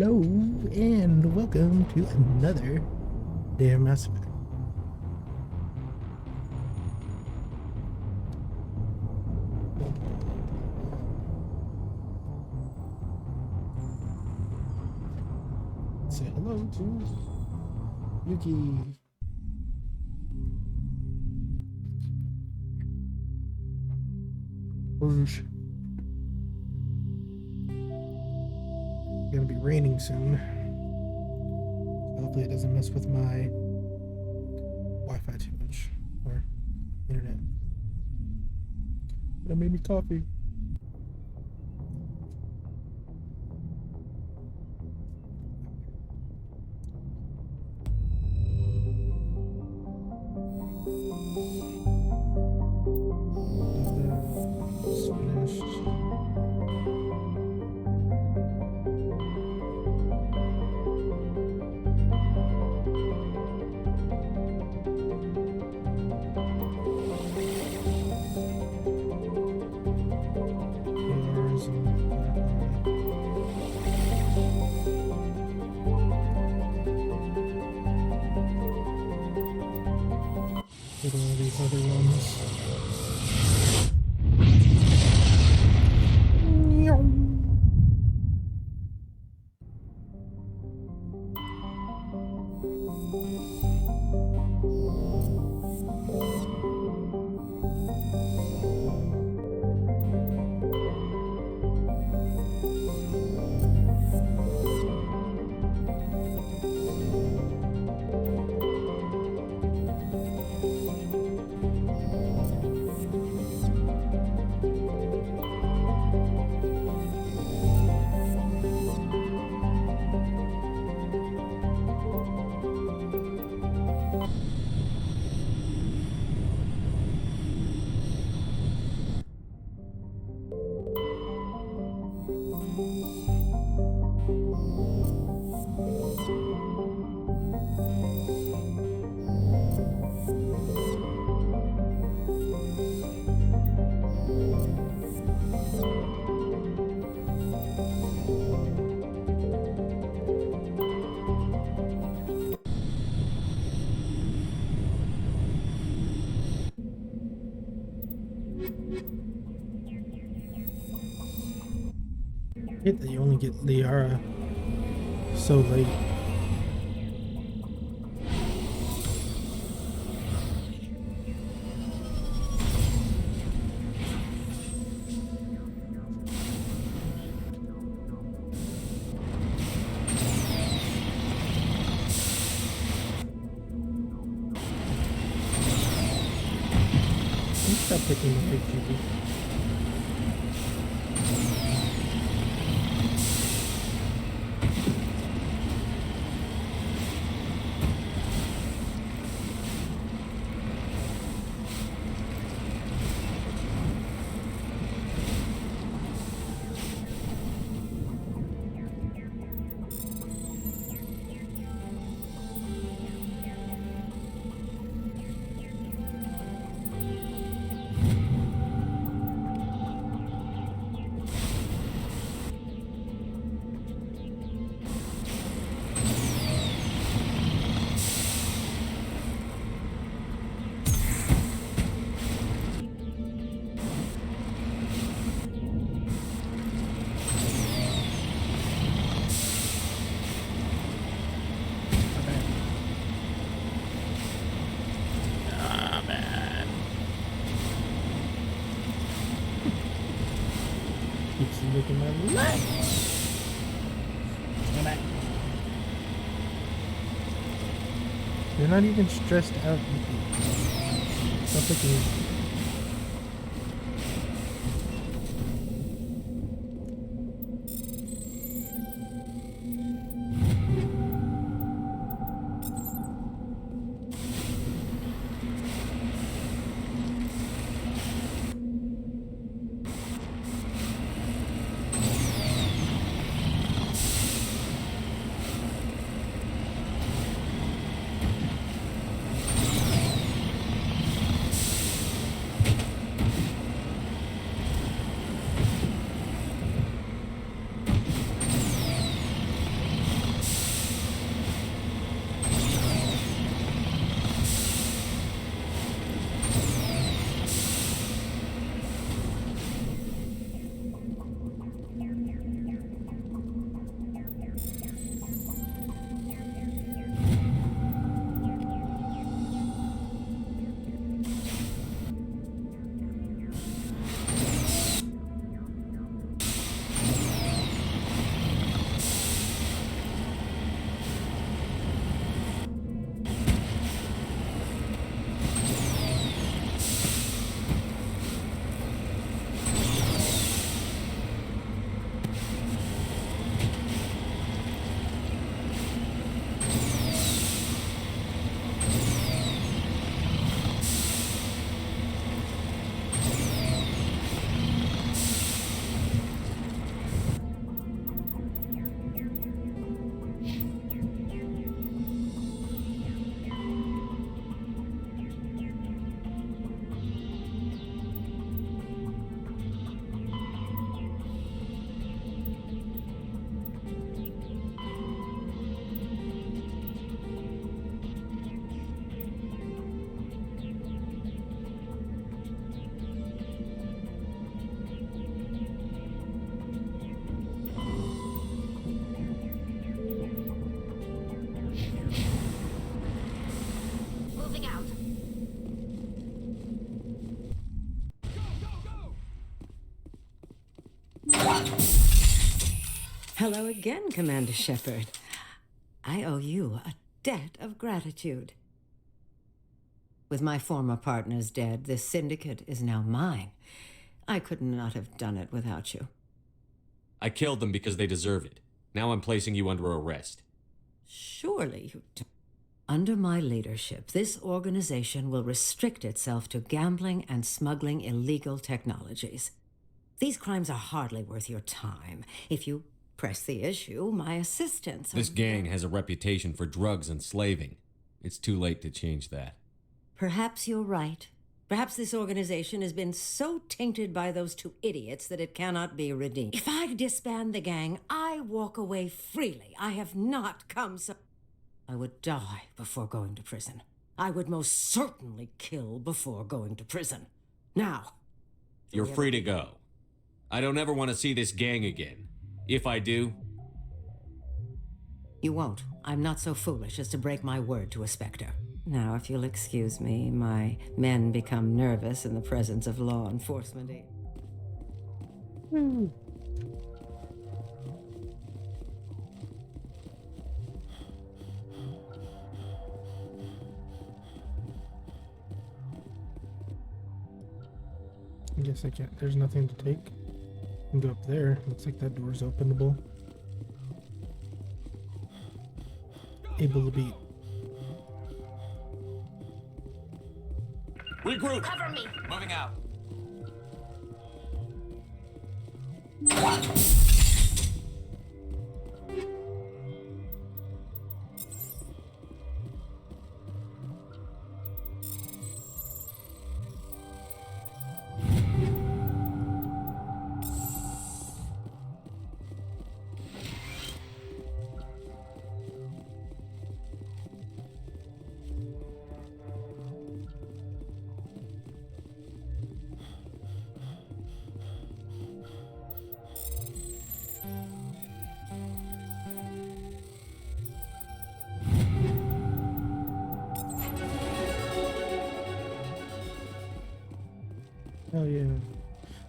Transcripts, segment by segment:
Hello, and welcome to another day of Mass Effect. Say hello to Yuki. Whoosh. Gonna be raining soon. Hopefully it doesn't mess with my Wi-Fi too much or internet. That made me coffee. It's finished. Yours and all these other ones. I hate that you only get Liara so late. Stop picking the big TV. Keeps licking my leg. Come back. You're not even stressed out. Stop licking. Hello again, Commander Shepard. I owe you a debt of gratitude. With my former partners dead, this syndicate is now mine. I could not have done it without you. I killed them because they deserve it. Now I'm placing you under arrest. Surely you do. Under my leadership, this organization will restrict itself to gambling and smuggling illegal technologies. These crimes are hardly worth your time. If you press the issue, my assistants... This gang has a reputation for drugs and slaving. It's too late to change that. Perhaps you're right. Perhaps this organization has been so tainted by those two idiots that it cannot be redeemed. If I disband the gang, I walk away freely. I have not come so... I would die before going to prison. I would most certainly kill before going to prison. Now... You're free to go. I don't ever want to see this gang again. If I do... You won't. I'm not so foolish as to break my word to a Spectre. Now, if you'll excuse me, my men become nervous in the presence of law enforcement. I guess I can't. There's nothing to take. I can go up there. Looks like that door's openable. Able to beat. Regroup! Cover me! Moving out. Oh yeah.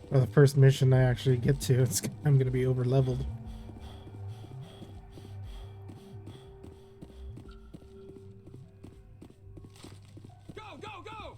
Well, the first mission I actually get to, I'm gonna be over leveled. Go, go, go!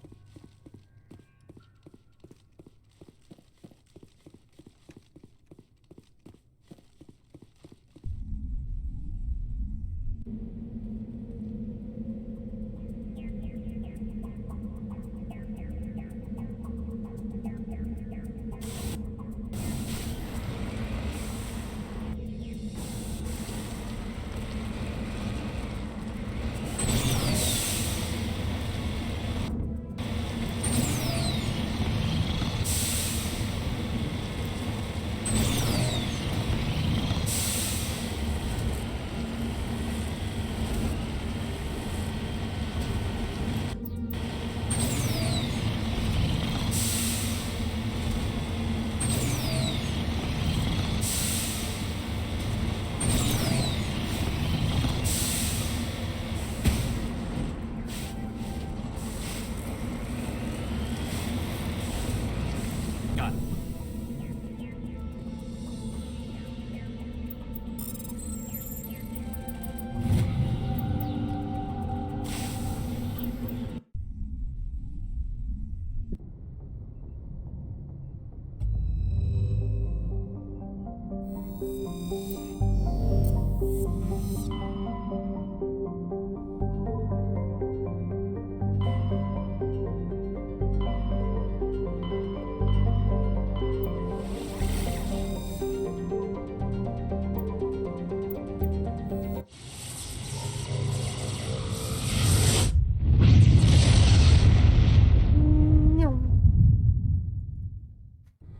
Got it.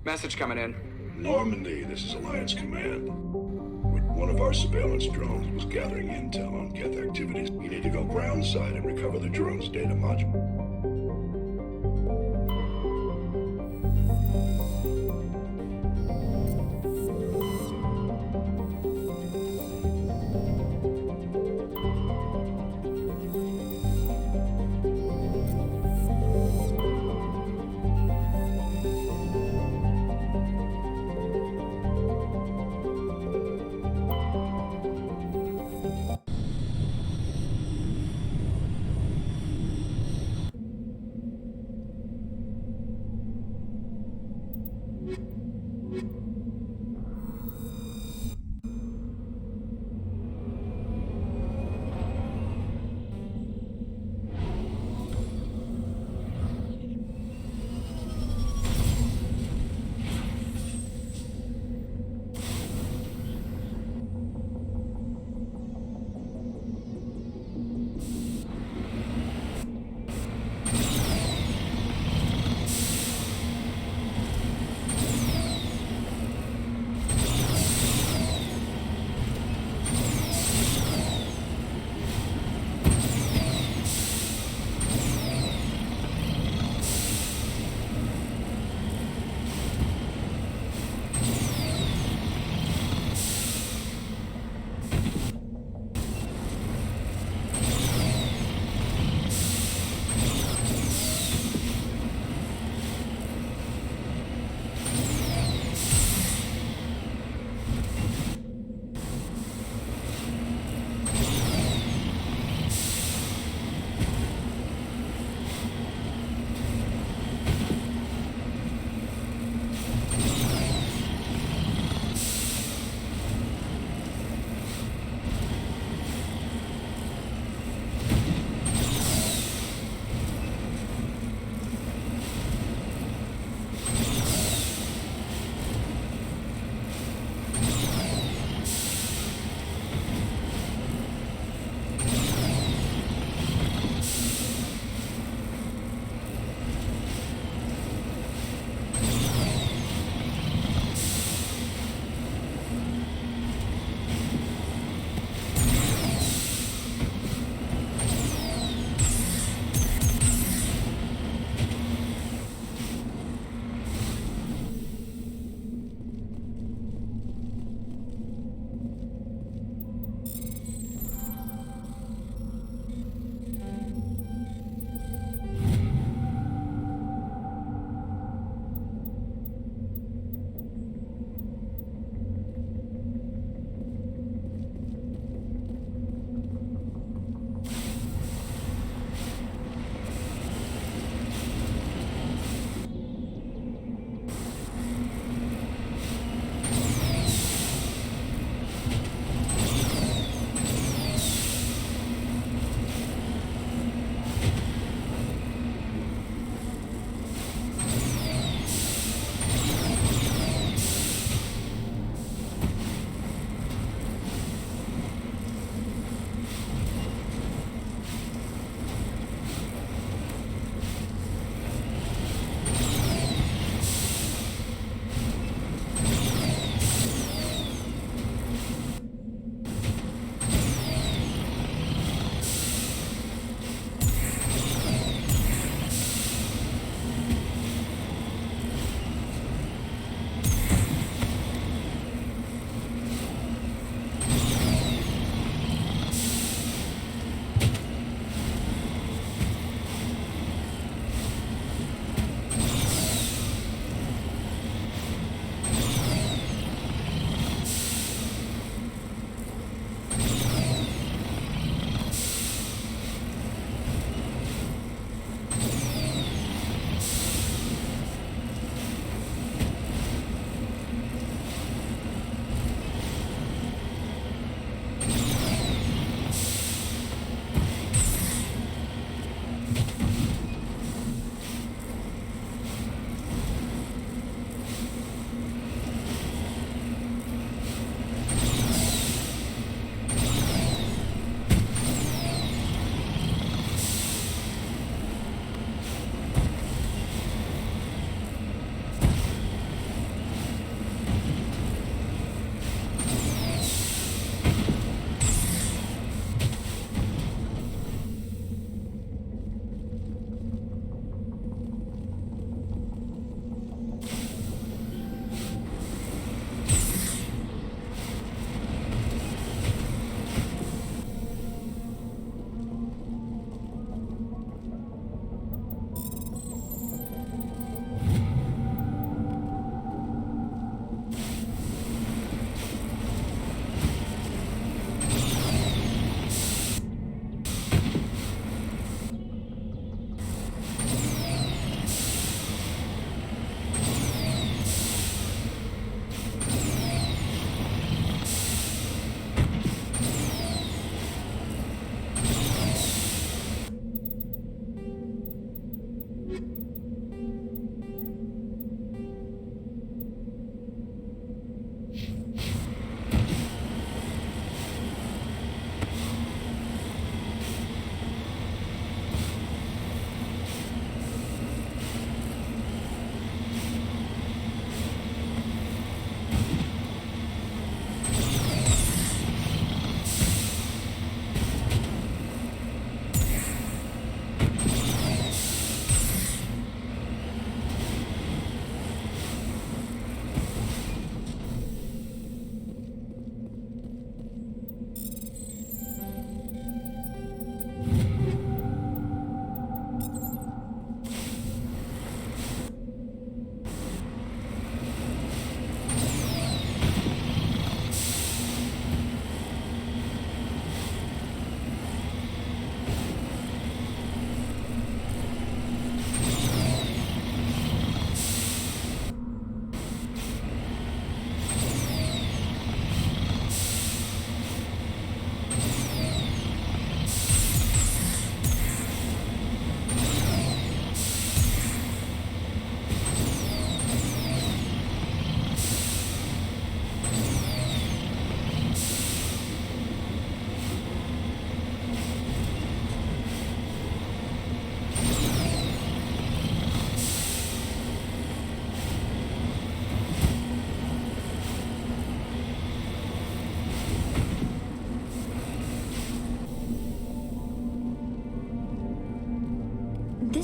Message coming in. Normandy, this is Alliance Command. One of our surveillance drones was gathering intel on Geth activities. You need to go groundside and recover the drone's data module.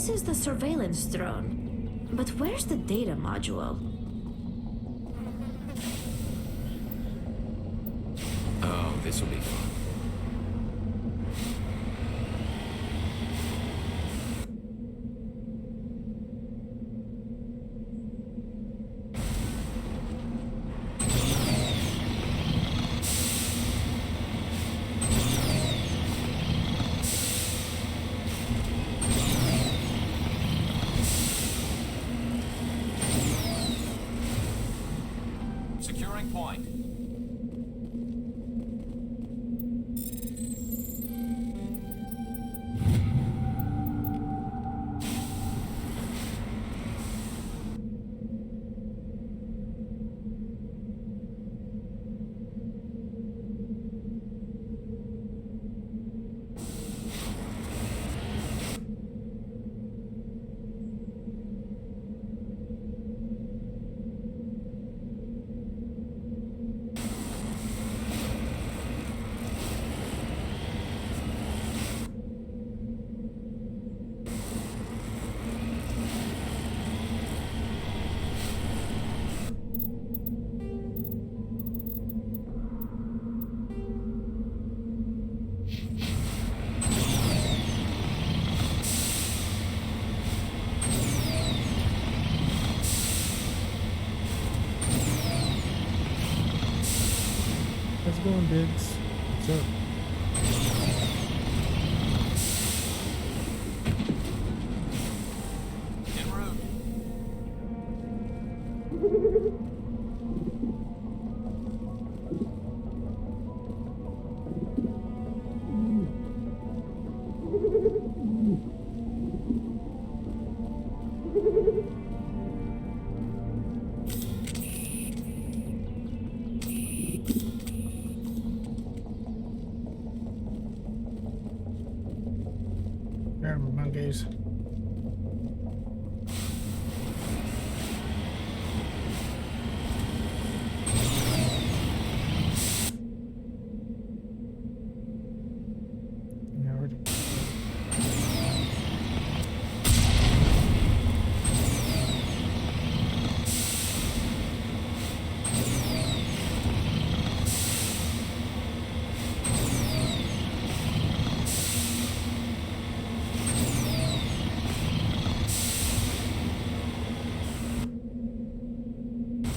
This is the surveillance drone. But where's the data module? Oh, this will be fun. Securing point. How's it going, Diggs? What's up? En route. There, my monkeys. Yeah, already.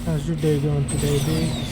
How's your day going today, Diggs?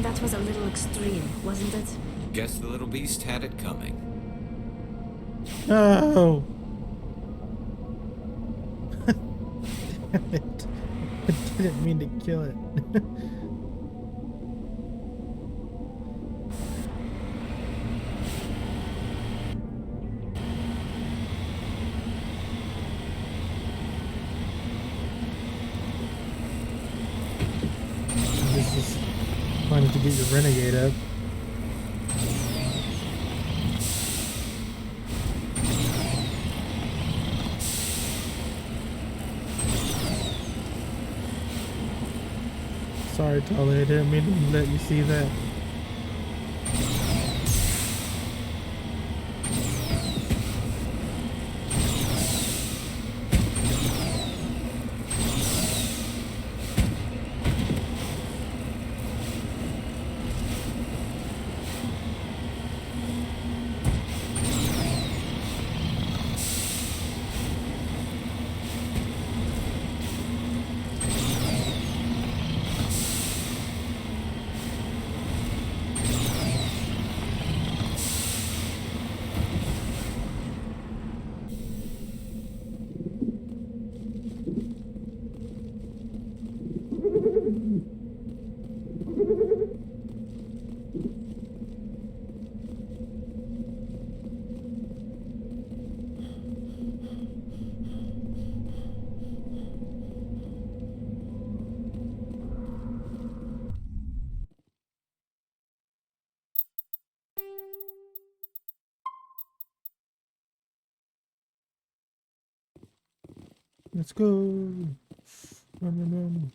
That was a little extreme, wasn't it? Guess the little beast had it coming. Oh! Damn it. I didn't mean to kill it. This is planning to get your renegade up. Sorry, Tully, I didn't mean to let you see that. Let's go. Run.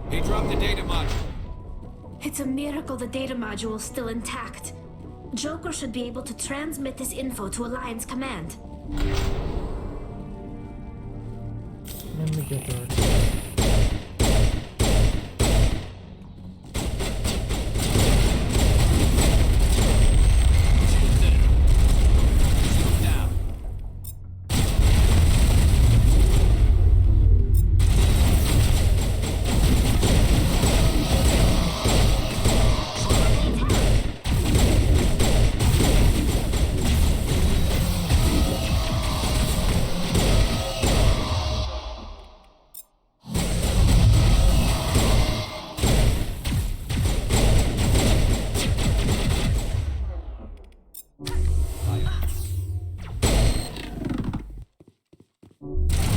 He dropped the data module. It's a miracle the data module is still intact. Joker should be able to transmit this info to Alliance Command. Let me get dark.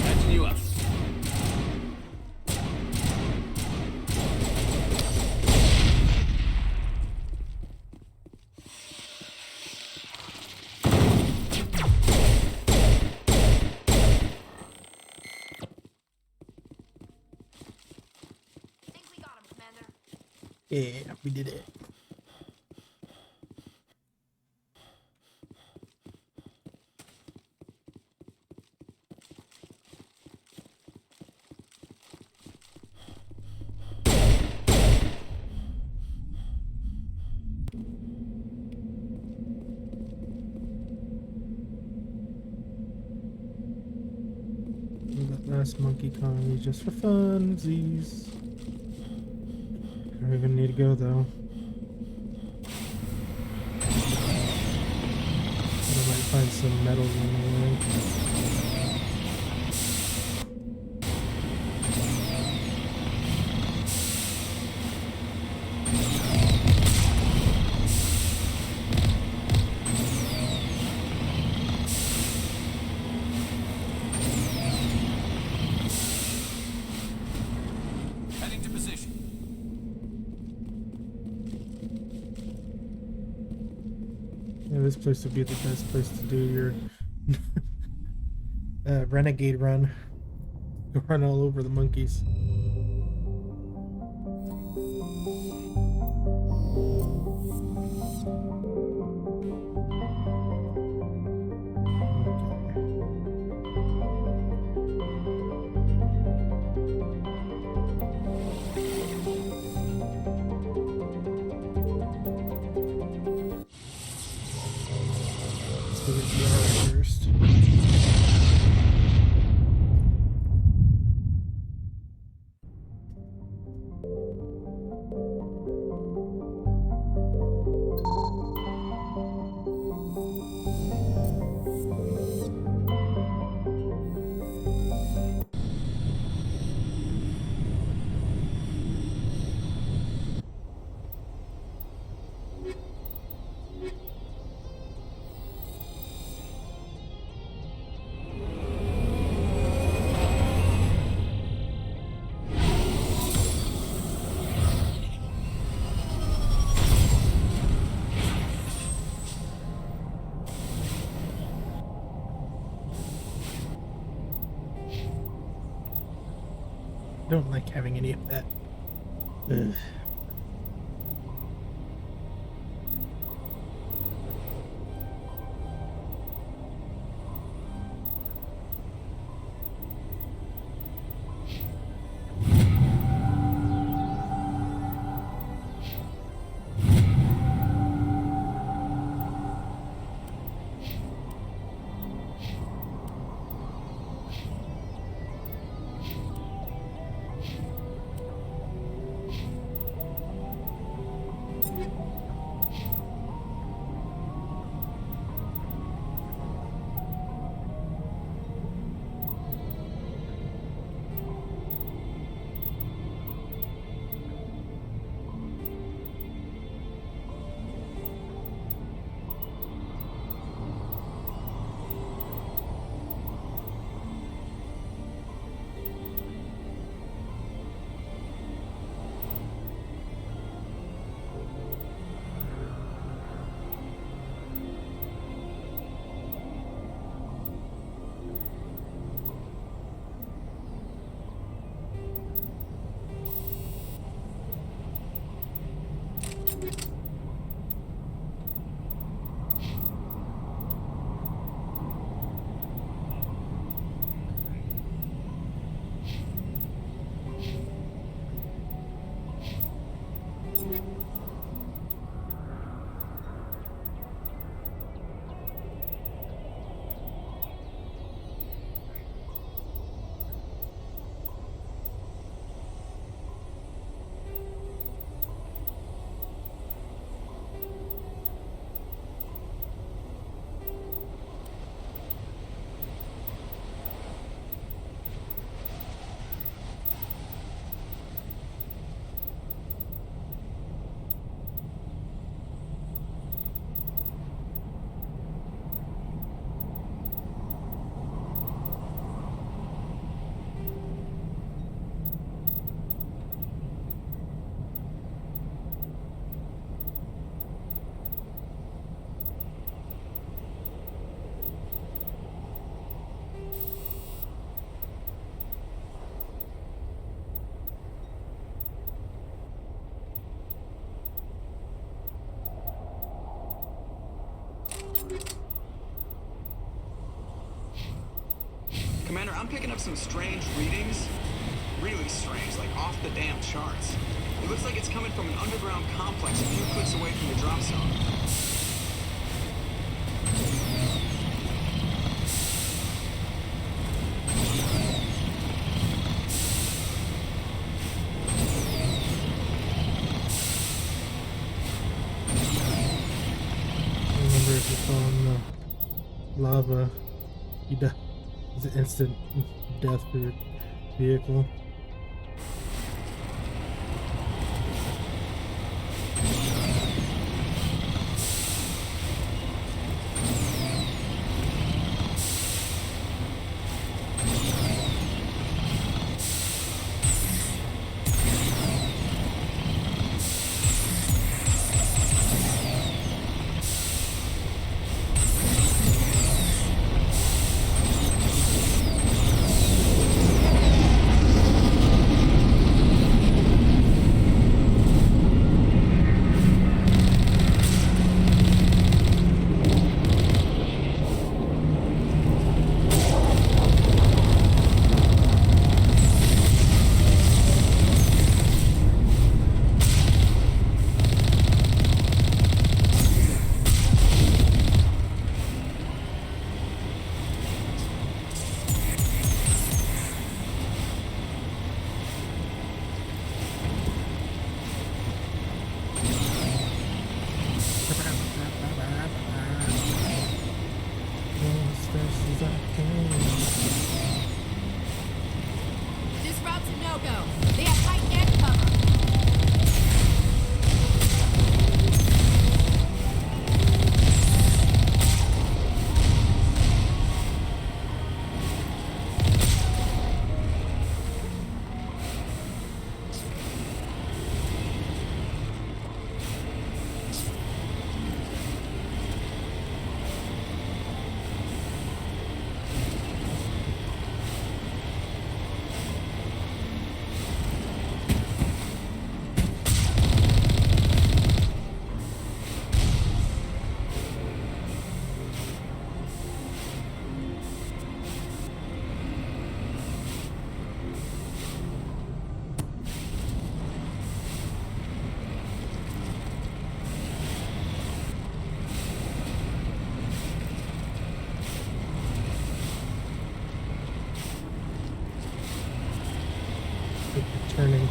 Catching you up. Think we got him, Commander. Yeah, we did it. That last monkey colony just for funsies. I don't even need to go though. I might find some metals on the way. Heading to position. Yeah, this place would be the best place to do your renegade run. Go run all over the monkeys. Let's go get the R first. Don't like having any of that. Ugh. Commander, I'm picking up some strange readings. Really strange, like off the damn charts. It looks like it's coming from an underground complex a few clicks away from the drop zone. I remember if it's on lava, you die. It's an instant death for your vehicle. turning.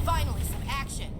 Finally, some action.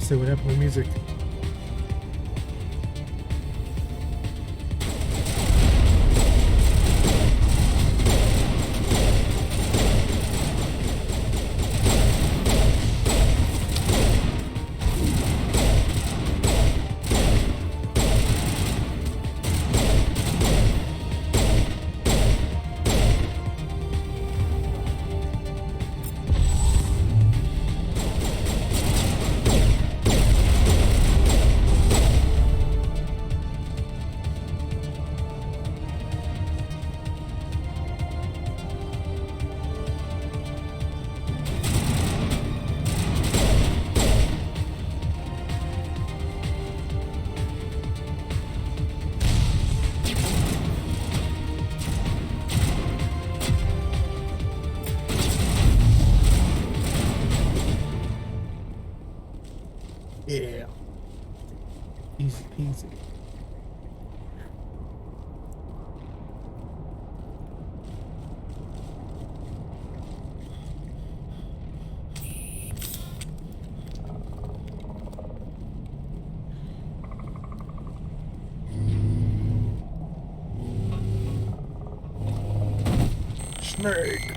Let's see what happened to music. Yeah. Easy peasy. Snake.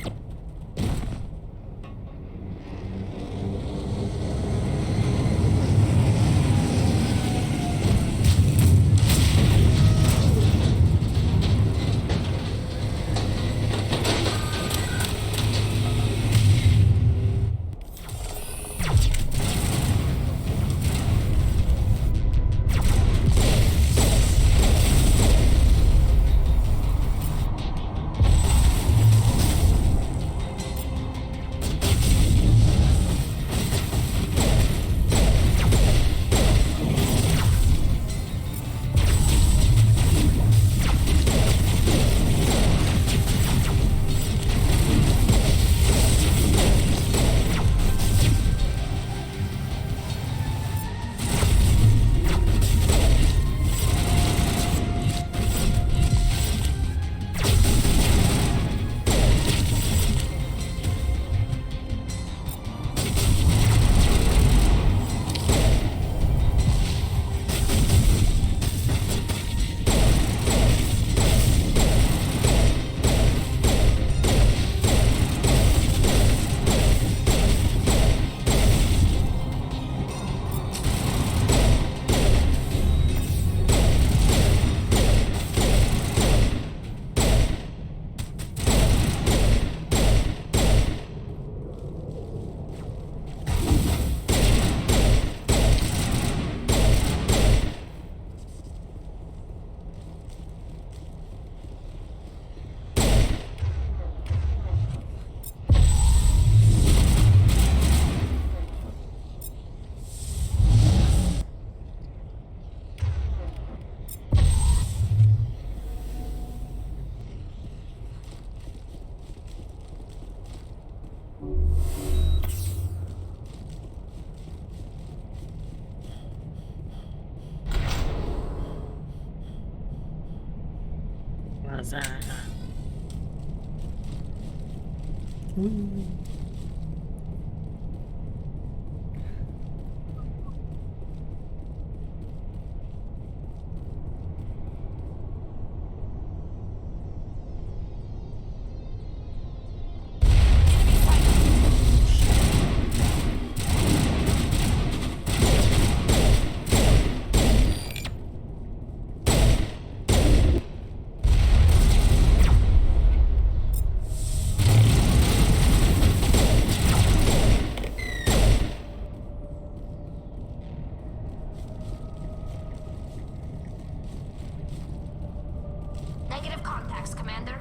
Negative contacts, Commander.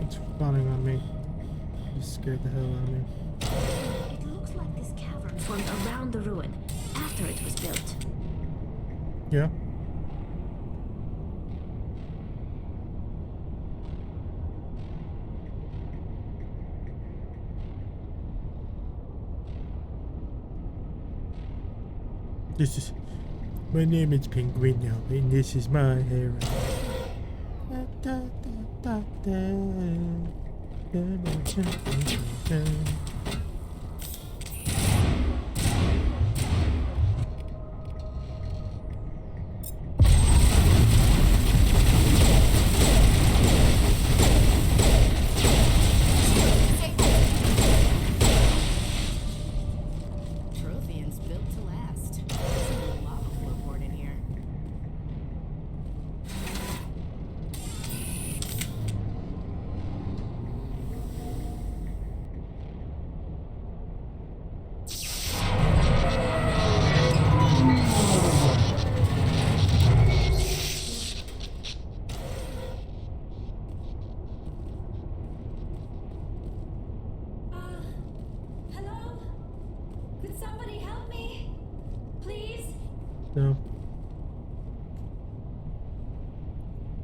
It's spawning on me. Just scared the hell out of me. It looks like this cavern formed around the ruin after it was built. Yeah. This is my name is Penguin now, and this is my hair.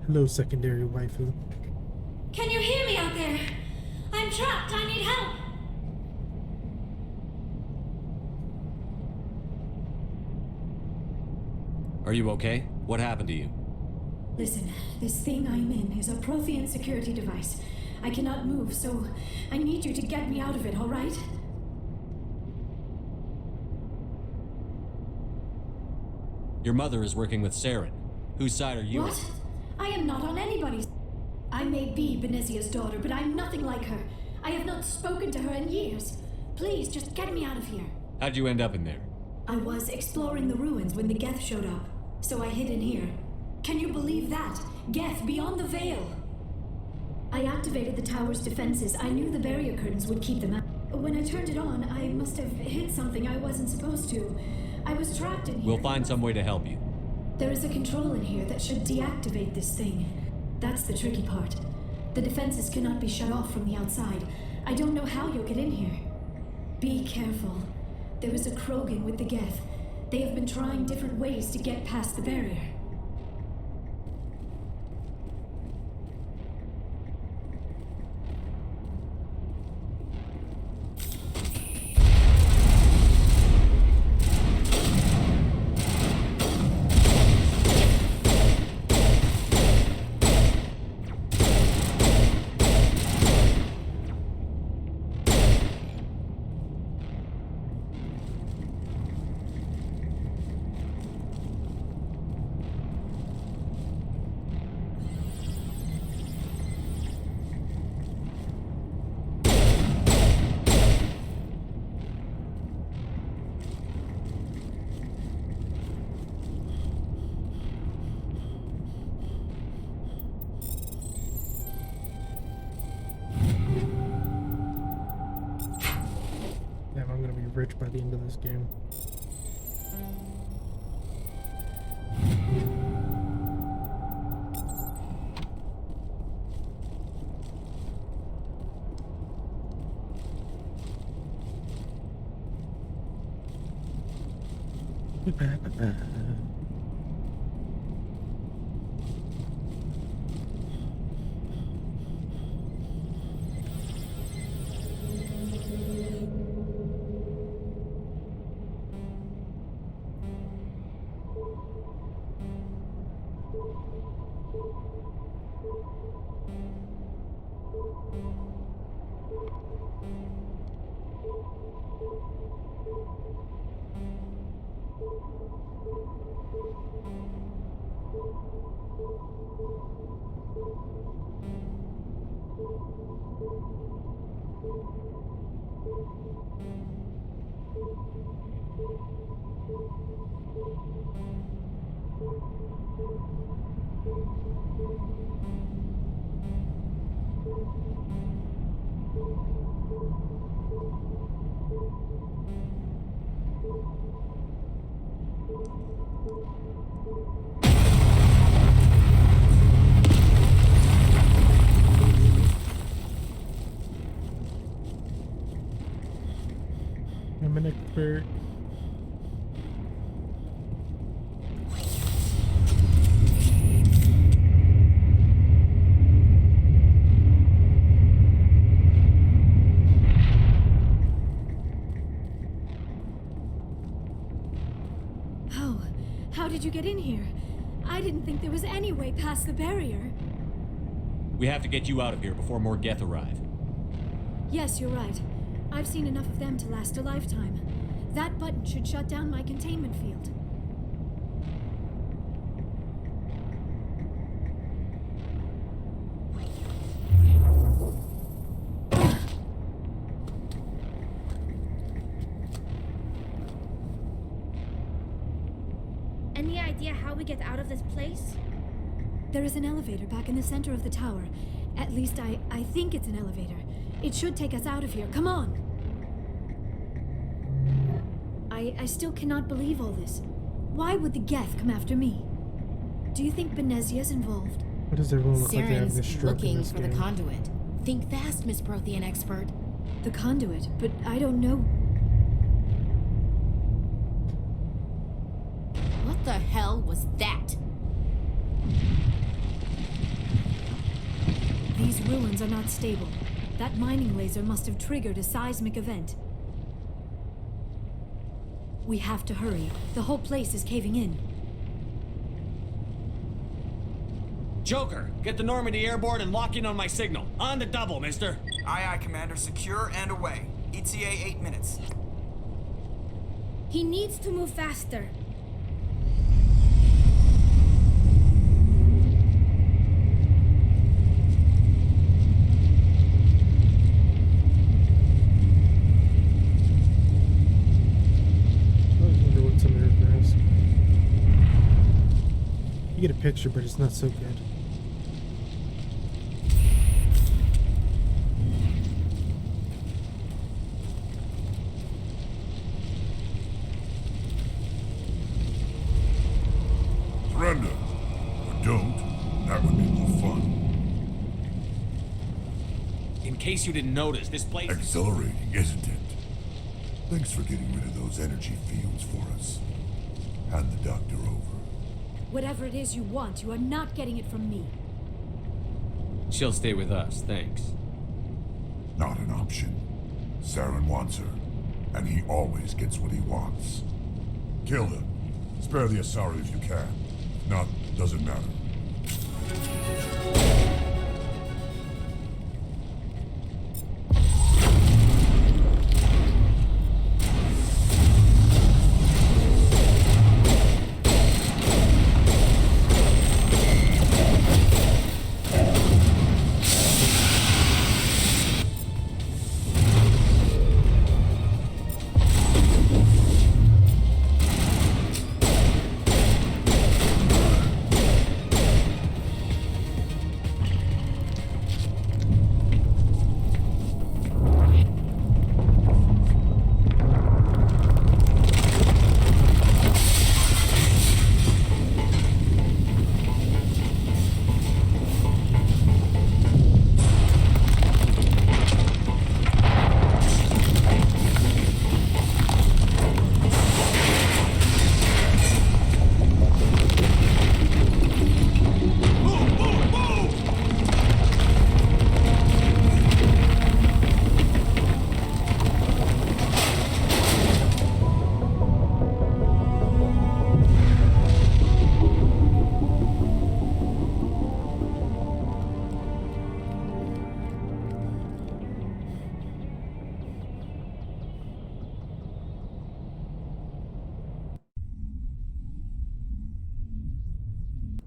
Hello, secondary waifu. Can you hear me out there? I'm trapped. I need help. Are you okay? What happened to you? Listen, this thing I'm in is a Prothean security device. I cannot move, so I need you to get me out of it, all right? Your mother is working with Saren. Whose side are you on? What? I am not on anybody's. I may be Benezia's daughter, but I'm nothing like her. I have not spoken to her in years. Please, just get me out of here. How'd you end up in there? I was exploring the ruins when the Geth showed up, so I hid in here. Can you believe that? Geth beyond the veil! I activated the tower's defenses. I knew the barrier curtains would keep them out. When I turned it on, I must have hit something I wasn't supposed to. I was trapped in here. We'll find some way to help you. There is a control in here that should deactivate this thing. That's the tricky part. The defenses cannot be shut off from the outside. I don't know how you'll get in here. Be careful. There is a Krogan with the Geth. They have been trying different ways to get past the barrier. Damn, I'm gonna be rich by the end of this game. I'm an expert. How did you get in here? I didn't think there was any way past the barrier. We have to get you out of here before more Geth arrive. Yes, you're right. I've seen enough of them to last a lifetime. That button should shut down my containment field. Any idea how we get out of this place? There is an elevator back in the center of the tower. At least I think it's an elevator. It should take us out of here. Come on! I still cannot believe all this. Why would the Geth come after me? Do you think Benezia's involved? What does everyone look like they have this Saren's stroke in looking this for the game? conduit. Think fast, Miss Prothean expert. The conduit, but I don't know. What the hell was that? These ruins are not stable. That mining laser must have triggered a seismic event. We have to hurry. The whole place is caving in. Joker, get the Normandy airborne and lock in on my signal. On the double, mister. Aye, aye, Commander. Secure and away. ETA 8 minutes. He needs to move faster. I wonder what's under her grass. You get a picture, but it's not so good. Surrender. Or don't. That would be more fun. In case you didn't notice, this place... Exhilarating, isn't it? Thanks for getting rid of those energy fields for us. Hand the doctor over. Whatever it is you want, you are not getting it from me. She'll stay with us, thanks. Not an option. Saren wants her, and he always gets what he wants. Kill her. Spare the Asari if you can. If not, doesn't matter.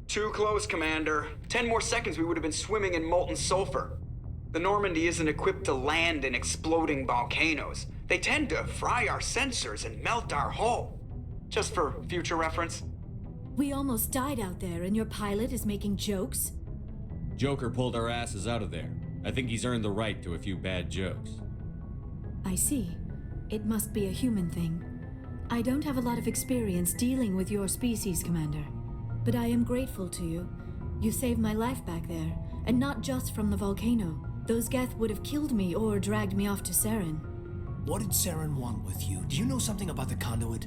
Too close, Commander. 10 more seconds we would have been swimming in molten sulfur. The Normandy isn't equipped to land in exploding volcanoes. They tend to fry our sensors and melt our hull. Just for future reference. We almost died out there, and your pilot is making jokes? Joker pulled our asses out of there. I think he's earned the right to a few bad jokes. I see. It must be a human thing. I don't have a lot of experience dealing with your species, Commander. But I am grateful to you. You saved my life back there, and not just from the volcano. Those Geth would have killed me or dragged me off to Saren. What did Saren want with you? Do you know something about the conduit?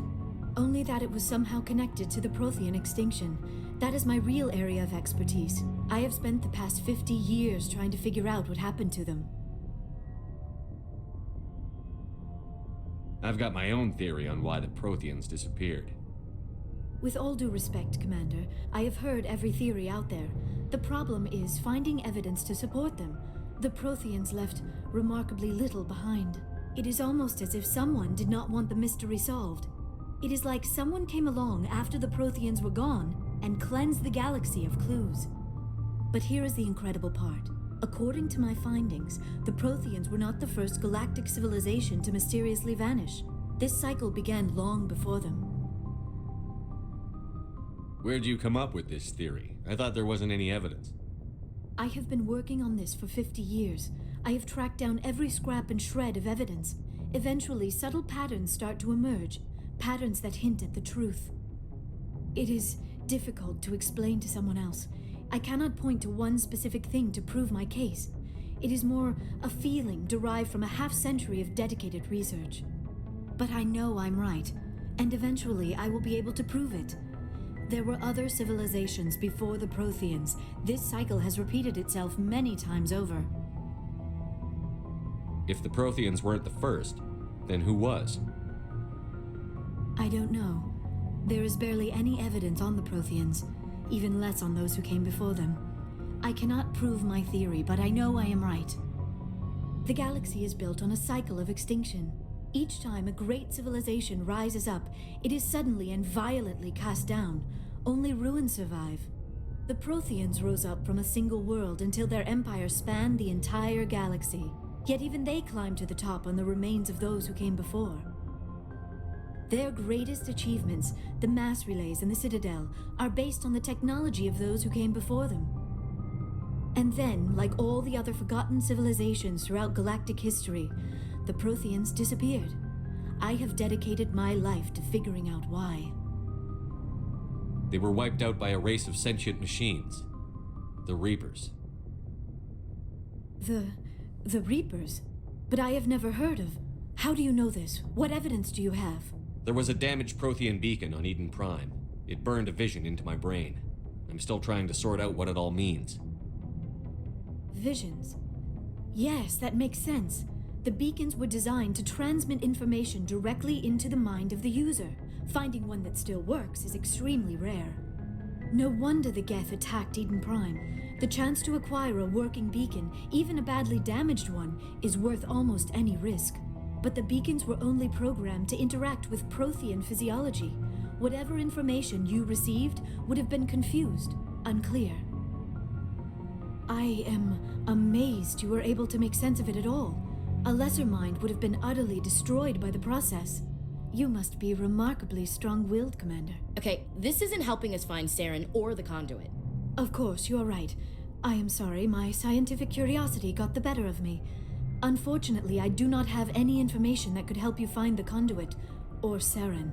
Only that it was somehow connected to the Prothean extinction. That is my real area of expertise. I have spent the past 50 years trying to figure out what happened to them. I've got my own theory on why the Protheans disappeared. With all due respect, Commander, I have heard every theory out there. The problem is finding evidence to support them. The Protheans left remarkably little behind. It is almost as if someone did not want the mystery solved. It is like someone came along after the Protheans were gone and cleansed the galaxy of clues. But here is the incredible part. According to my findings, the Protheans were not the first galactic civilization to mysteriously vanish. This cycle began long before them. Where'd you come up with this theory? I thought there wasn't any evidence. I have been working on this for 50 years. I have tracked down every scrap and shred of evidence. Eventually, subtle patterns start to emerge, patterns that hint at the truth. It is difficult to explain to someone else. I cannot point to one specific thing to prove my case. It is more a feeling derived from a half-century of dedicated research. But I know I'm right, and eventually I will be able to prove it. There were other civilizations before the Protheans. This cycle has repeated itself many times over. If the Protheans weren't the first, then who was? I don't know. There is barely any evidence on the Protheans, even less on those who came before them. I cannot prove my theory, but I know I am right. The galaxy is built on a cycle of extinction. Each time a great civilization rises up, it is suddenly and violently cast down. Only ruins survive. The Protheans rose up from a single world until their empire spanned the entire galaxy. Yet even they climbed to the top on the remains of those who came before. Their greatest achievements, the mass relays and the Citadel, are based on the technology of those who came before them. And then, like all the other forgotten civilizations throughout galactic history, the Protheans disappeared. I have dedicated my life to figuring out why. They were wiped out by a race of sentient machines. The Reapers. The Reapers? But I have never heard of. How do you know this? What evidence do you have? There was a damaged Prothean beacon on Eden Prime. It burned a vision into my brain. I'm still trying to sort out what it all means. Visions. Yes, that makes sense. The beacons were designed to transmit information directly into the mind of the user. Finding one that still works is extremely rare. No wonder the Geth attacked Eden Prime. The chance to acquire a working beacon, even a badly damaged one, is worth almost any risk. But the beacons were only programmed to interact with Prothean physiology. Whatever information you received would have been confused, unclear. I am amazed you were able to make sense of it at all. A lesser mind would have been utterly destroyed by the process. You must be remarkably strong-willed, Commander. Okay, this isn't helping us find Saren or the conduit. Of course, you are right. I am sorry, my scientific curiosity got the better of me. Unfortunately, I do not have any information that could help you find the conduit, or Saren.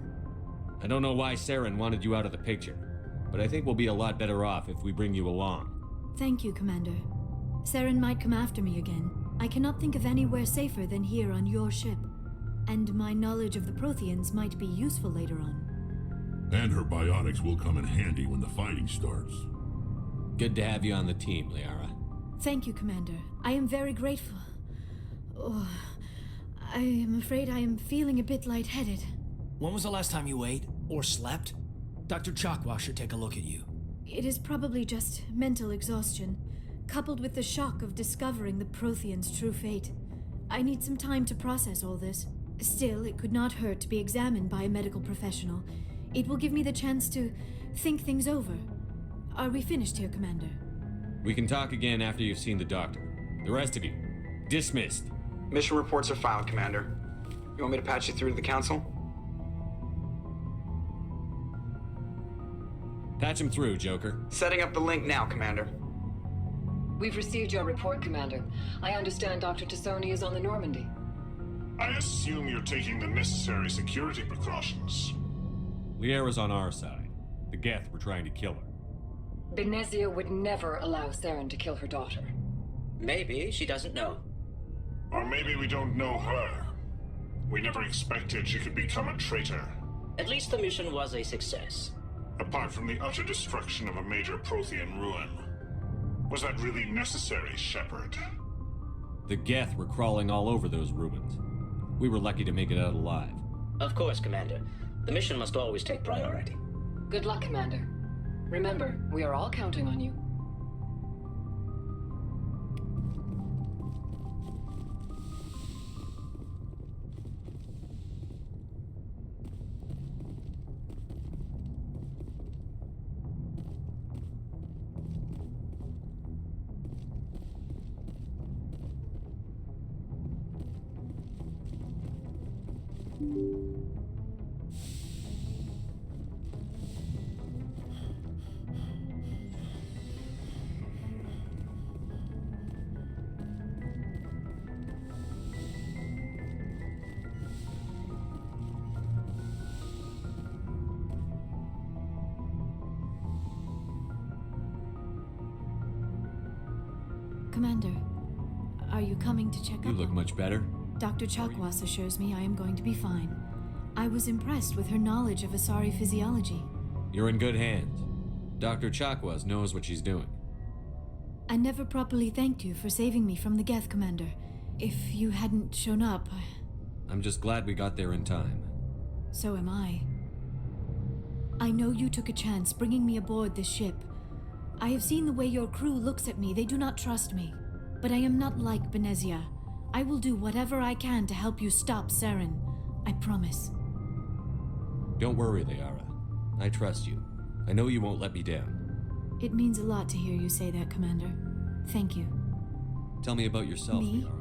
I don't know why Saren wanted you out of the picture, but I think we'll be a lot better off if we bring you along. Thank you, Commander. Saren might come after me again. I cannot think of anywhere safer than here on your ship. And my knowledge of the Protheans might be useful later on. And her biotics will come in handy when the fighting starts. Good to have you on the team, Liara. Thank you, Commander. I am very grateful. Oh, I am afraid I am feeling a bit lightheaded. When was the last time you ate or slept? Dr. Chakwa should take a look at you. It is probably just mental exhaustion, coupled with the shock of discovering the Protheans' true fate. I need some time to process all this. Still, it could not hurt to be examined by a medical professional. It will give me the chance to think things over. Are we finished here, Commander? We can talk again after you've seen the doctor. The rest of you, dismissed. Mission reports are filed, Commander. You want me to patch you through to the Council? Patch him through, Joker. Setting up the link now, Commander. We've received your report, Commander. I understand Dr. Tassoni is on the Normandy. I assume you're taking the necessary security precautions. Liara's on our side. The Geth were trying to kill her. Benezia would never allow Saren to kill her daughter. Maybe she doesn't know. Or maybe we don't know her. We never expected she could become a traitor. At least the mission was a success. Apart from the utter destruction of a major Prothean ruin. Was that really necessary, Shepard? The Geth were crawling all over those ruins. We were lucky to make it out alive. Of course, Commander. The mission must always take priority. Good luck, Commander. Remember, we are all counting on you. Commander, are you coming to check up? You look much better. Dr. Chakwas assures me I am going to be fine. I was impressed with her knowledge of Asari physiology. You're in good hands. Dr. Chakwas knows what she's doing. I never properly thanked you for saving me from the Geth, Commander. If you hadn't shown up, I'm just glad we got there in time. so am I. I know you took a chance bringing me aboard this ship. I have seen the way your crew looks at me. They do not trust me. But I am not like Benezia. I will do whatever I can to help you stop Saren. I promise. Don't worry, Liara. I trust you. I know you won't let me down. It means a lot to hear you say that, Commander. Thank you. Tell me about yourself, Me? Liara.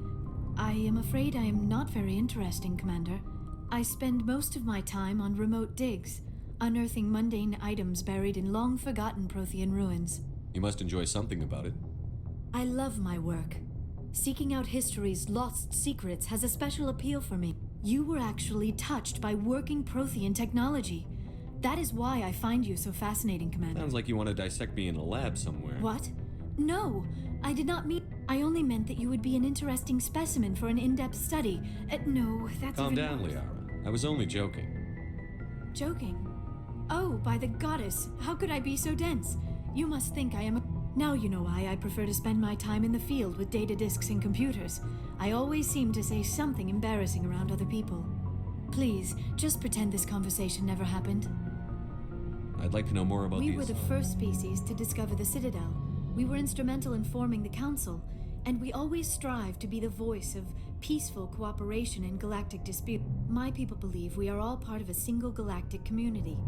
I am afraid I am not very interesting, Commander. I spend most of my time on remote digs, unearthing mundane items buried in long-forgotten Prothean ruins. You must enjoy something about it. I love my work. Seeking out history's lost secrets has a special appeal for me. You were actually touched by working Prothean technology. That is why I find you so fascinating, Commander. Sounds like you want to dissect me in a lab somewhere. What? No, I did not mean... I only meant that you would be an interesting specimen for an in-depth study. No, that's Calm even down, worse. Liara. I was only joking. Joking? Oh, by the goddess, how could I be so dense? You must think I am a... Now you know why I prefer to spend my time in the field with data disks and computers. I always seem to say something embarrassing around other people. Please, just pretend this conversation never happened. I'd like to know more about We these. were the first species to discover the Citadel. We were instrumental in forming the Council, and we always strive to be the voice of peaceful cooperation in galactic dispute. My people believe we are all part of a single galactic community.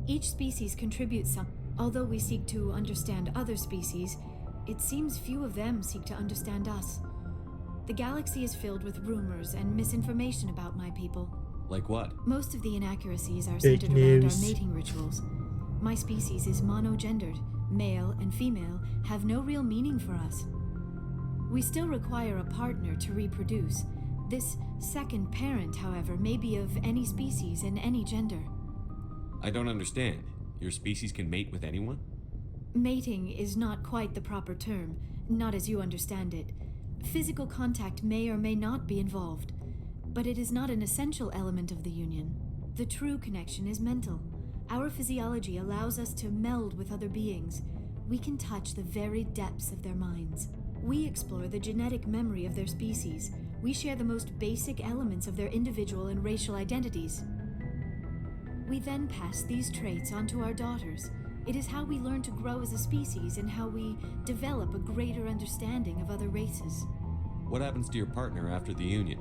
Each species contributes some. Although we seek to understand other species, it seems few of them seek to understand us. The galaxy is filled with rumors and misinformation about my people. Like what? Most of the inaccuracies are Fake centered around our news. mating rituals. My species is monogendered. Male and female have no real meaning for us. We still require a partner to reproduce. This second parent, however, may be of any species and any gender. I don't understand. Your species can mate with anyone? Mating is not quite the proper term, not as you understand it. Physical contact may or may not be involved, but it is not an essential element of the union. The true connection is mental. Our physiology allows us to meld with other beings. We can touch the very depths of their minds. We explore the genetic memory of their species. We share the most basic elements of their individual and racial identities. We then pass these traits on to our daughters. It is how we learn to grow as a species and how we develop a greater understanding of other races. What happens to your partner after the union?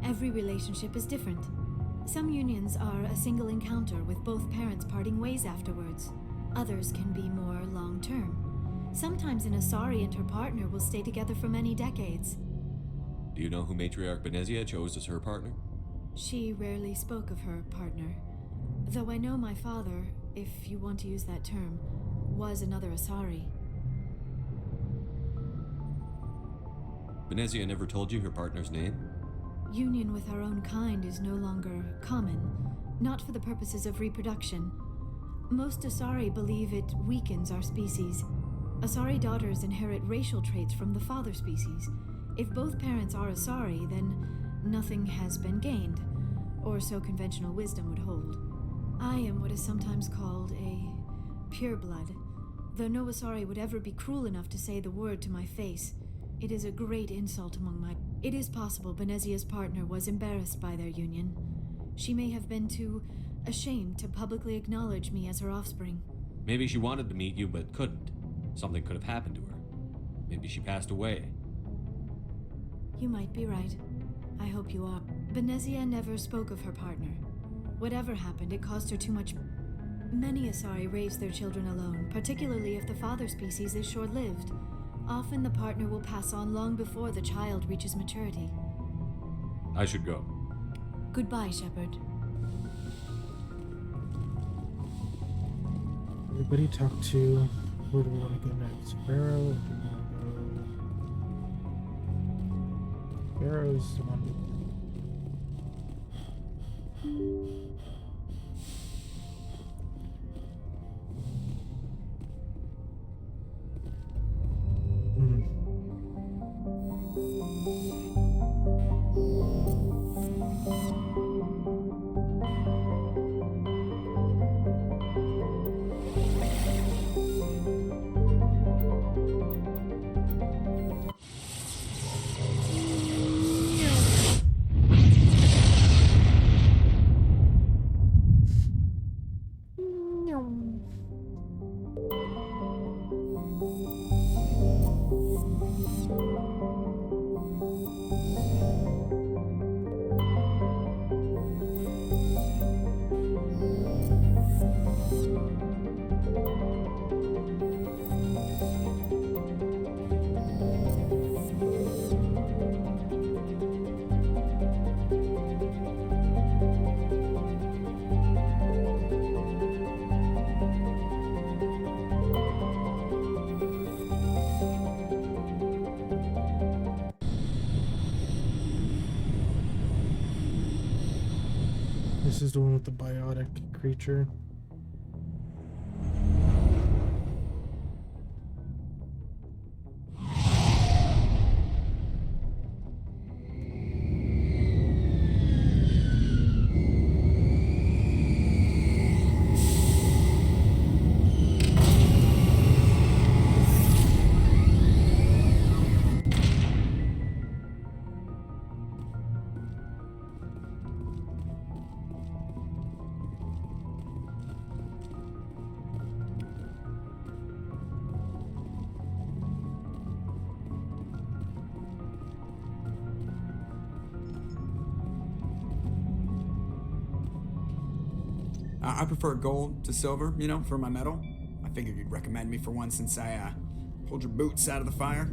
Every relationship is different. Some unions are a single encounter with both parents parting ways afterwards. Others can be more long-term. Sometimes an Asari and her partner will stay together for many decades. Do you know who Matriarch Benezia chose as her partner? She rarely spoke of her partner. Though I know my father, if you want to use that term, was another Asari. Benezia never told you her partner's name? Union with our own kind is no longer common, not for the purposes of reproduction. Most Asari believe it weakens our species. Asari daughters inherit racial traits from the father species. If both parents are Asari, then nothing has been gained, or so conventional wisdom would hold. I am what is sometimes called a pureblood, though no Asari would ever be cruel enough to say the word to my face. It is a great insult among my... It is possible Benezia's partner was embarrassed by their union. She may have been too ashamed to publicly acknowledge me as her offspring. Maybe she wanted to meet you but couldn't. Something could have happened to her. Maybe she passed away. You might be right. I hope you are. Benezia never spoke of her partner. Whatever happened, it caused her too much... Many Asari raise their children alone, particularly if the father species is short-lived. Often the partner will pass on long before the child reaches maturity. I should go. Goodbye, Shepard. Everybody talk to... Where do we want to go next? Barrow? Or do we want to go... Barrow's the one... this is the one with the biotic creature. I prefer gold to silver, you know, for my metal. I figured you'd recommend me for one since I pulled your boots out of the fire.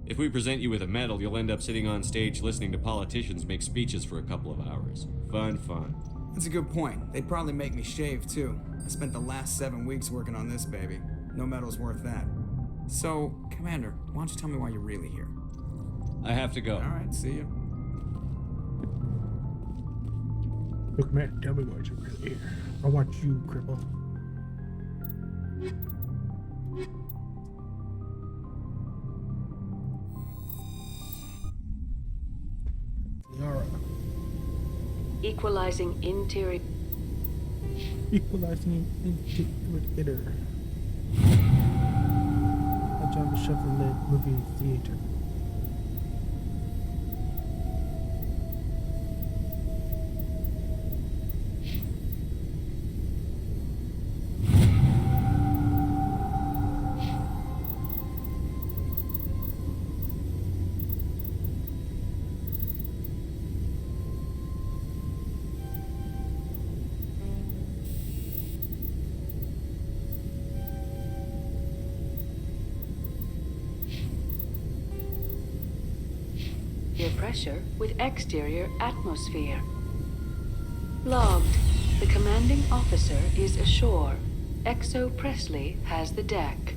If we present you with a medal, you'll end up sitting on stage listening to politicians make speeches for a couple of hours. Fun. That's a good point. They'd probably make me shave, too. I spent the last 7 weeks working on this baby. No medal's worth that. So, Commander, why don't you tell me why you're really here? I have to go. All right, see you. Look, man, tell me why you're really here. I want you, cripple. Yara. Equalizing interior. Equalizing indicator. A job of Chevrolet movie theater. Pressure with exterior atmosphere. Logged. The commanding officer is ashore. Exo Presley has the deck.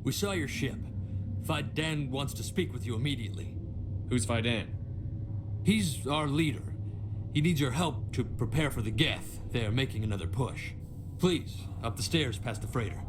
We saw your ship. Fidan wants to speak with you immediately. Who's Fidan? He's our leader. He needs your help to prepare for the Geth. They are making another push. Please, up the stairs past the freighter.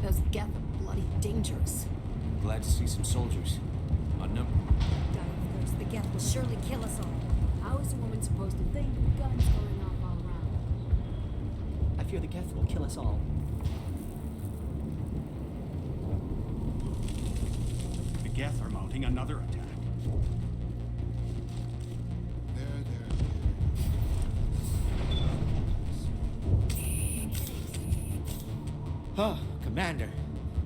Those Geth are bloody dangerous. Glad to see some soldiers. On number. Die of thirst, the Geth will surely kill us all. How is a woman supposed to think with guns going off all around? I fear the Geth will kill us all. The Geth are mounting another attack. Oh, Commander.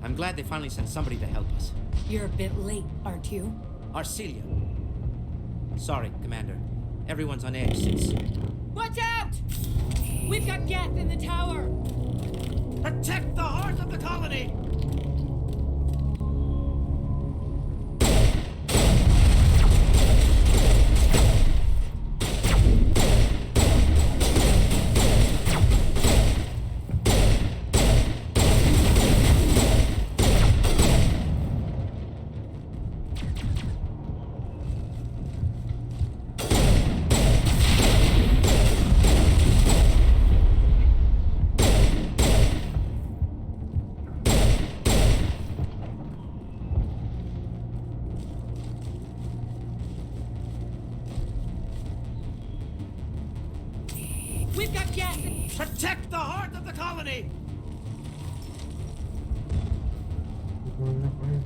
I'm glad they finally sent somebody to help us. You're a bit late, aren't you? Arcelia. Sorry, Commander. Everyone's on edge since... Watch out! We've got Geth in the tower! Protect the heart of the colony! We've got gas! Protect the heart of the colony! We're going that way.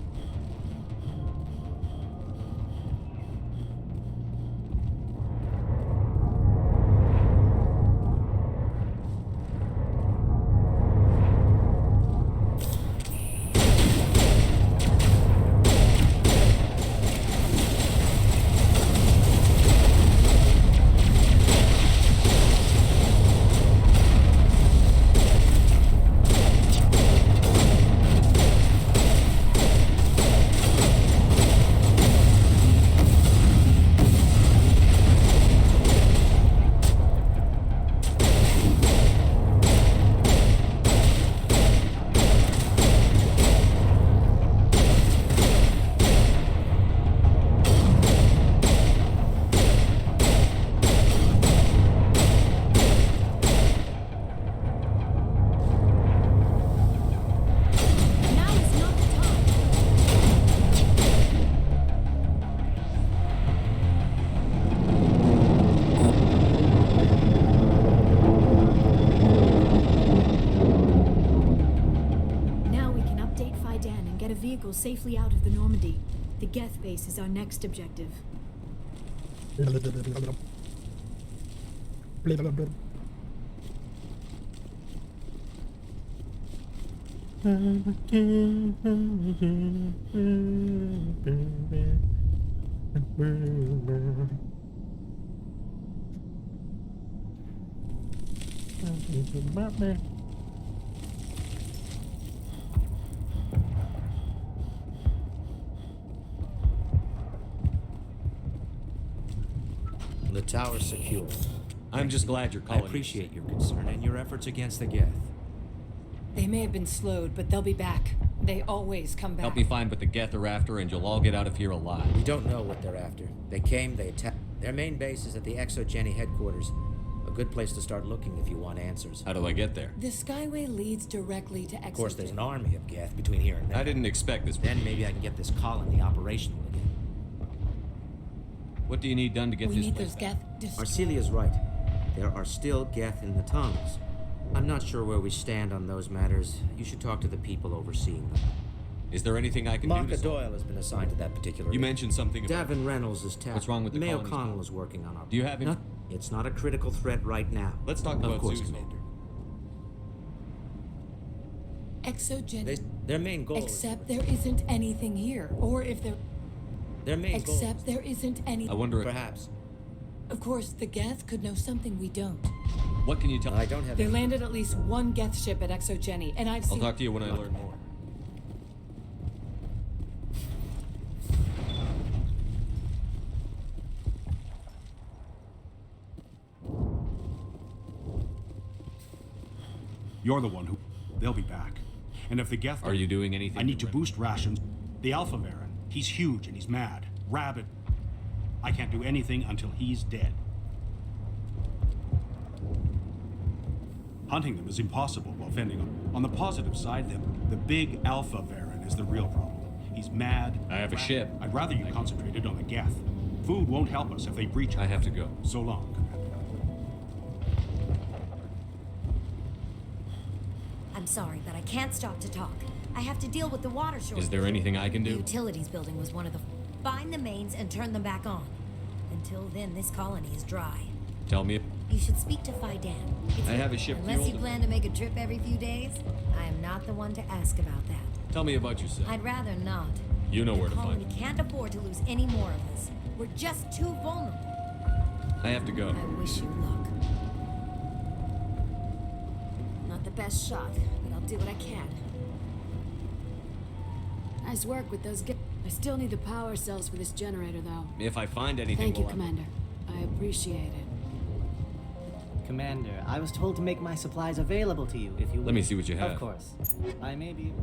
Safely out of the Normandy. The Geth base is our next objective. The tower's secure. I'm just glad you're I calling. appreciate your concern and your efforts against the Geth. They may have been slowed, but they'll be back. They always come back. Help me find what the Geth are after, and you'll all get out of here alive. We don't know what they're after. They came, they attacked. Their main base is at the ExoGeni headquarters. A good place to start looking if you want answers. How do I get there? The Skyway leads directly to Exo. Of course, there's an army of Geth between here and there. I didn't expect this. Then maybe I can get this colony operational again. What do you need done to get We this need place those back? Geth destroyed. Arcelia's right. There are still Geth in the tunnels. I'm not sure where we stand on those matters. You should talk to the people overseeing them. Is there anything I can do Marka to Doyle has been assigned to that particular... You mentioned something about... Davin Reynolds is tasked. What's wrong with the May colony's O'Connell plan? is working on our... Do you have him? It's not a critical threat right now. Let's talk about Of course, Zeus. Commander. Exogenic. Their main goal Except there isn't anything here. Or if there... Their main goal Except there isn't any... I wonder if... Perhaps. Of course, the Geth could know something we don't. What can you tell... I don't have... They landed at least one Geth ship at ExoGeni, and I've I'll seen... talk to you when I learn more. You're the one who... They'll be back. And if the Geth... Are you doing anything? I need to boost rations. The Alpha Baron, he's huge and he's mad. Rabid. I can't do anything until he's dead. Hunting them is impossible while fending them. On the positive side, the big Alpha Baron is the real problem. He's mad. I have a ship. I'd rather you concentrated on the Geth. Food won't help us if they breach us. I have to go. So long, Commander. I'm sorry, but I can't stop to talk. I have to deal with the water shortage. Is there anything I can The do? utilities building was one of the... Find the mains and turn them back on. Until then, this colony is dry. Tell me if... You should speak to Fidan. I have a ship Unless you fueled. plan to make a trip every few days, I am not the one to ask about that. Tell me about yourself. I'd rather not. You know where The to find colony me. can't afford to lose any more of us. We're just too vulnerable. I have to go. I wish you luck. Not the best shot, but I'll do what I can. Nice work with those I still need the power cells for this generator, though. If I find anything... Thank you, while I'm- Commander. I appreciate it. Commander, I was told to make my supplies available to you if you Let me wish. see what you have. Of course. I may be...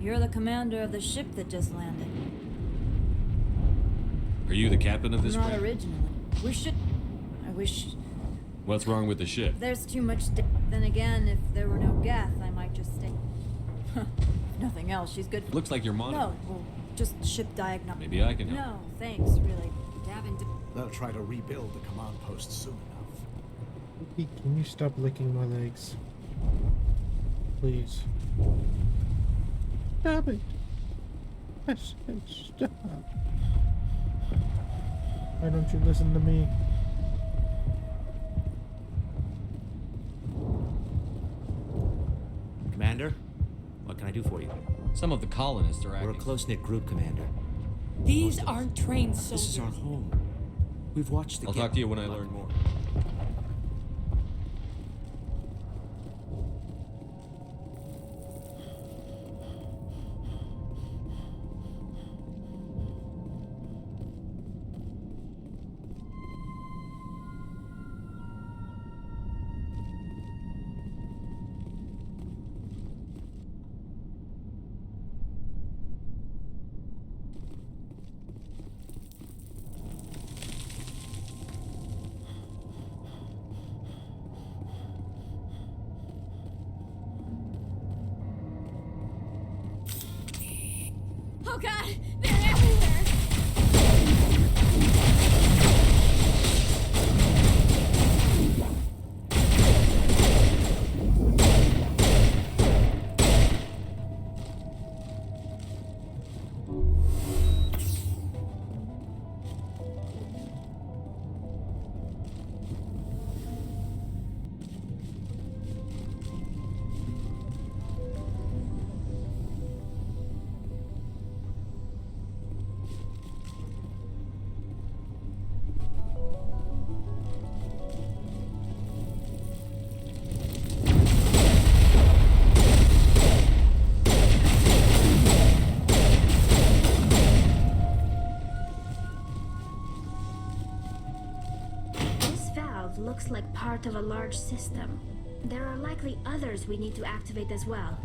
You're the commander of the ship that just landed. Are you the captain of this Not craft? originally. I wish What's wrong with the ship? there's too much. Then again, if there were no Geth, I might just stay. Nothing else. She's good. Looks like you're monitoring. No, well, just ship diagnostic. Maybe I can help. No, thanks. Really, Davin. They'll try to rebuild the command post soon enough. Hey, can you stop licking my legs? Please. Stop it. I said stop. Why don't you listen to me? Commander, what can I do for you? Some of the colonists are acting. We're a close-knit group, Commander. These aren't trained soldiers. This is our home. We've watched the I'll talk to you when I learn more. Oh god, they're everywhere! This valve looks like part of a large system. There are likely others we need to activate as well.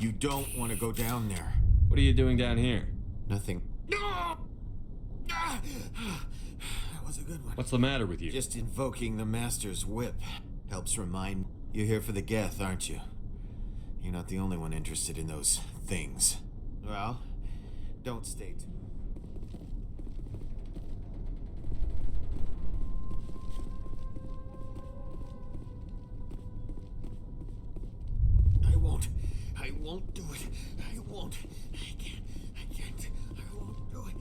You don't want to go down there. What are you doing down here? Nothing. No! That was a good one. What's the matter with you? Just invoking the Master's whip helps remind... You're here for the Geth, aren't you? You're not the only one interested in those things. Well, don't stay too... I won't do it. I won't. I can't. I won't do it.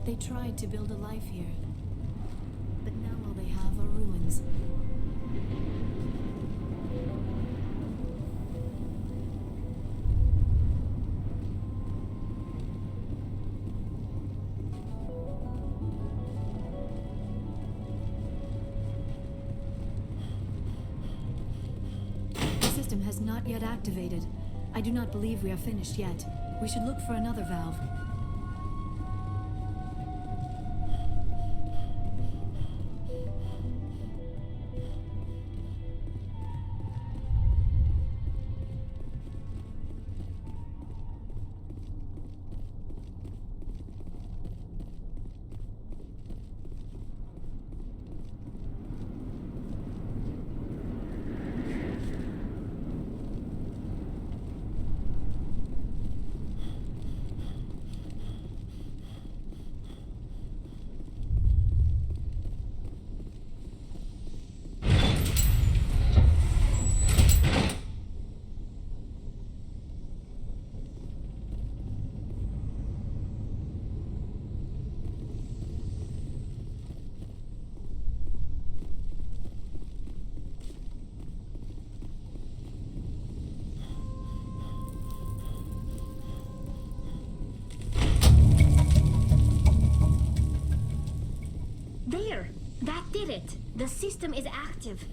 They tried to build a life here, but now all they have are ruins. The system has not yet activated. I do not believe we are finished yet. We should look for another valve. did it! The system is active.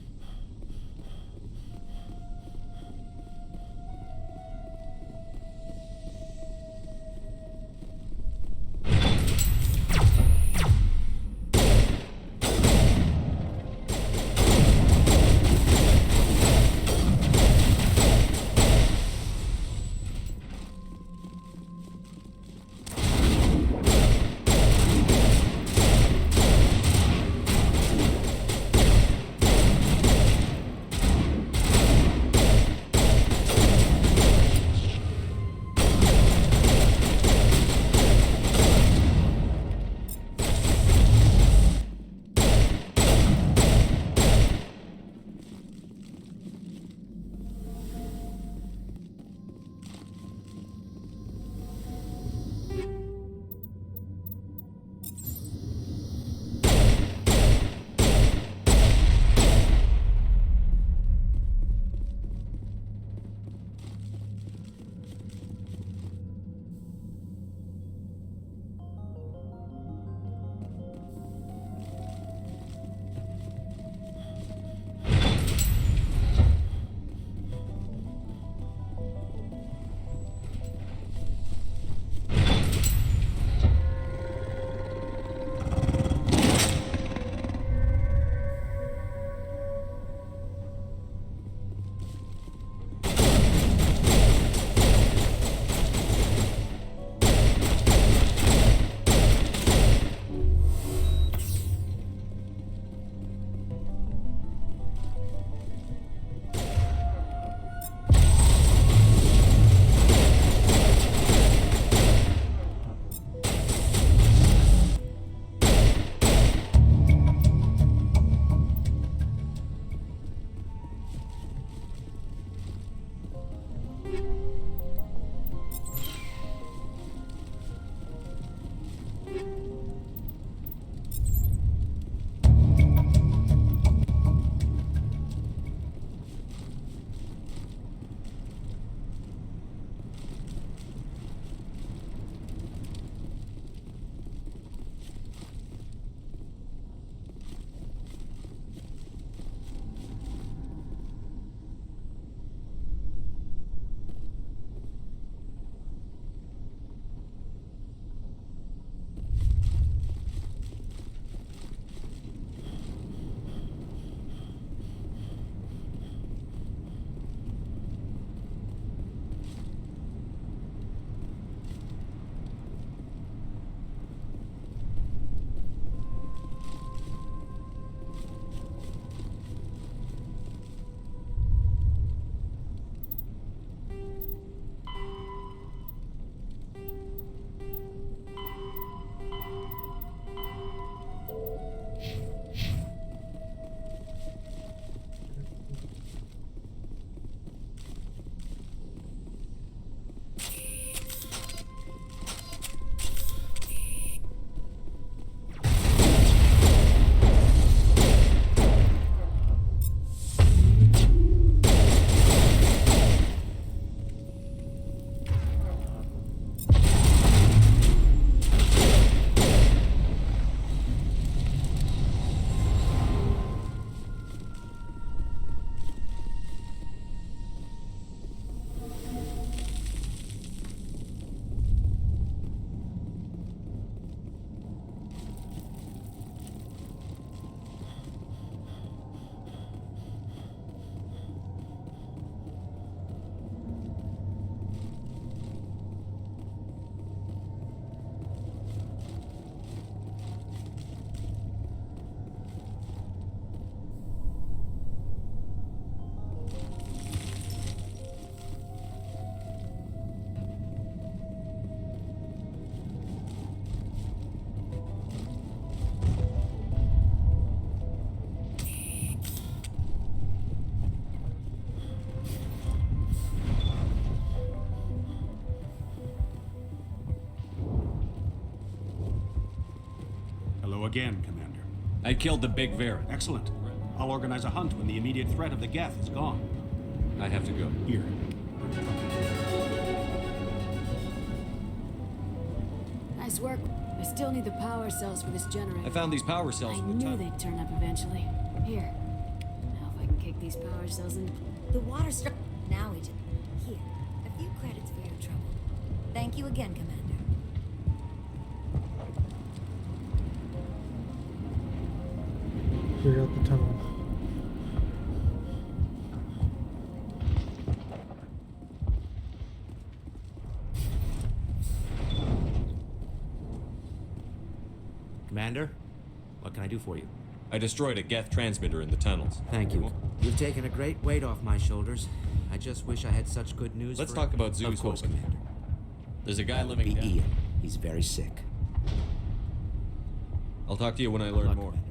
Again, Commander. I killed the big Varren. Excellent. I'll organize a hunt when the immediate threat of the Geth is gone. I have to go. Here. Nice work. I still need the power cells for this generator. I found these power cells I in the knew tunnel. they'd turn up eventually. Here. Now if I can kick these power cells in. The water struck. Now we just. Here. A few credits for your trouble. Thank you again, Commander. Clear out the tunnel. Commander, what can I do for you? I destroyed a Geth transmitter in the tunnels. Thank you. You've taken a great weight off my shoulders. I just wish I had such good news. Let's for talk about Zeus. Of course, Hope. Commander. There's a guy That would living be down. Ian. He's very sick. I'll talk to you when I learn more. Commander.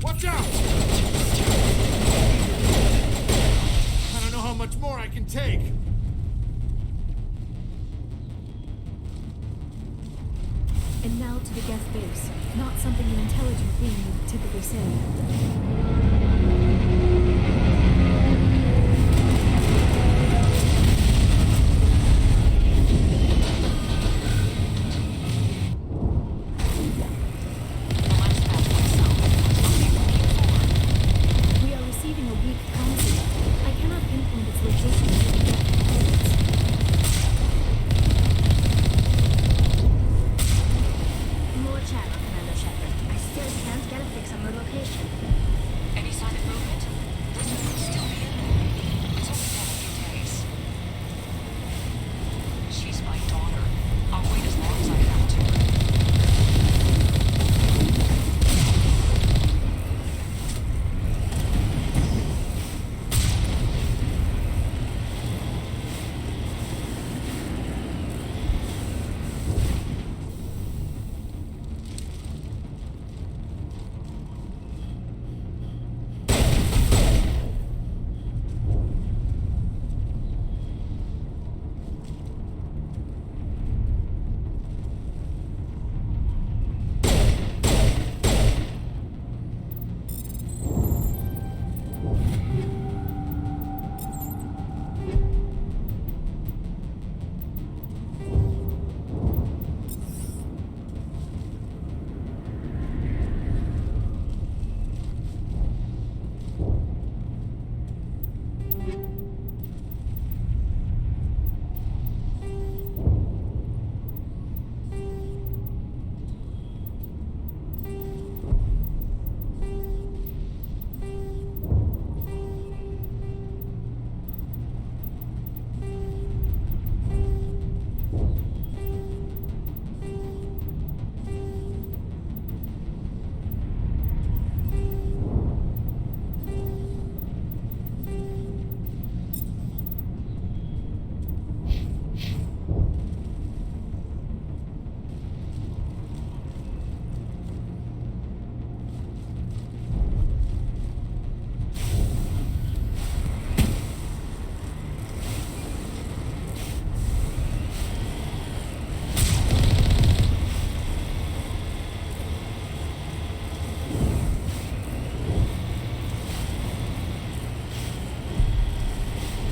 Watch out! I don't know how much more I can take. And now to the Geth base. Not something an intelligent being would typically say. We are receiving a weak comm signal. I cannot pinpoint its location to the Geth coordinates. More chatter, Commander Shepard. I still can't get a fix on the location. Any sign of movement? Doesn't look still be in there. It's only been a few days. She's my daughter. I'll wait as long as I have to.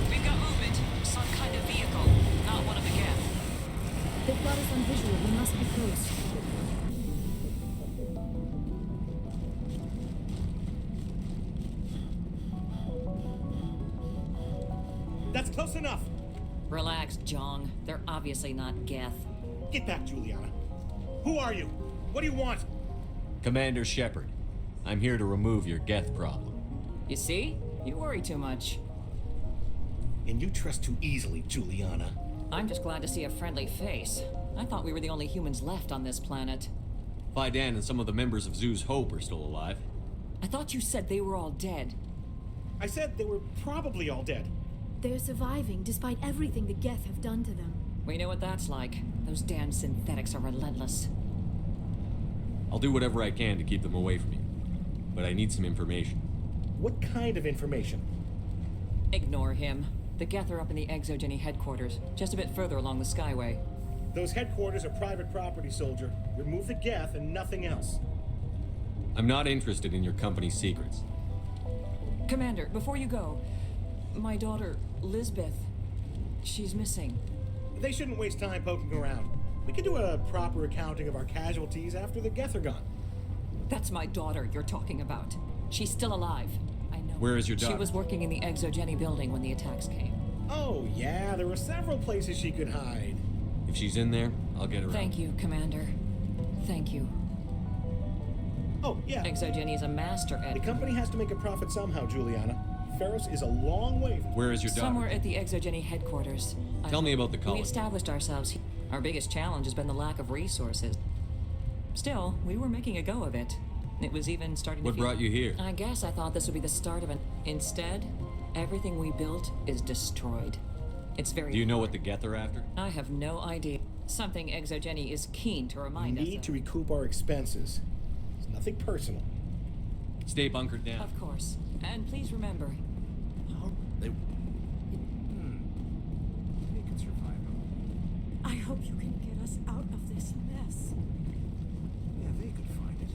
We've got movement. Some kind of vehicle. Not one of the Geth. They've got us on visual. We must be close. That's close enough. Relax, Jong. They're obviously not Geth. Get back, Juliana. Who are you? What do you want? Commander Shepard, I'm here to remove your Geth problem. You see? You worry too much. And you trust too easily, Juliana. I'm just glad to see a friendly face. I thought we were the only humans left on this planet. Fidan and some of the members of Zeus Hope are still alive. I thought you said they were all dead. I said they were probably all dead. They're surviving despite everything the Geth have done to them. We know what that's like. Those damn synthetics are relentless. I'll do whatever I can to keep them away from you. But I need some information. What kind of information? Ignore him. The Geth are up in the Exogeny headquarters, just a bit further along the Skyway. Those headquarters are private property, soldier. Remove the Geth and nothing else. I'm not interested in your company's secrets. Commander, before you go, my daughter, Lisbeth, she's missing. They shouldn't waste time poking around. We can do a proper accounting of our casualties after the Geth are gone. That's my daughter you're talking about. She's still alive. I know. Where is your daughter? She was working in the Exogeny building when the attacks came. Oh, yeah, there were several places she could hide. If she's in there, I'll get her Thank out. you, Commander. Thank you. Oh, yeah. Exogeny is a master at... The company has to make a profit somehow, Juliana. Ferris is a long way from... Where is your daughter? Somewhere at the Exogeny headquarters. Tell me about the We college. established ourselves here. Our biggest challenge has been the lack of resources. Still, we were making a go of it. It was even starting What to feel... brought you here? I guess I thought this would be the start of an... Instead, everything we built is destroyed. It's very... Do you know what the Geth are after? I have no idea. Something Exogeny is keen to remind us We need of. to recoup our expenses. It's nothing personal. Stay bunkered down. Of course. And please remember... They... They can survive. I hope you can get us out of this mess. Yeah, they could find it.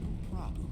No problem.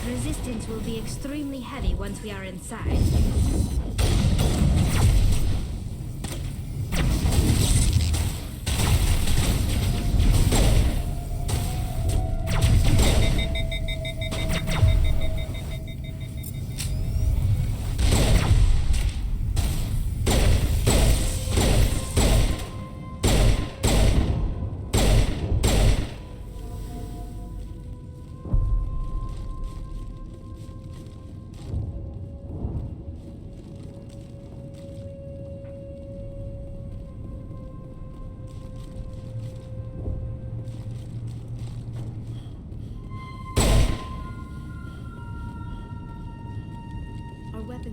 Resistance will be extremely heavy once we are inside.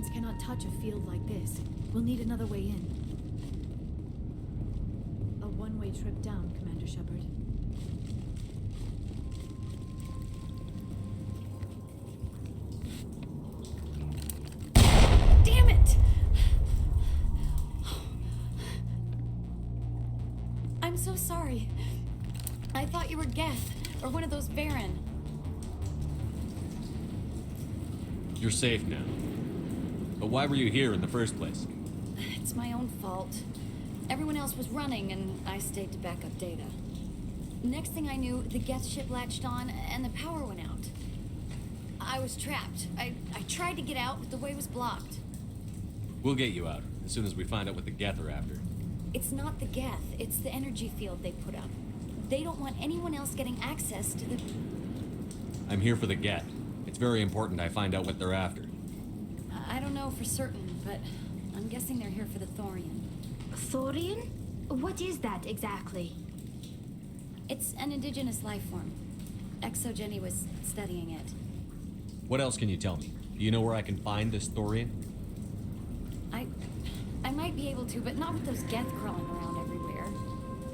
Thorians cannot touch a field like this. We'll need another way in. A one-way trip down, Commander Shepard. Damn it! I'm so sorry. I thought you were Geth, or one of those Varen. You're safe now. But why were you here in the first place? It's my own fault. Everyone else was running, and I stayed to back up data. Next thing I knew, the Geth ship latched on, and the power went out. I was trapped. I tried to get out, but the way was blocked. We'll get you out as soon as we find out what the Geth are after. It's not the Geth, it's the energy field they put up. They don't want anyone else getting access to the... I'm here for the Geth. It's very important I find out what they're after. I don't know for certain, but I'm guessing they're here for the Thorian. Thorian? What is that exactly? It's an indigenous life form. Exogeny was studying it. What else can you tell me? Do you know where I can find this Thorian? I might be able to, but not with those Geth crawling around everywhere.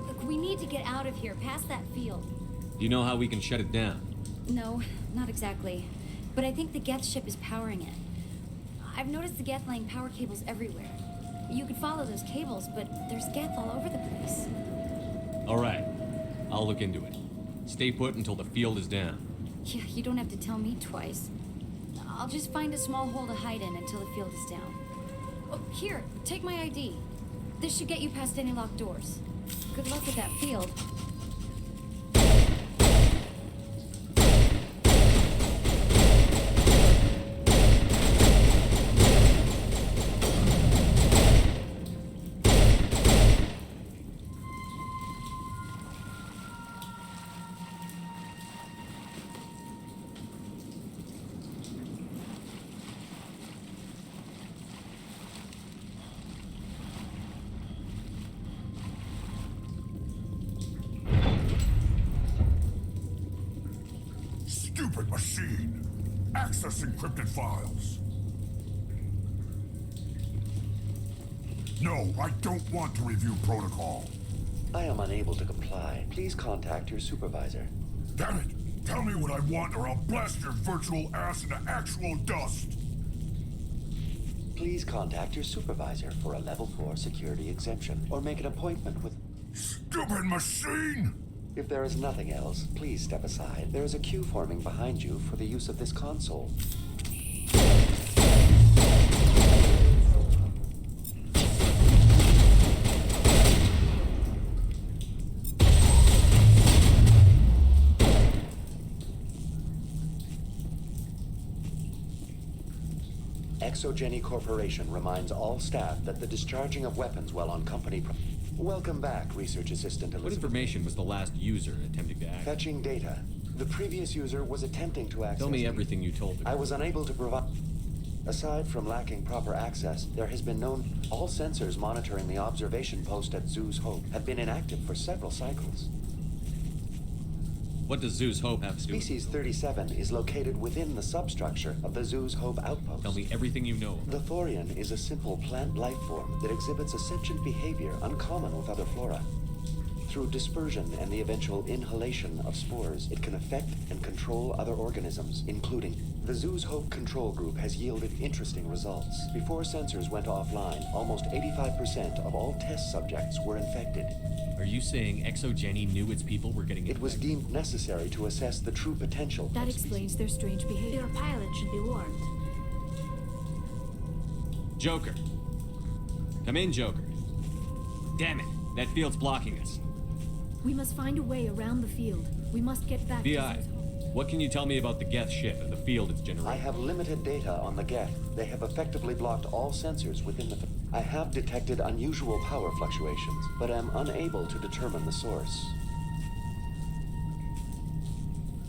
Look, we need to get out of here, past that field. Do you know how we can shut it down? No, not exactly. But I think the Geth ship is powering it. I've noticed the Geth laying power cables everywhere. You could follow those cables, but there's Geth all over the place. All right. I'll look into it. Stay put until the field is down. Yeah, you don't have to tell me twice. I'll just find a small hole to hide in until the field is down. Oh, here, take my ID. This should get you past any locked doors. Good luck with that field. Stupid machine! Access encrypted files! No, I don't want to review protocol. I am unable to comply. Please contact your supervisor. Damn it! Tell me what I want or I'll blast your virtual ass into actual dust! Please contact your supervisor for a level 4 security exemption, or make an appointment with... Stupid machine! If there is nothing else, please step aside. There is a queue forming behind you for the use of this console. Exogeny Corporation reminds all staff that the discharging of weapons while on company... Welcome back, Research Assistant Elizabeth. What information was the last user attempting to access? Fetching data. The previous user was attempting to access... Tell me everything you told me. I was unable to provide... Aside from lacking proper access, there has been all sensors monitoring the observation post at Zeus Hope have been inactive for several cycles. What does Zeus Hope have to do with... Species 37 is located within the substructure of the Zeus Hope outpost. Tell me everything you know. The Thorian is a simple plant life form that exhibits a sentient behavior uncommon with other flora. Through dispersion and the eventual inhalation of spores, it can affect and control other organisms, including... The Zeus Hope control group has yielded interesting results. Before sensors went offline, almost 85% of all test subjects were infected. Are you saying Exogeny knew its people were getting infected? It was deemed necessary to assess the true potential. That explains their strange behavior. Your pilot should be warned. Joker. Come in, Joker. Damn it. That field's blocking us. We must find a way around the field. We must get back to VI, what can you tell me about the Geth ship and the field it's generating? I have limited data on the Geth. They have effectively blocked all sensors within the... I have detected unusual power fluctuations, but am unable to determine the source.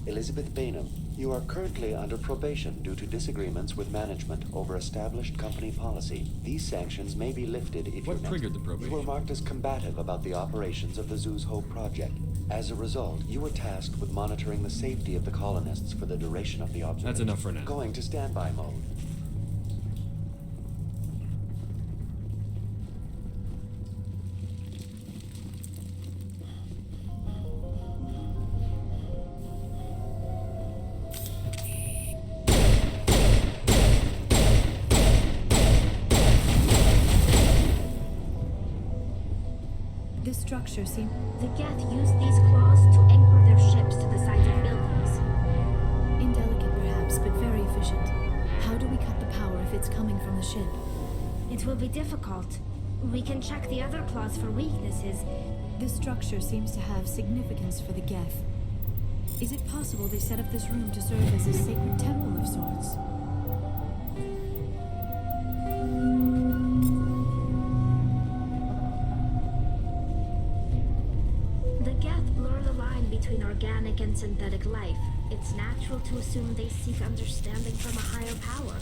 Elizabeth Bainham, you are currently under probation due to disagreements with management over established company policy. These sanctions may be lifted if What triggered the probation? You were marked as combative about the operations of the Zeus Hope project. As a result, you were tasked with monitoring the safety of the colonists for the duration of the observation. That's enough for now. Going to standby mode. This structure seems... The Geth use these claws to anchor their ships to the sides of buildings. Indelicate perhaps, but very efficient. How do we cut the power if it's coming from the ship? It will be difficult. We can check the other claws for weaknesses. This structure seems to have significance for the Geth. Is it possible they set up this room to serve as a sacred temple of sorts? The Geth blur the line between organic and synthetic life. It's natural to assume they seek understanding from a higher power.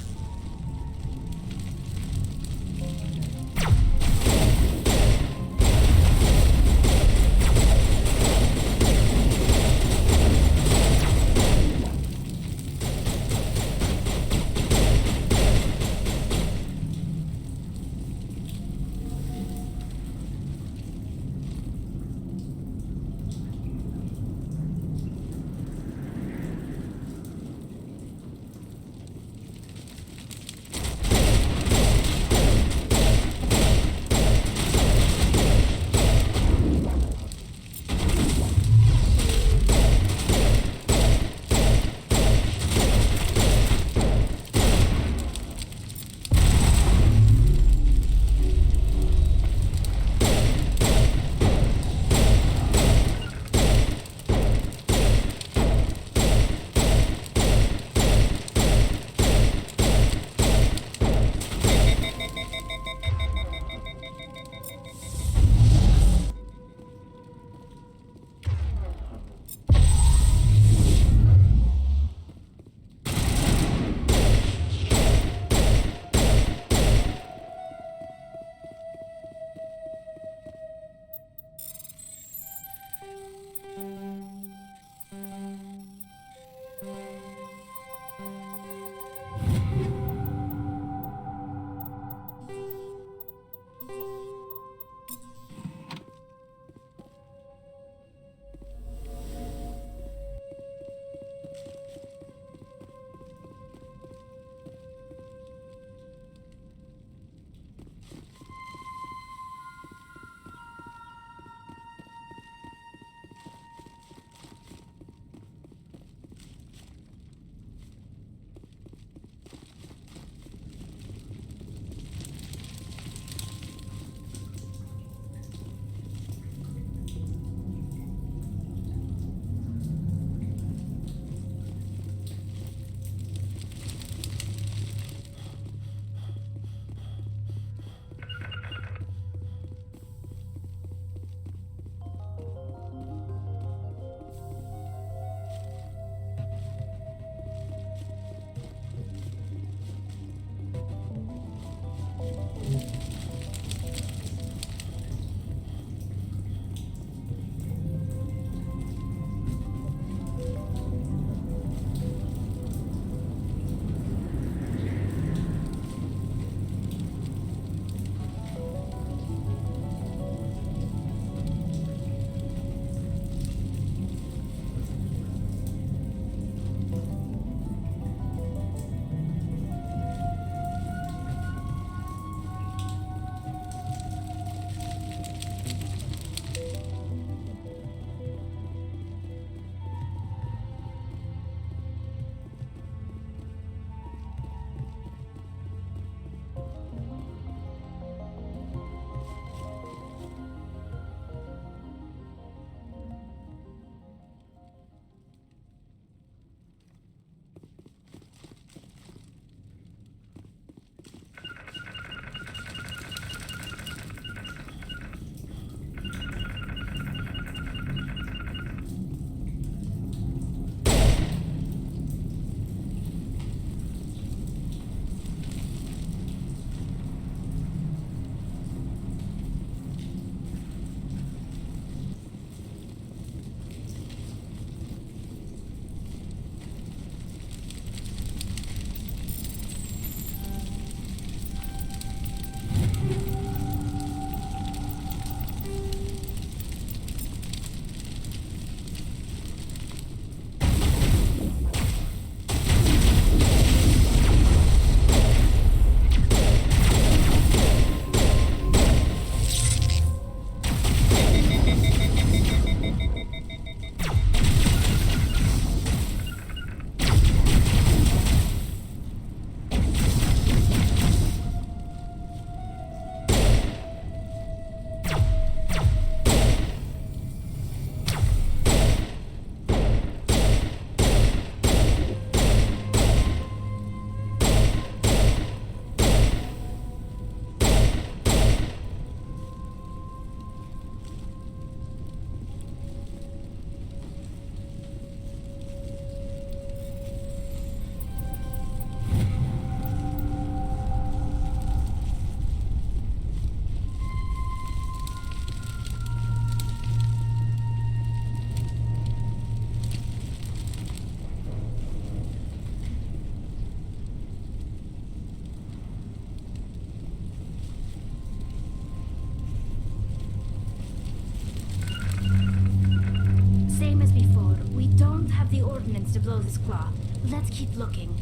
have the ordnance to blow this claw. Let's keep looking.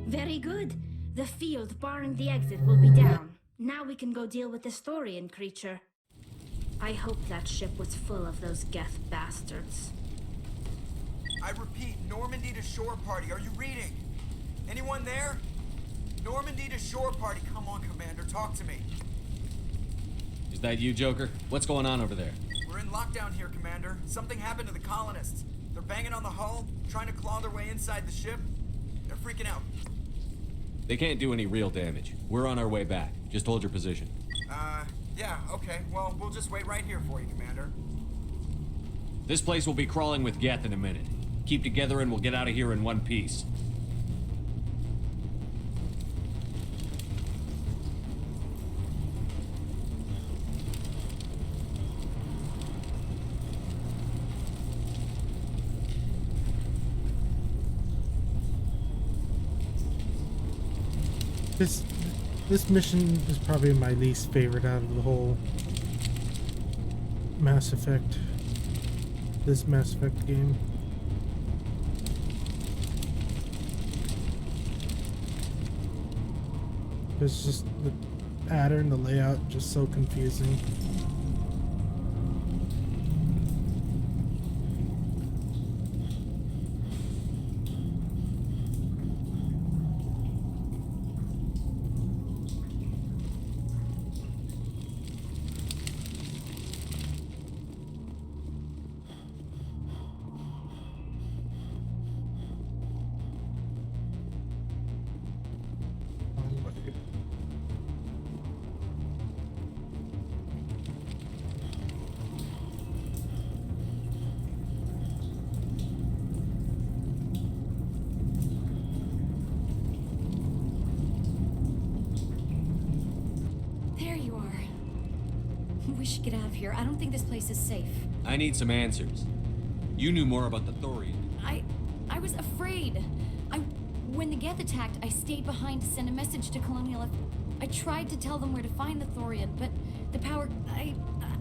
Very good. The field barring the exit will be down. Now we can go deal with the Storian creature. I hope that ship was full of those Geth bastards. I repeat, Normandy to shore party. Are you reading? Anyone there? Normandy to shore party. Come on, Commander. Talk to me. Is that you, Joker? What's going on over there? We're in lockdown here, Commander. Something happened to the colonists. They're banging on the hull, trying to claw their way inside the ship. They're freaking out. They can't do any real damage. We're on our way back. Just hold your position. Yeah, okay. Well, we'll just wait right here for you, Commander. This place will be crawling with Geth in a minute. Keep together and we'll get out of here in one piece. This mission is probably my least favorite out of the whole Mass Effect. This Mass Effect game. It's just the pattern, the layout, just so confusing. We should get out of here. I don't think this place is safe. I need some answers. You knew more about the Thorian. I was afraid. When the Geth attacked, I stayed behind to send a message to Colonial I tried to tell them where to find the Thorian, but the power...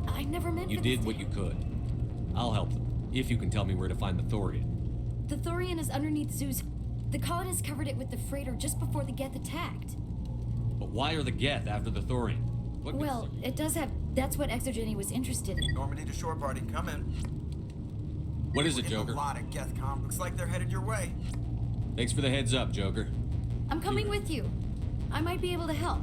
I never meant You for did this what you could. I'll help them, if you can tell me where to find the Thorian. The Thorian is underneath Zeus. The colonists covered it with the freighter just before the Geth attacked. But why are the Geth after the Thorian? Well, it does have... That's what Exogeny was interested in. Normandy to shore party, come in. What is it, We're getting Joker? A lot of Geth comp. Looks like they're headed your way. Thanks for the heads up, Joker. I'm coming with you. I might be able to help.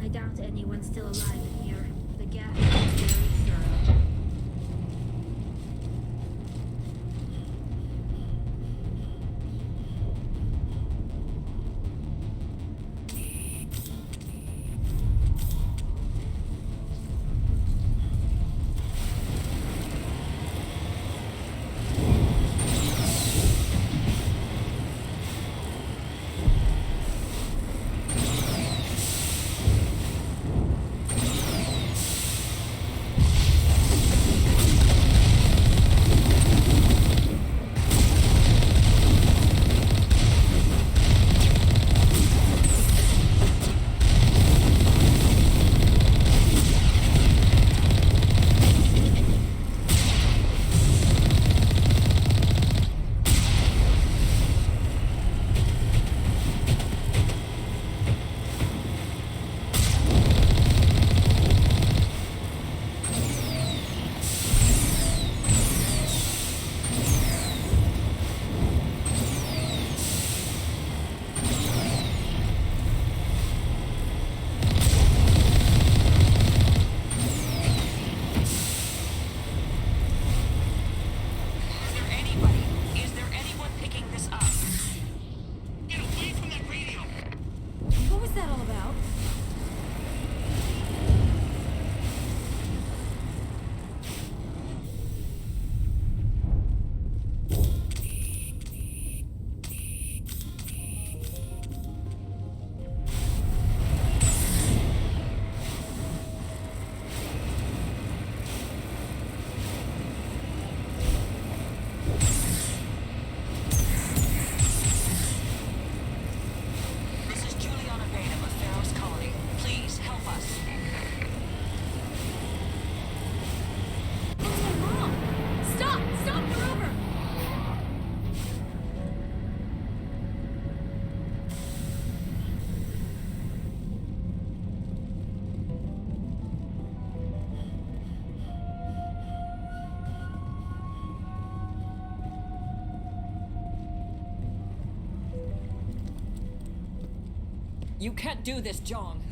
I doubt anyone's still alive in here. The Geth is very thorough. Is there anyone picking this up? Get away from that radio! What was that all about? This is Juliana Bainham of Pharaoh's Colony. Please help us. It's my mom! Stop! Stop! We're over! You can't do this, Jong.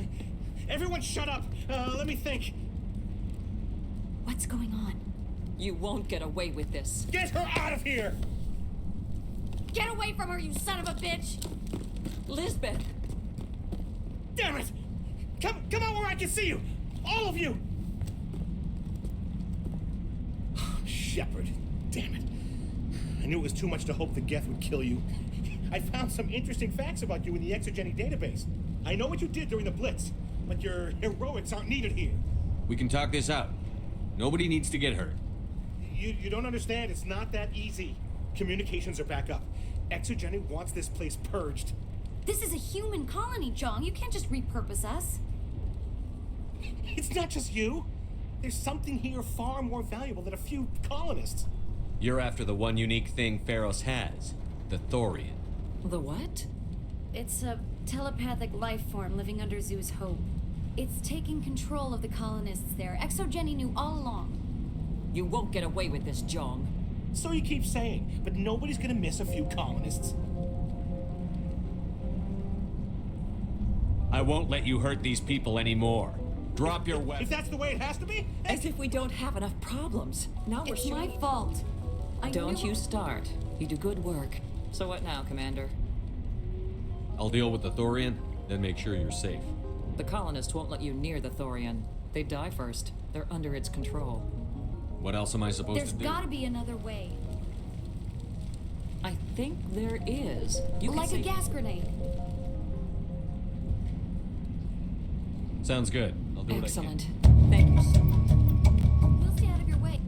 Everyone shut up! Let me think. What's going on? You won't get away with this. Get her out of here! Get away from her, you son of a bitch! Lisbeth! Damn it! Come out where I can see you! All of you! Shepard, damn it. I knew it was too much to hope the Geth would kill you. I found some interesting facts about you in the Exogeny database. I know what you did during the Blitz, but your heroics aren't needed here. We can talk this out. Nobody needs to get hurt. You don't understand, it's not that easy. Communications are back up. Exogeny wants this place purged. This is a human colony, Jong. You can't just repurpose us. It's not just you. There's something here far more valuable than a few colonists. You're after the one unique thing Pharos has, the thorian. The what? It's a telepathic life form living under Zoo's hope. It's taking control of the colonists there. Exogeny knew all along. You won't get away with this, Jong. So you keep saying, but nobody's gonna miss a few colonists. I won't let you hurt these people anymore. Drop your weapon. If that's the way it has to be? As if we don't have enough problems. Now we're It's my fault. Don't you start. You do good work. So what now, Commander? I'll deal with the thorian, then make sure you're safe. The colonists won't let you near the thorian. They die first. They're under its control. What else am I supposed There's to do? gotta be another way. I think there is. You can Like a say- gas grenade. Sounds good. I'll do Excellent. what I can. Thank you so much. We'll stay out of your way.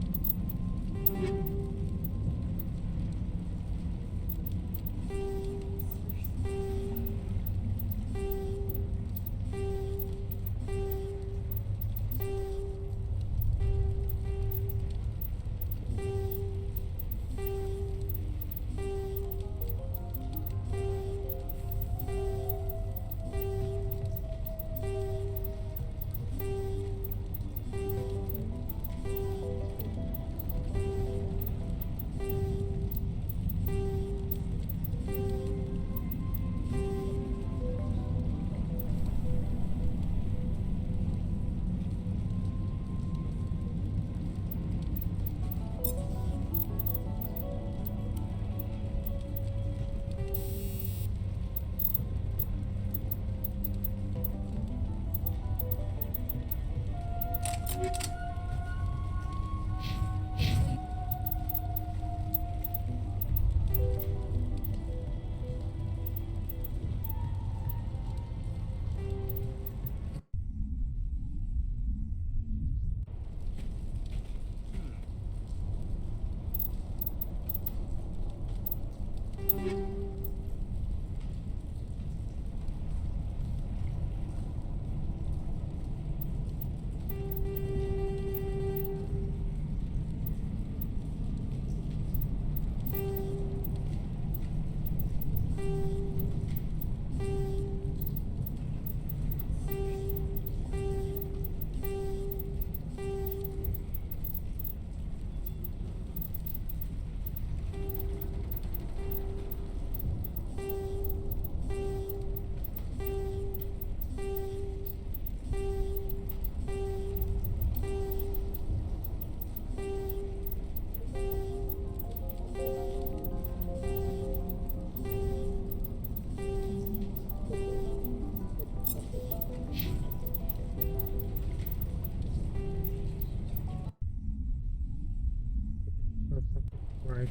Right.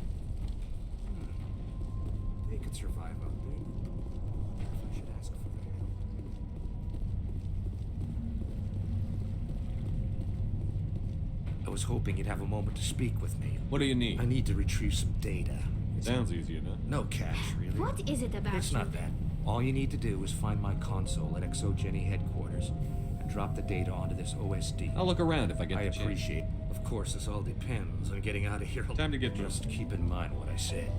They could survive out there. I should ask for their help. I was hoping you'd have a moment to speak with me. What do you need? I need to retrieve some data. Sounds easy enough. No cash, really. What is it about It's you? not that. All you need to do is find my console at Exogeny headquarters and drop the data onto this OSD. I'll look around if I get I the chance. appreciate. Of course, this all depends on getting out of here. Time to get Just keep in mind what I said.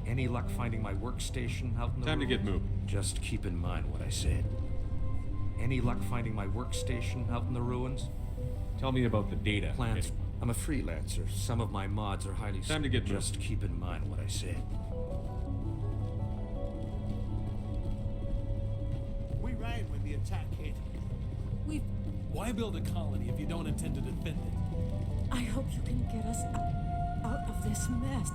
Any luck finding my workstation out in the Time to get ruins? moving. Just keep in mind what I said. Any luck finding my workstation out in the ruins? Tell me about the data. Plans. I'm a freelancer. Some of my mods are highly. Time to get moving. Just keep in mind what I said. We ran when the attack hit. Why build a colony if you don't intend to defend it? I hope you can get us out of this mess.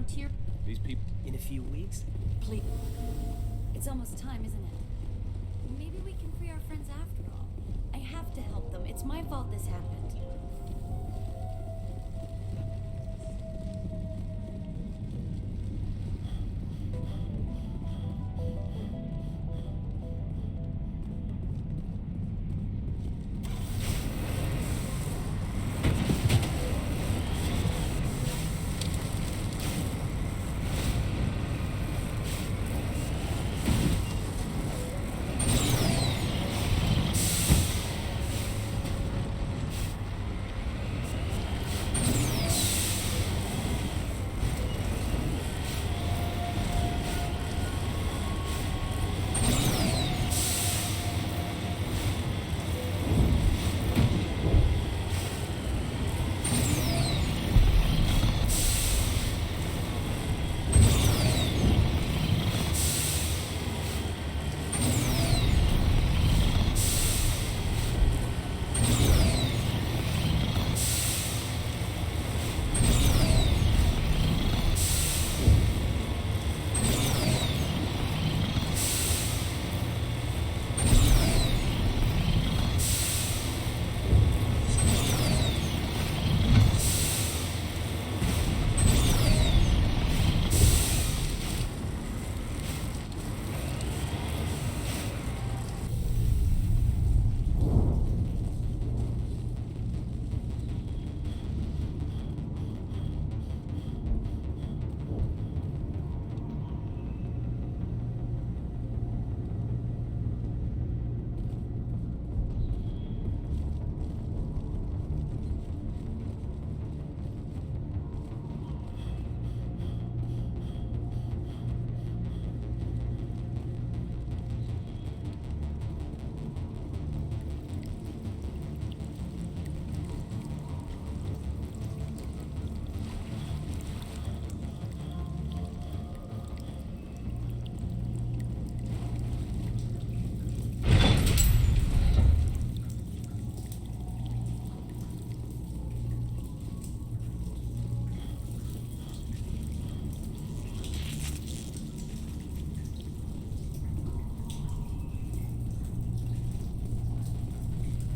frontier. These people. In a few weeks? Please. It's almost time, isn't it? Maybe we can free our friends after all. I have to help them. It's my fault this happened.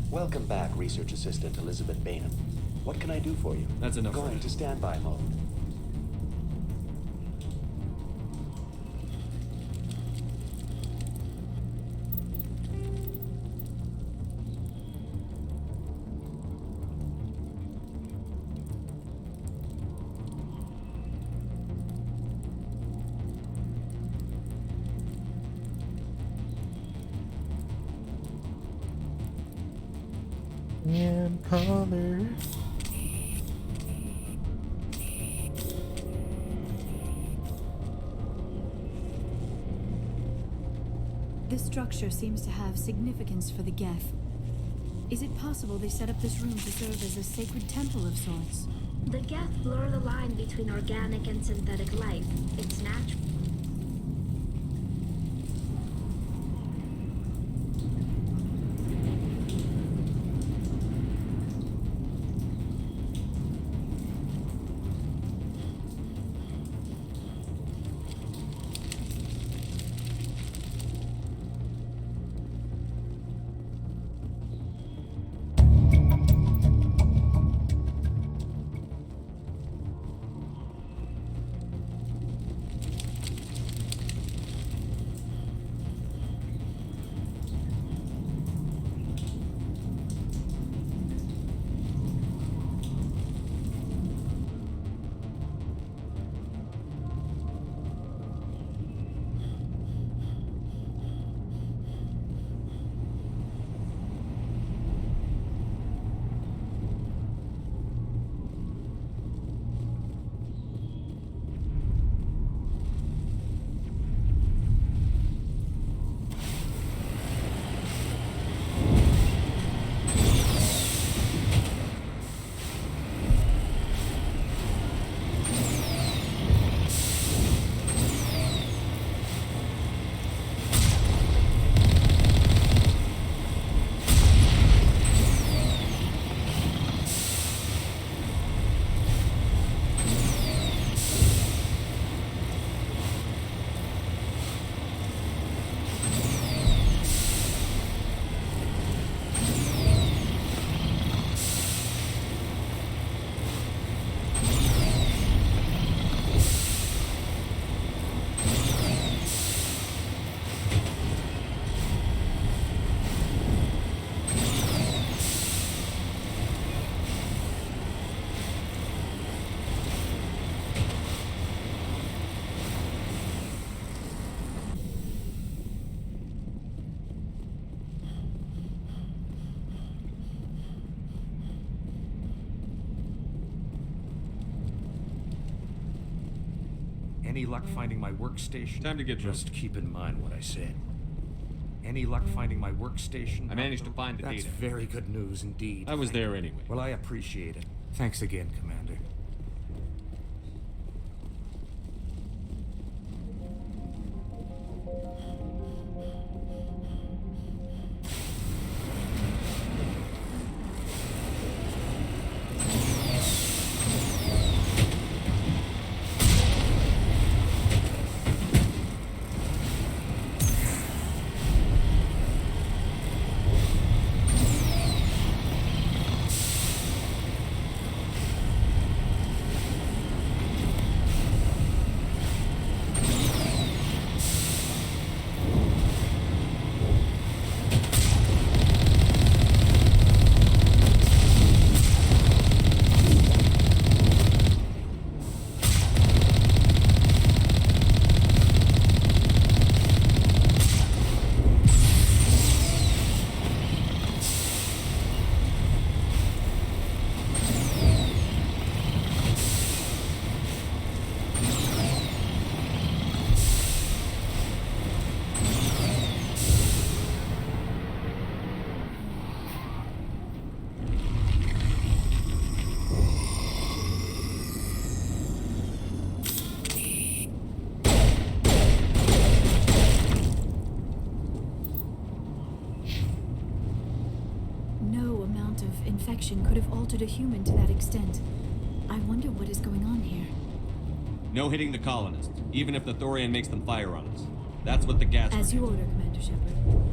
Welcome back, Research Assistant Elizabeth Bainham. What can I do for you? That's enough. Going to standby mode. And color. This structure seems to have significance for the Geth. Is it possible they set up this room to serve as a sacred temple of sorts? The Geth blur the line between organic and synthetic life. It's natural. Any luck finding my workstation? Time to get drunk. Just keep in mind what I said. Any luck finding my workstation? I managed to find the That's data. very good news indeed. I was there anyway. Well, I appreciate it. Thanks again, Commander. Infection could have altered a human to that extent. I wonder what is going on here. No hitting the colonists, even if the Thorian makes them fire on us. That's what the gas. As you order, Commander Shepard.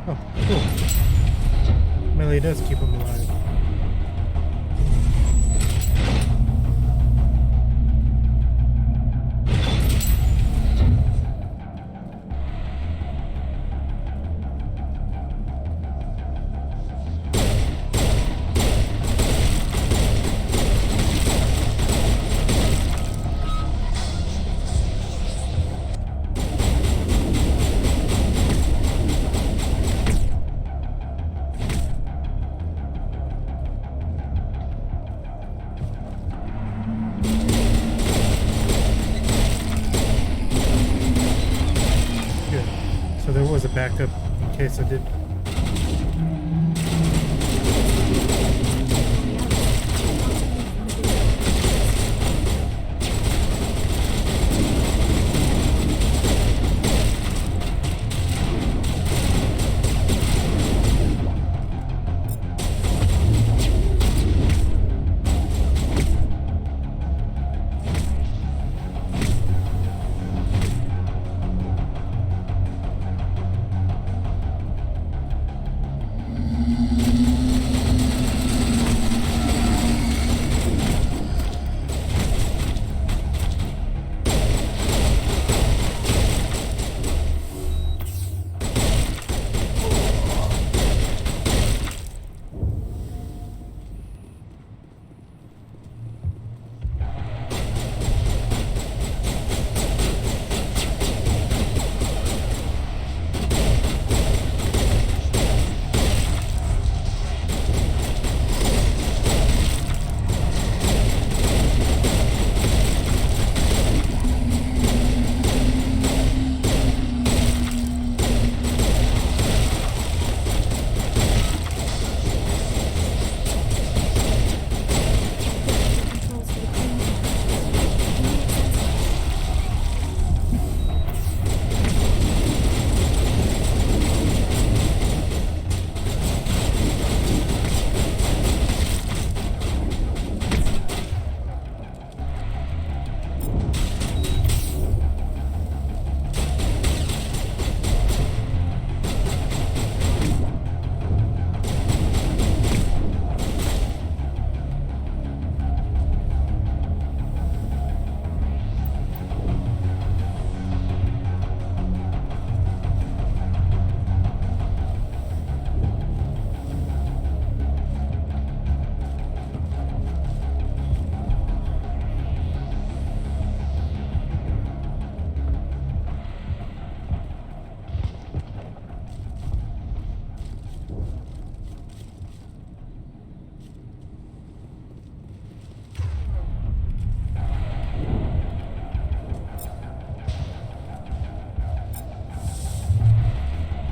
Oh, cool. Melee does keep him alive. So there was a backup in case I did.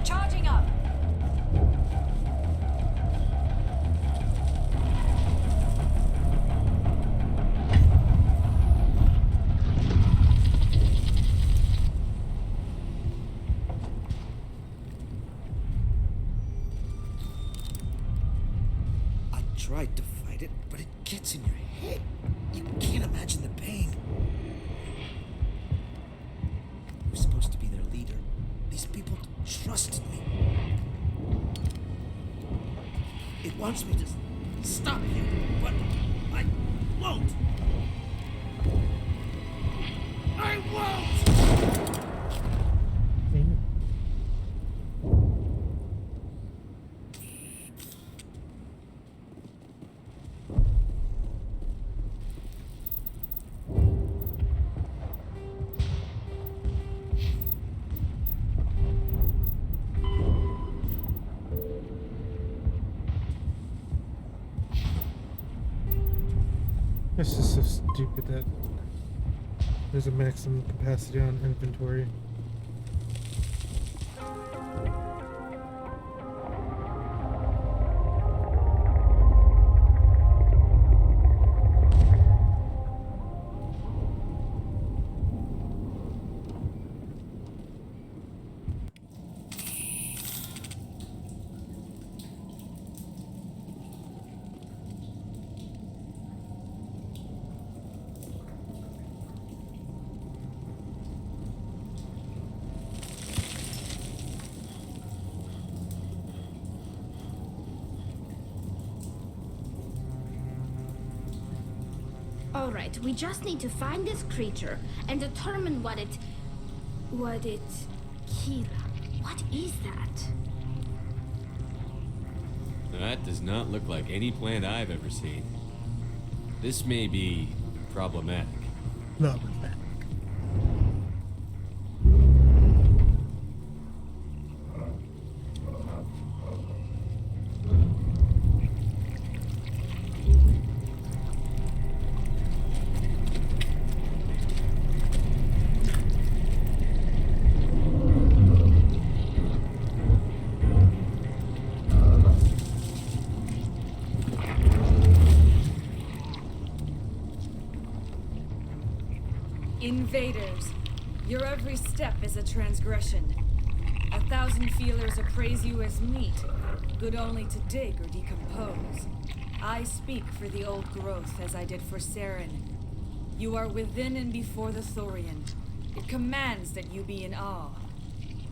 Charging up. I tried to fight it, but it gets in your head. You can't imagine the pain. I was supposed to be their leader. These people trusted me. It wants me to stop you, but I won't. I won't! This is so stupid that there's a maximum capacity on inventory. right, we just need to find this creature and determine what it... Kira, what is that? That does not look like any plant I've ever seen. This may be problematic. Problematic. Invaders, your every step is a transgression. 1,000 feelers appraise you as meat, good only to dig or decompose. I speak for the old growth as I did for Saren. You are within and before the Thorian. It commands that you be in awe.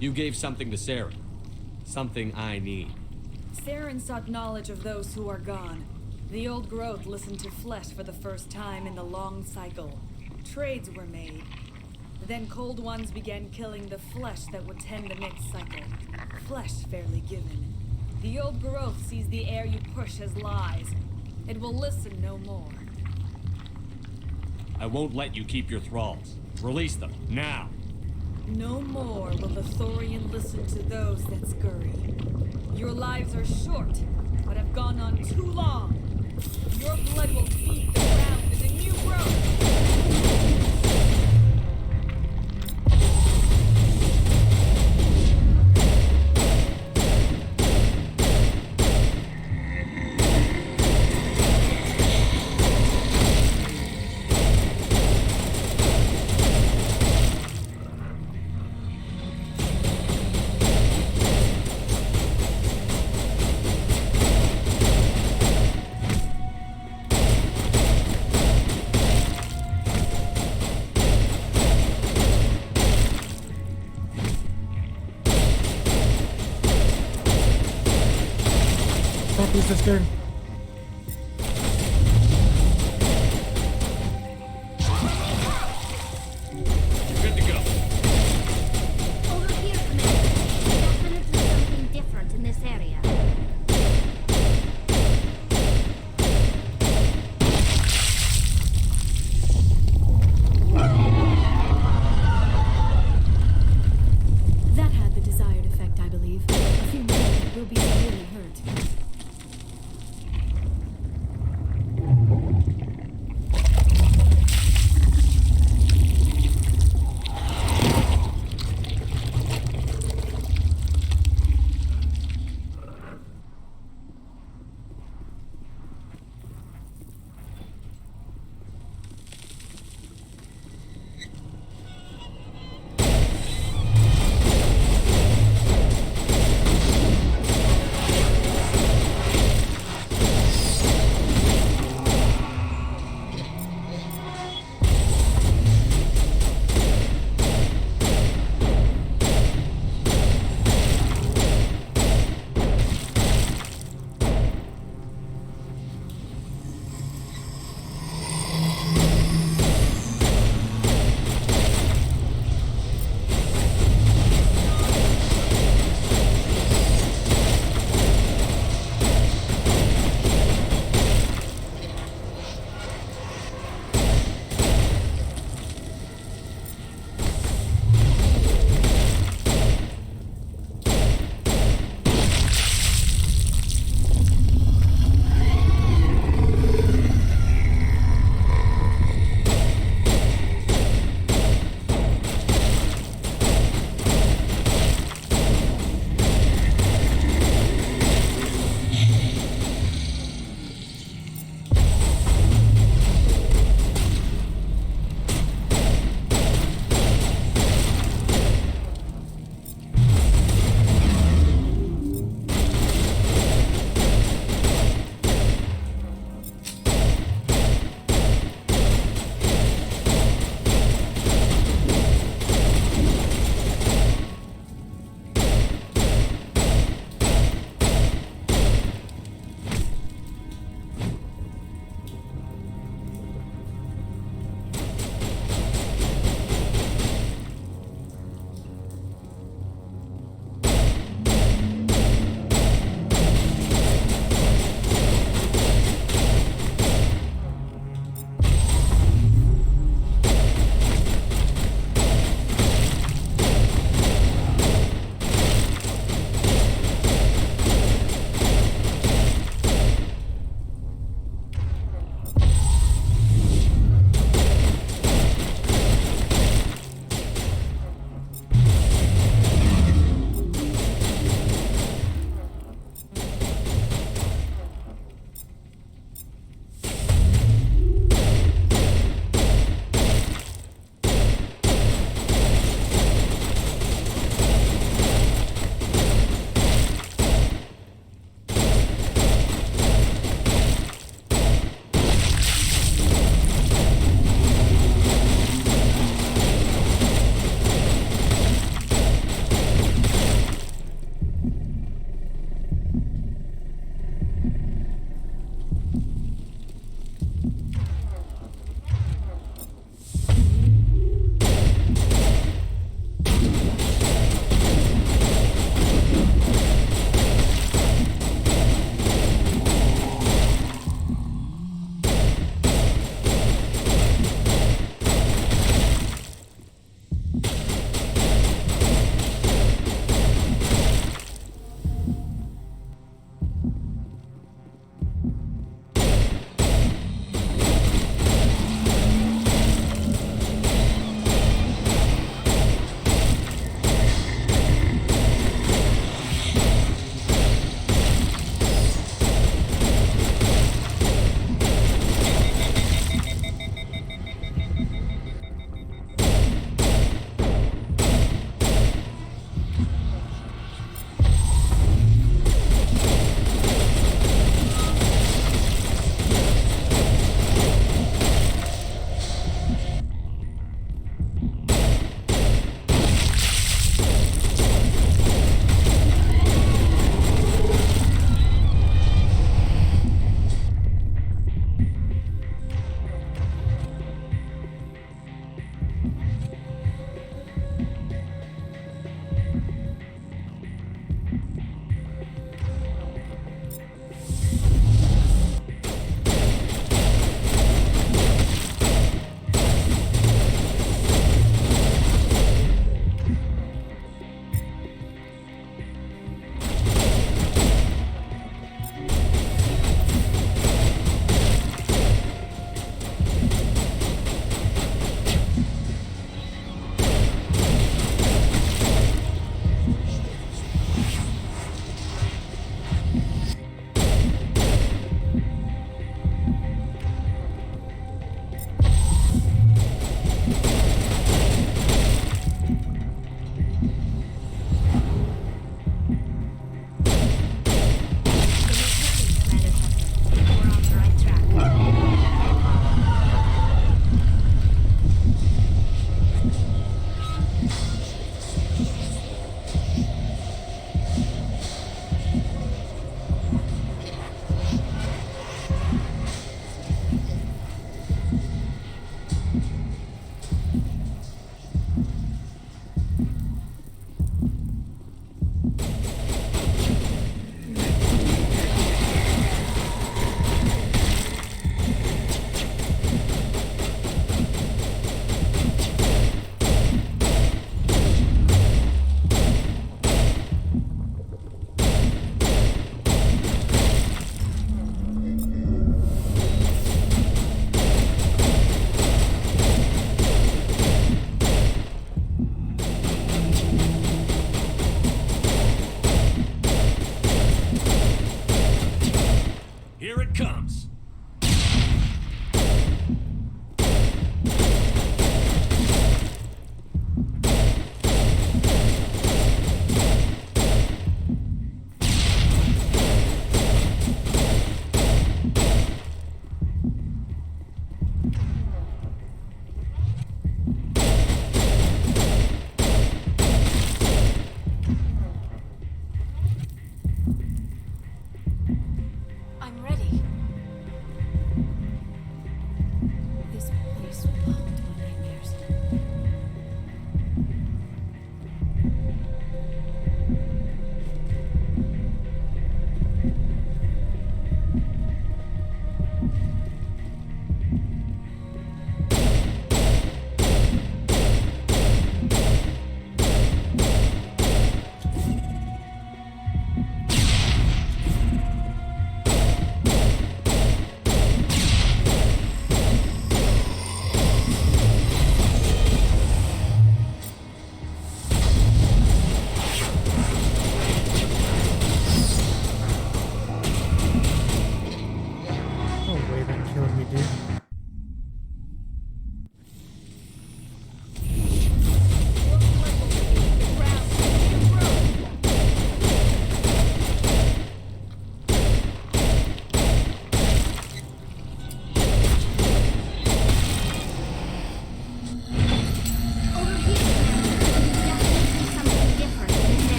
You gave something to Saren. Something I need. Saren sought knowledge of those who are gone. The old growth listened to flesh for the first time in the long cycle. Trades were made. Then cold ones began killing the flesh that would tend the next cycle. Flesh fairly given. The old growth sees the air you push as lies. It will listen no more. I won't let you keep your thralls. Release them, now! No more will the Thorian listen to those that scurry. Your lives are short, but have gone on too long. Your blood will feed the ground as a new growth. Sister. Good to go. Over here, Commander. Definitely something different in this area. That had the desired effect, I believe. A few more will be severely hurt.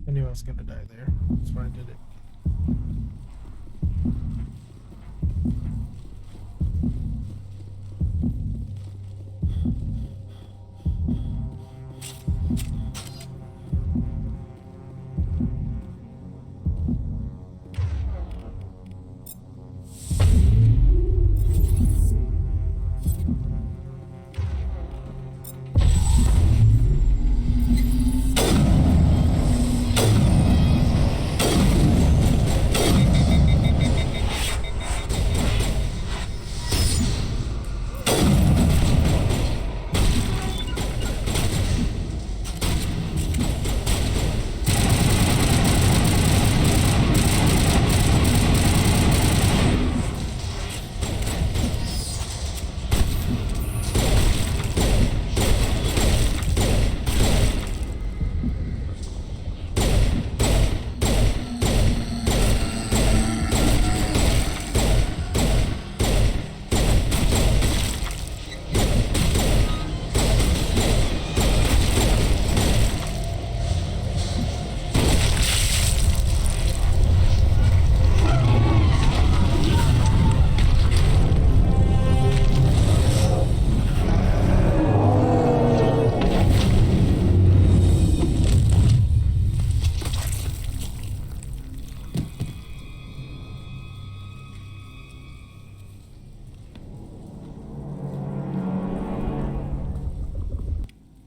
I knew I was gonna die there. That's why I did it.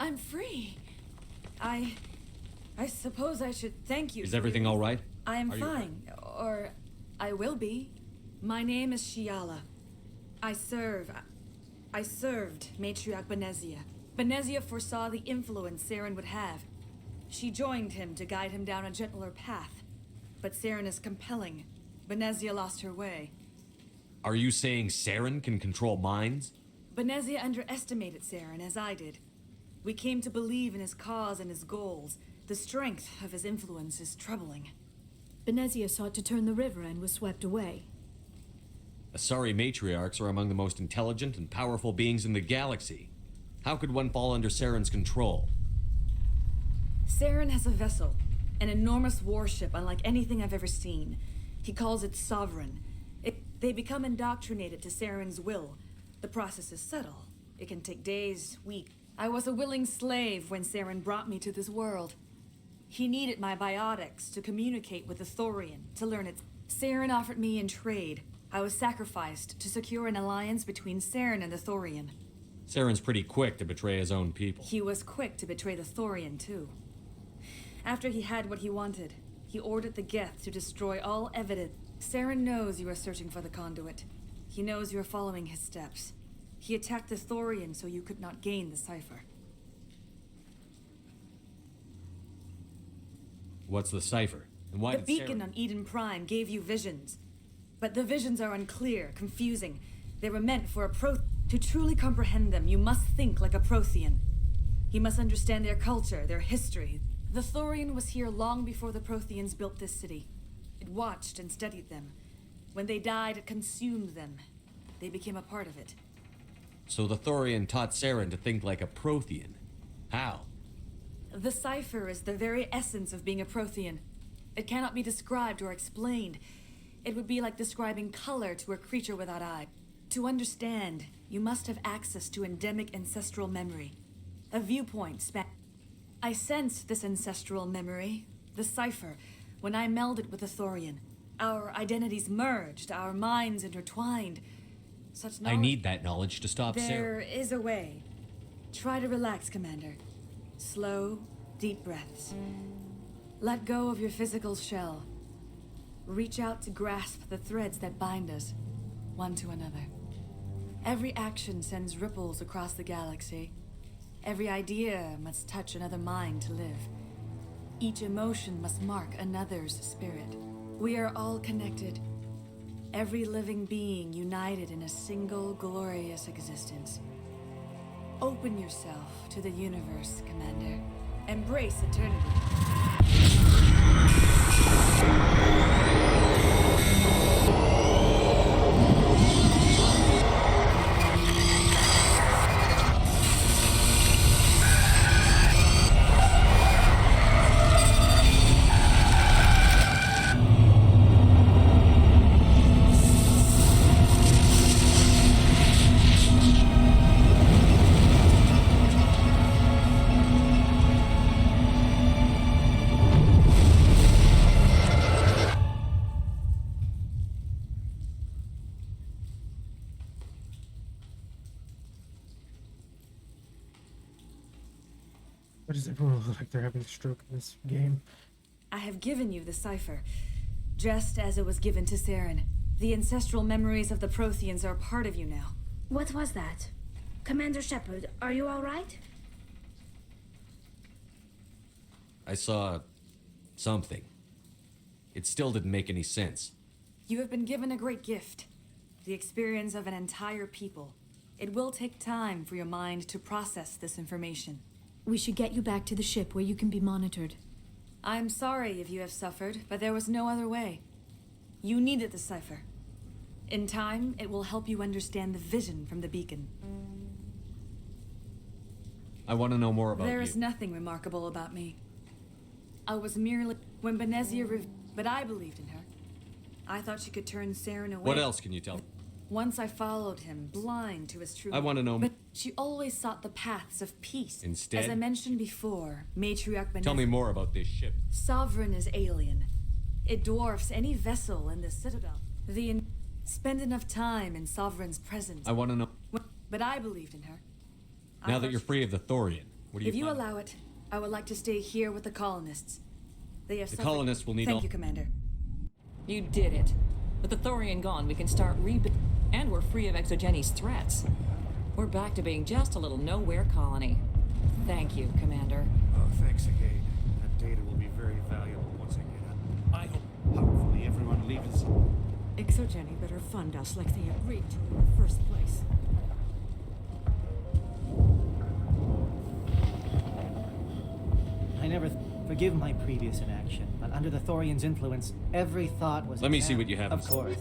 I'm free. I suppose I should thank you. Is everything all right? I am Are you fine. Or I will be. My name is Shiala. I served Matriarch Benezia. Benezia foresaw the influence Saren would have. She joined him to guide him down a gentler path. But Saren is compelling. Benezia lost her way. Are you saying Saren can control minds? Benezia underestimated Saren, as I did. We came to believe in his cause and his goals. The strength of his influence is troubling. Benezia sought to turn the river and was swept away. Asari matriarchs are among the most intelligent and powerful beings in the galaxy. How could one fall under Saren's control? Saren has a vessel, an enormous warship unlike anything I've ever seen. He calls it Sovereign. They become indoctrinated to Saren's will. The process is subtle. It can take days, weeks. I was a willing slave when Saren brought me to this world. He needed my biotics to communicate with the Thorian, to learn its... Saren offered me in trade. I was sacrificed to secure an alliance between Saren and the Thorian. Saren's pretty quick to betray his own people. He was quick to betray the Thorian, too. After he had what he wanted, he ordered the Geth to destroy all evidence. Saren knows you are searching for the conduit. He knows you are following his steps. He attacked the Thorian so you could not gain the cipher. What's the cipher? And why The did beacon Saren... on Eden Prime gave you visions. But the visions are unclear, confusing. They were meant for a To truly comprehend them, you must think like a Prothean. You must understand their culture, their history. The Thorian was here long before the Protheans built this city. It watched and studied them. When they died, it consumed them. They became a part of it. So the Thorian taught Saren to think like a Prothean. How? The cipher is the very essence of being a Prothean. It cannot be described or explained. It would be like describing color to a creature without eyes. To understand, you must have access to endemic ancestral memory. A viewpoint I sensed this ancestral memory, the cipher, when I melded with the Thorian. Our identities merged, our minds intertwined. Such knowledge... I need that knowledge to stop There Saren. is a way. Try to relax, Commander. Slow, deep breaths. Let go of your physical shell. Reach out to grasp the threads that bind us, one to another. Every action sends ripples across the galaxy. Every idea must touch another mind to live. Each emotion must mark another's spirit. We are all connected. Every living being united in a single glorious existence. Open yourself to the universe, Commander. Embrace eternity. Why does everyone look like they're having a stroke in this game? I have given you the cipher, just as it was given to Saren. The ancestral memories of the Protheans are a part of you now. What was that? Commander Shepard, are you all right? I saw something. It still didn't make any sense. You have been given a great gift. The experience of an entire people. It will take time for your mind to process this information. We should get you back to the ship where you can be monitored. I'm sorry if you have suffered, but there was no other way. You needed the cipher. In time, it will help you understand the vision from the beacon. I want to know more about There you. is nothing remarkable about me. I was merely... When Benezia but I believed in her. I thought she could turn Saren away. What else can you tell me? Once I followed him, blind to his true... I want to know... But she always sought the paths of peace. Instead? As I mentioned before, Matriarch Benezia... Tell me more about this ship. Sovereign is alien. It dwarfs any vessel in the Citadel. Spend enough time in Sovereign's presence. I want to know... But I believed in her. Now that you're free of the Thorian, what do you If you plan? allow it, I would like to stay here with the colonists. They have The suffered- colonists will need Thank all- you, Commander. You did it. With the Thorian gone, we can start and we're free of Exogeni's threats. We're back to being just a little nowhere colony. Thank you, Commander. Oh, thanks again. That data will be very valuable once I get it. I hope. Hopefully everyone leaves. Exogeny better fund us like they agreed to in the first place. I never forgive my previous inaction, but under the Thorian's influence, every thought was... Let me see what you have. Of course.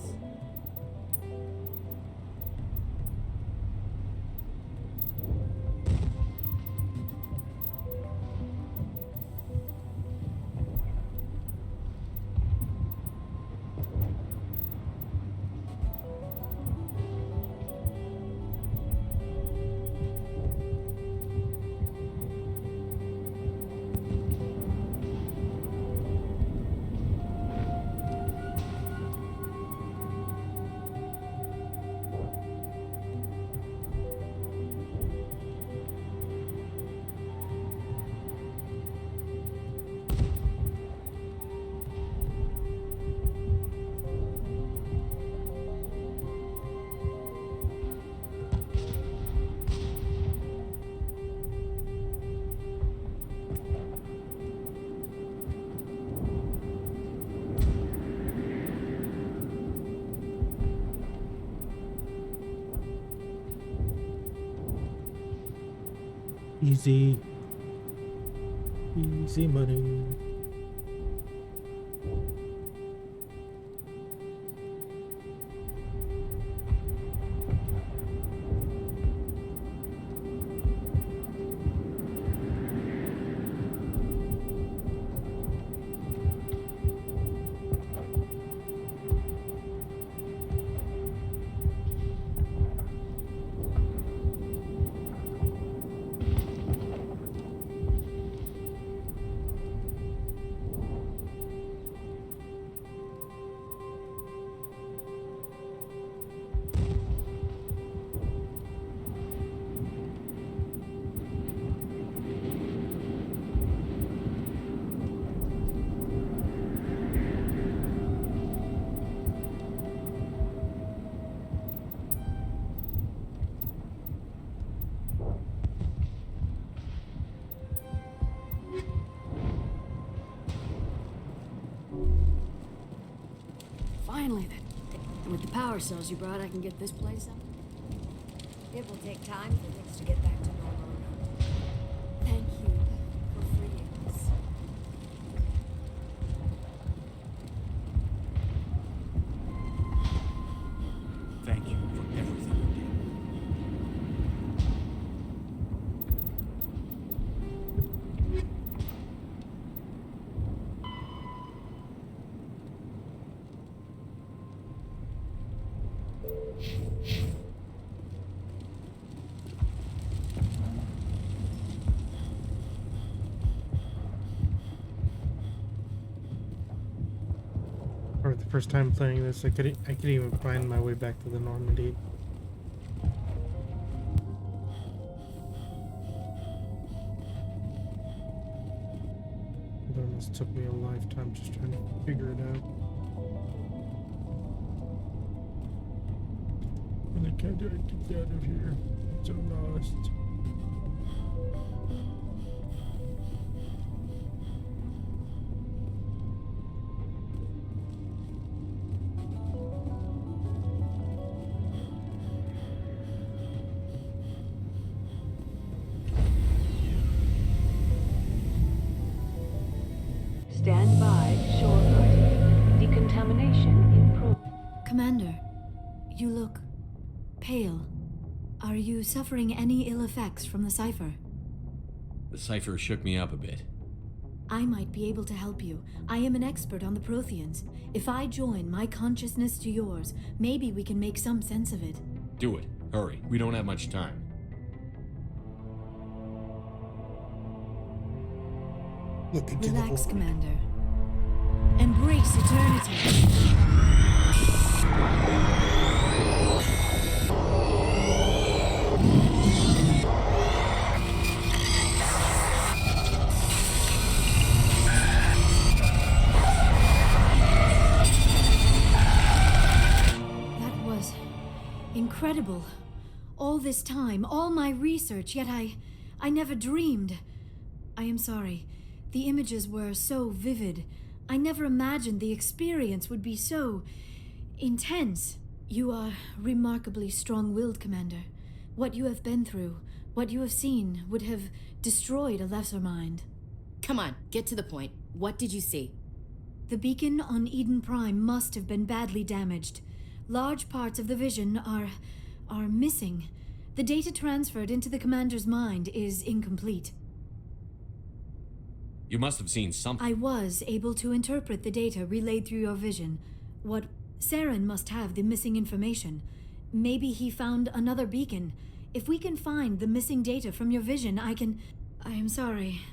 Easy. Easy money. power cells you brought, I can get this place up. It will take time for things to get back to normal. Thank you for freeing us. Thank you for everything you did. For the first time playing this, I could even find my way back to the Normandy. It almost took me a lifetime just trying to figure it out. And I can't get out of here. I'm so lost. Stand by, shore decontamination in pro. Commander, you look pale. Are you suffering any ill effects from the cipher? The cipher shook me up a bit. I might be able to help you. I am an expert on the Protheans. If I join my consciousness to yours, maybe we can make some sense of it. Do it. Hurry. We don't have much time. Look into Relax, Commander. Embrace eternity. That was incredible. All this time, all my research, yet I never dreamed. I am sorry. The images were so vivid. I never imagined the experience would be so intense. You are remarkably strong-willed, Commander. What you have been through, what you have seen, would have destroyed a lesser mind. Come on, get to the point. What did you see? The beacon on Eden Prime must have been badly damaged. Large parts of the vision are missing. The data transferred into the Commander's mind is incomplete. You must have seen something. I was able to interpret the data relayed through your vision. What Saren must have the missing information. Maybe he found another beacon. If we can find the missing data from your vision, I am sorry.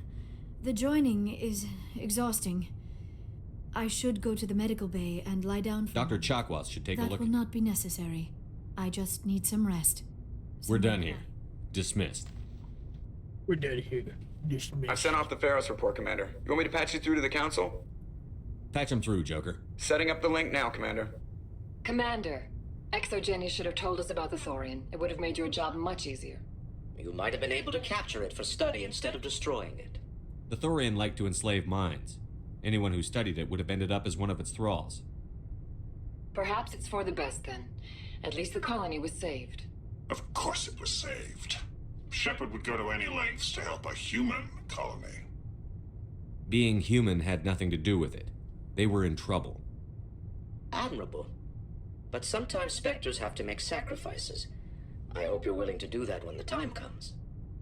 The joining is exhausting. I should go to the medical bay and lie down for... Dr. Chakwas should take a That look. will not be necessary. I just need some rest. We're done here. Dismissed. We're done here. Dismissed. I've sent off the Pharos report, Commander. You want me to patch you through to the Council? Patch him through, Joker. Setting up the link now, Commander. Commander, Exogeny should have told us about the Thorian. It would have made your job much easier. You might have been able to capture it for study instead of destroying it. The Thorian liked to enslave minds. Anyone who studied it would have ended up as one of its thralls. Perhaps it's for the best then. At least the colony was saved. Of course it was saved. Shepard would go to any lengths to help a human colony. Being human had nothing to do with it. They were in trouble. Admirable. But sometimes Spectres have to make sacrifices. I hope you're willing to do that when the time comes.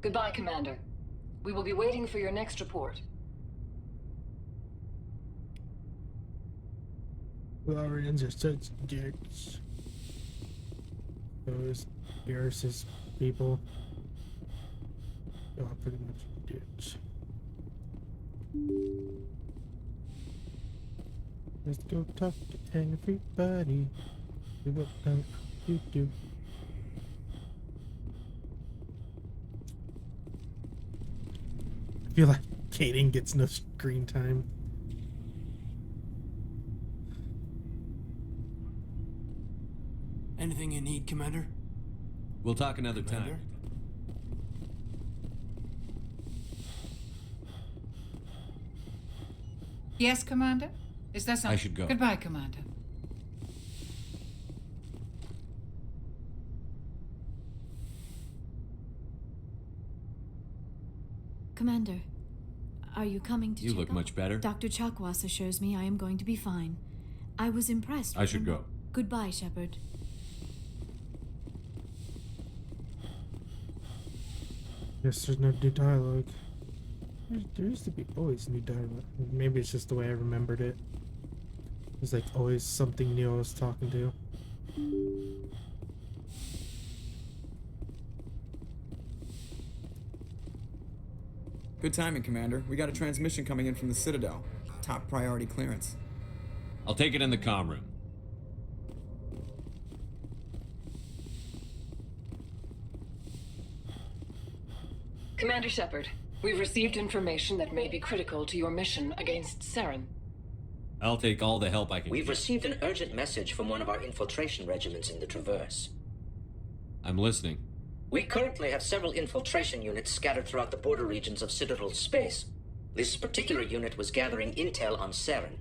Goodbye, Commander. We will be waiting for your next report. Florians are such dicks. Those Garrus's people are pretty much dicks. Let's go talk to everybody. Do what you do. I feel like Kaden gets no screen time. Anything you need, Commander? We'll talk another time. Yes, Commander? Is there something? I should go. Goodbye, Commander. Commander, are you coming to You check look up? much better. Dr. Chakwas assures me I am going to be fine. I was impressed. I with should him. go. Goodbye, Shepard. Guess there's no new dialogue. There used to be always new dialogue. Maybe it's just the way I remembered it. There's like always something new I was talking to. Good timing, Commander. We got a transmission coming in from the Citadel. Top priority clearance. I'll take it in the comm room. Commander Shepard, we've received information that may be critical to your mission against Saren. I'll take all the help I can We've get. received an urgent message from one of our infiltration regiments in the Traverse. I'm listening. We currently have several infiltration units scattered throughout the border regions of Citadel space. This particular unit was gathering intel on Saren.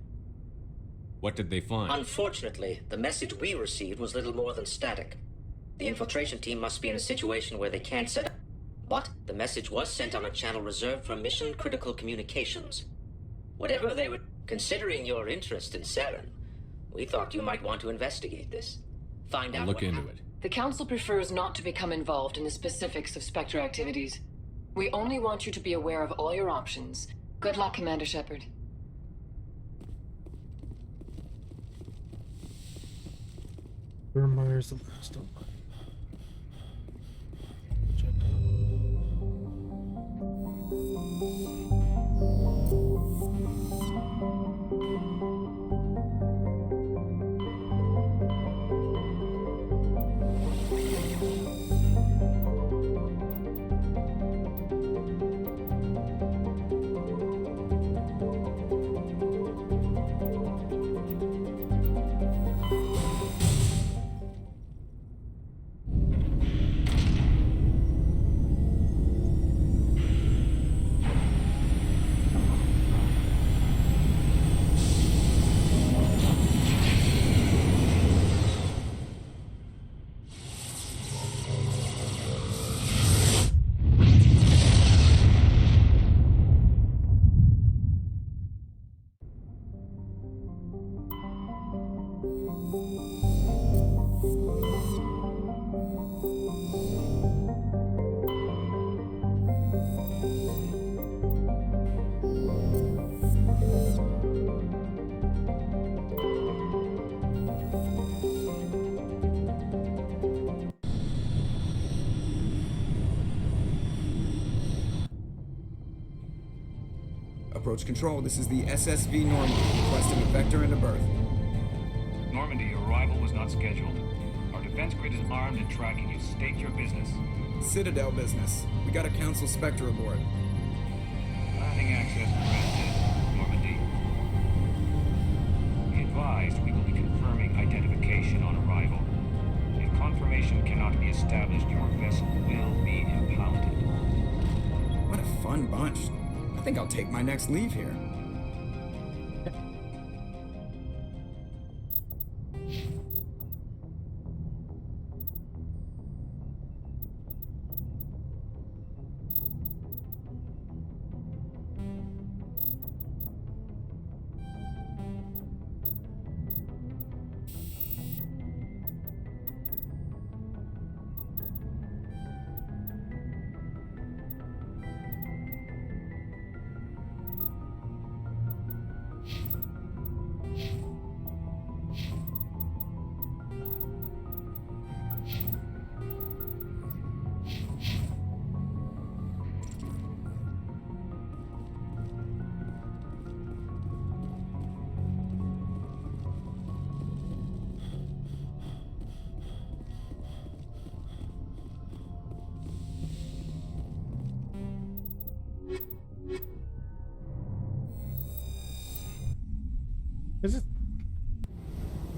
What did they find? Unfortunately, the message we received was little more than static. The infiltration team must be in a situation where they can't set up. But the message was sent on a channel reserved for mission-critical communications. Whatever they were, considering your interest in Saren, we thought you might want to investigate this. Find out I'll look what into happened. it. The Council prefers not to become involved in the specifics of Spectre activities. We only want you to be aware of all your options. Good luck, Commander Shepard. Myers the last one. Approach control, this is the SSV Normandy, requesting a vector and a berth. Normandy, your arrival was not scheduled. Our defense grid is armed and tracking you. State your business. Citadel business. We got a Council Spectre aboard. Landing access granted, Normandy. Be advised, we will be confirming identification on arrival. If confirmation cannot be established, your vessel will be impounded. What a fun bunch. I think I'll take my next leave here.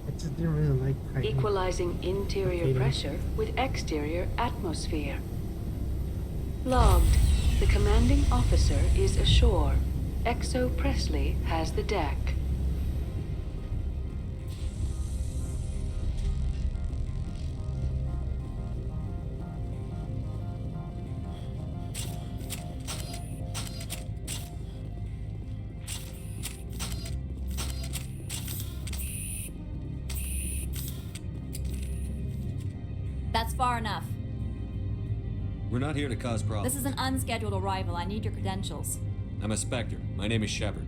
I didn't really like Titan. Equalizing interior Titan. pressure with exterior atmosphere. Logged. The commanding officer is ashore. Exo Presley has the deck. That's far enough. We're not here to cause problems. This is an unscheduled arrival. I need your credentials. I'm a Spectre. My name is Shepard.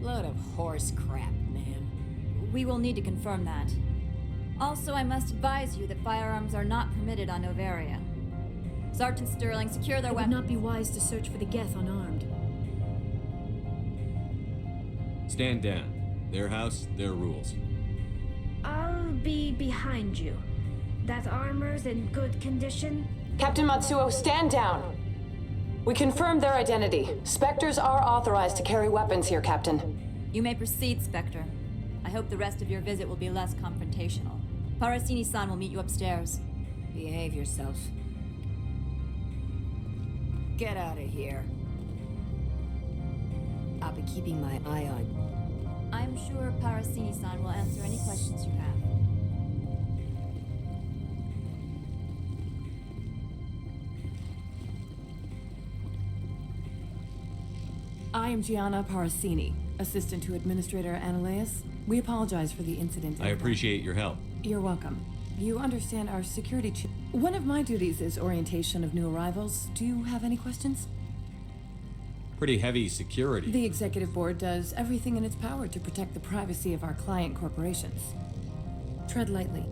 Load of horse crap, man. We will need to confirm that. Also, I must advise you that firearms are not permitted on Novaria. Sergeant Sterling, secure their weapons. It would not be wise to search for the Geth unarmed. Stand down. Their house, their rules. I'll be behind you. That armor's in good condition? Captain Matsuo, stand down! We confirmed their identity. Spectres are authorized to carry weapons here, Captain. You may proceed, Spectre. I hope the rest of your visit will be less confrontational. Parasini-san will meet you upstairs. Behave yourself. Get out of here. I'll be keeping my eye on you. I'm sure Parasini-san will answer any questions you have. I am Gianna Parasini, assistant to Administrator Ananias. We apologize for the incident. I appreciate your help. You're welcome. You understand our security chief. One of my duties is orientation of new arrivals. Do you have any questions? Pretty heavy security. The executive board does everything in its power to protect the privacy of our client corporations. Tread lightly.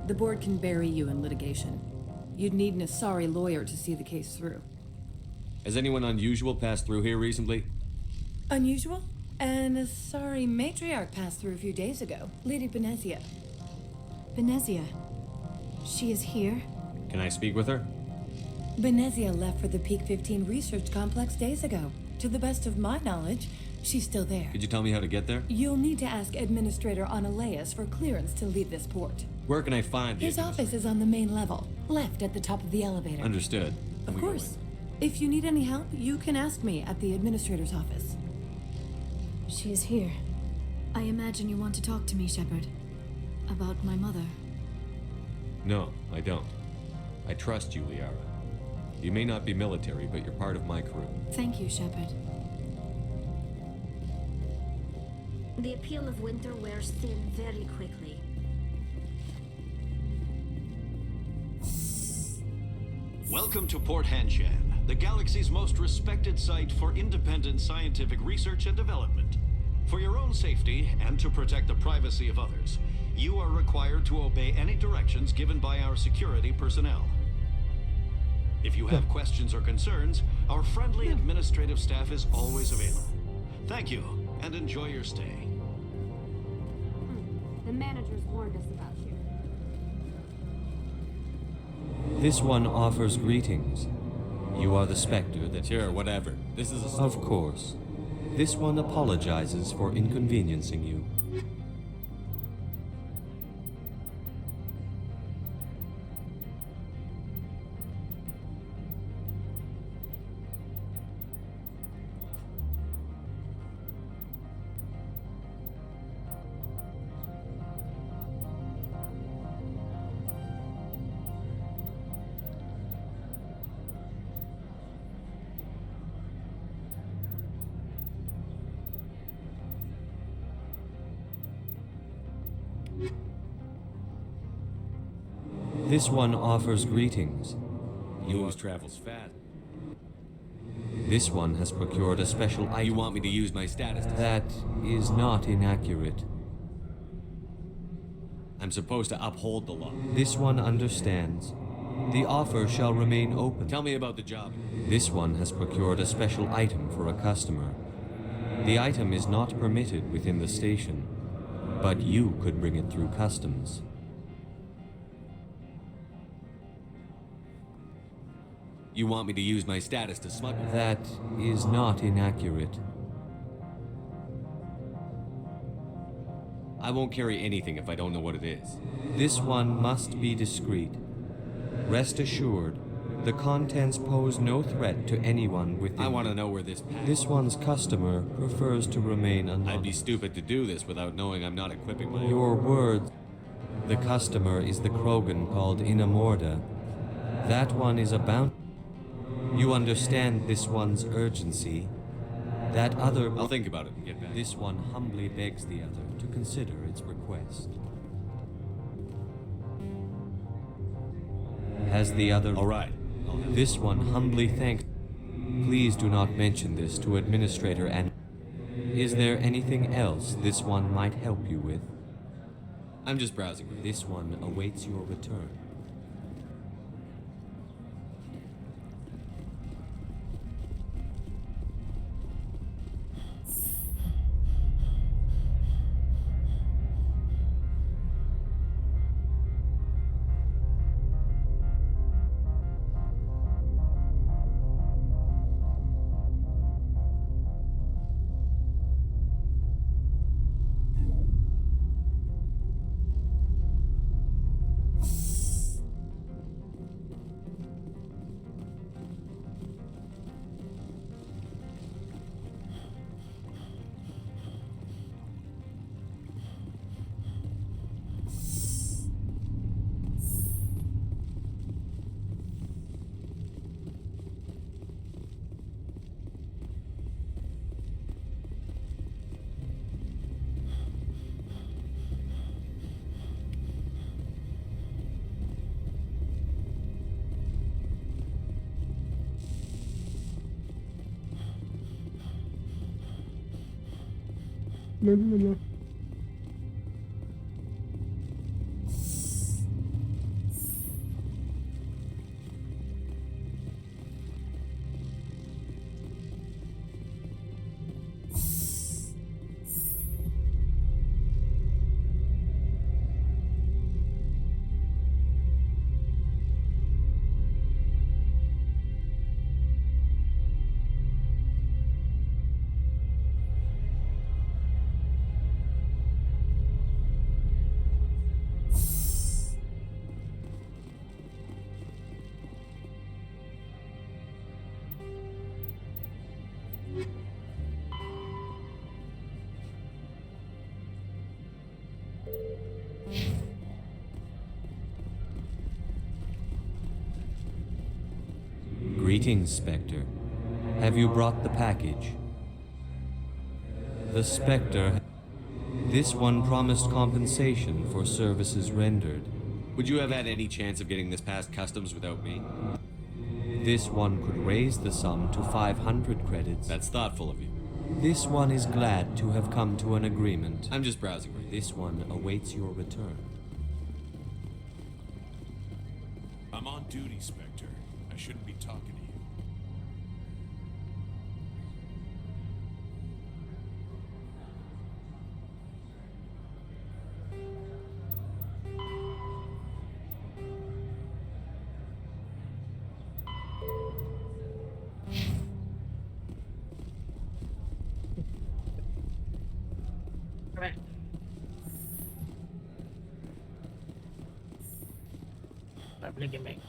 The board can bury you in litigation. You'd need an Asari lawyer to see the case through. Has anyone unusual passed through here recently? Unusual? An Asari matriarch passed through a few days ago. Lady Benezia. Benezia. She is here? Can I speak with her? Benezia left for the Peak 15 research complex days ago. To the best of my knowledge, she's still there. Could you tell me how to get there? You'll need to ask Administrator Ananias for clearance to leave this port. Where can I find the His office is on the main level, left at the top of the elevator. Understood. Of course. If you need any help, you can ask me at the Administrator's office. She is here. I imagine you want to talk to me, Shepard. About my mother. No, I don't. I trust you, Liara. You may not be military, but you're part of my crew. Thank you, Shepard. The appeal of winter wears thin very quickly. Welcome to Port Hanshan, the galaxy's most respected site for independent scientific research and development. For your own safety and to protect the privacy of others, you are required to obey any directions given by our security personnel. If you have questions or concerns, our friendly administrative staff is always available. Thank you, and enjoy your stay. The managers warned us about you. This one offers greetings. You are the Spectre that... Sure, whatever. This is a... Of course. This one apologizes for inconveniencing you. This one offers greetings. Yours travels fast. This one has procured a special item. You want me to use my status? That is not inaccurate. I'm supposed to uphold the law. This one understands. The offer shall remain open. Tell me about the job. This one has procured a special item for a customer. The item is not permitted within the station, but you could bring it through customs. You want me to use my status to smuggle? That is not inaccurate. I won't carry anything if I don't know what it is. This one must be discreet. Rest assured, the contents pose no threat to anyone within. I want to know where this pack... This one's customer prefers to remain anonymous. I'd be stupid to do this without knowing I'm not equipping my... Your words. The customer is the Krogan called Inamorda. That one is a bounty. You understand this one's urgency. That other... I'll think about it and get back. This one humbly begs the other to consider its request. Has the other... All right. This one humbly thanks... Please do not mention this to Administrator and... Is there anything else this one might help you with? I'm just browsing. This one awaits your return. No. Greetings, Spectre. Have you brought the package? The Spectre... This one promised compensation for services rendered. Would you have had any chance of getting this past customs without me? This one could raise the sum to 500 credits. That's thoughtful of you. This one is glad to have come to an agreement. I'm just browsing. This one awaits your return. I'm on duty, Spectre. I shouldn't be talking to you. Right. Look at me.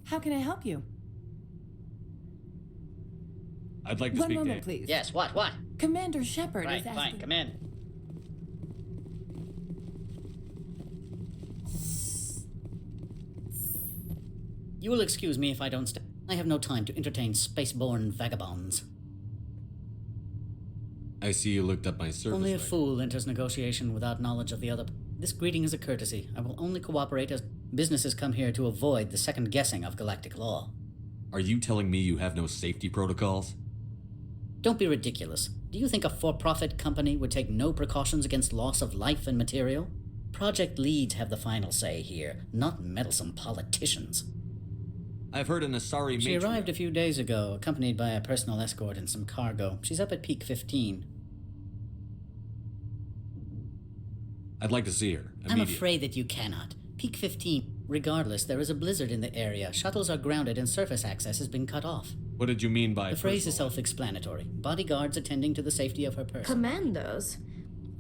How can I help you? I'd like to One speak moment, to... please. Yes, what? Commander Shepard Right, is asking... fine, come in. You will excuse me if I don't stay. I have no time to entertain spaceborne vagabonds. I see you looked up my service. Only a record. fool enters negotiation without knowledge of the other. This greeting is a courtesy. I will only cooperate as businesses come here to avoid the second guessing of galactic law. Are you telling me you have no safety protocols? Don't be ridiculous. Do you think a for-profit company would take no precautions against loss of life and material? Project leads have the final say here, not meddlesome politicians. I've heard an Asari She matron... arrived a few days ago, accompanied by a personal escort and some cargo. She's up at peak 15. I'd like to see her. I'm afraid that you cannot. Peak 15. Regardless, there is a blizzard in the area. Shuttles are grounded and surface access has been cut off. What did you mean by The phrase is self-explanatory. Bodyguards attending to the safety of her person. Commandos?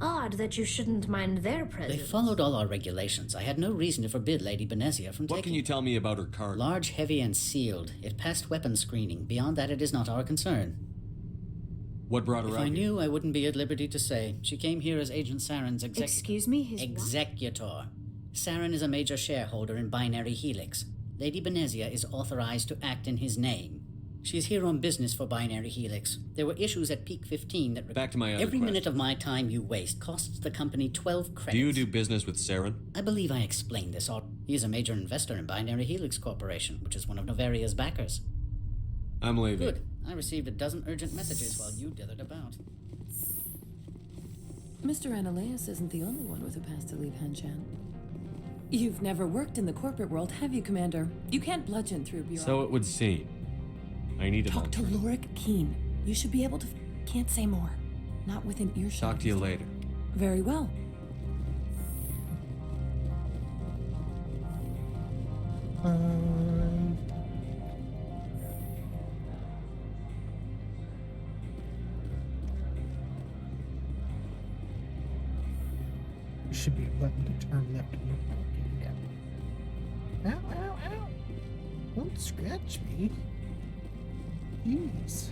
Odd that you shouldn't mind their They presence. followed all our regulations. I had no reason to forbid Lady Benezia from What taking... can you tell me about her cargo? Large, heavy, and sealed. It passed weapons screening. Beyond that, it is not our concern. What brought her If out I here? knew, I wouldn't be at liberty to say. She came here as Agent Saren's executor. Excuse me, his what? Executor. Saren is a major shareholder in Binary Helix. Lady Benezia is authorized to act in his name. She's here on business for Binary Helix. There were issues at Peak 15 that... Back to my other Every minute question. of my time you waste costs the company 12 credits. Do you do business with Saren? I believe I explained this. He's a major investor in Binary Helix Corporation, which is one of Novaria's backers. I'm leaving. Good. I received a dozen urgent messages while you dithered about. Mr. Ananias isn't the only one with a past to leave Hanshan. You've never worked in the corporate world, have you, Commander? You can't bludgeon through bureaucracy. So it would seem. I need an Talk to Lorik Keen. You should be able to... Can't say more. Not within earshot. Talk to you later. Very well. There should be a button to turn left and right. Ow, ow, ow. Don't scratch me. Jeez.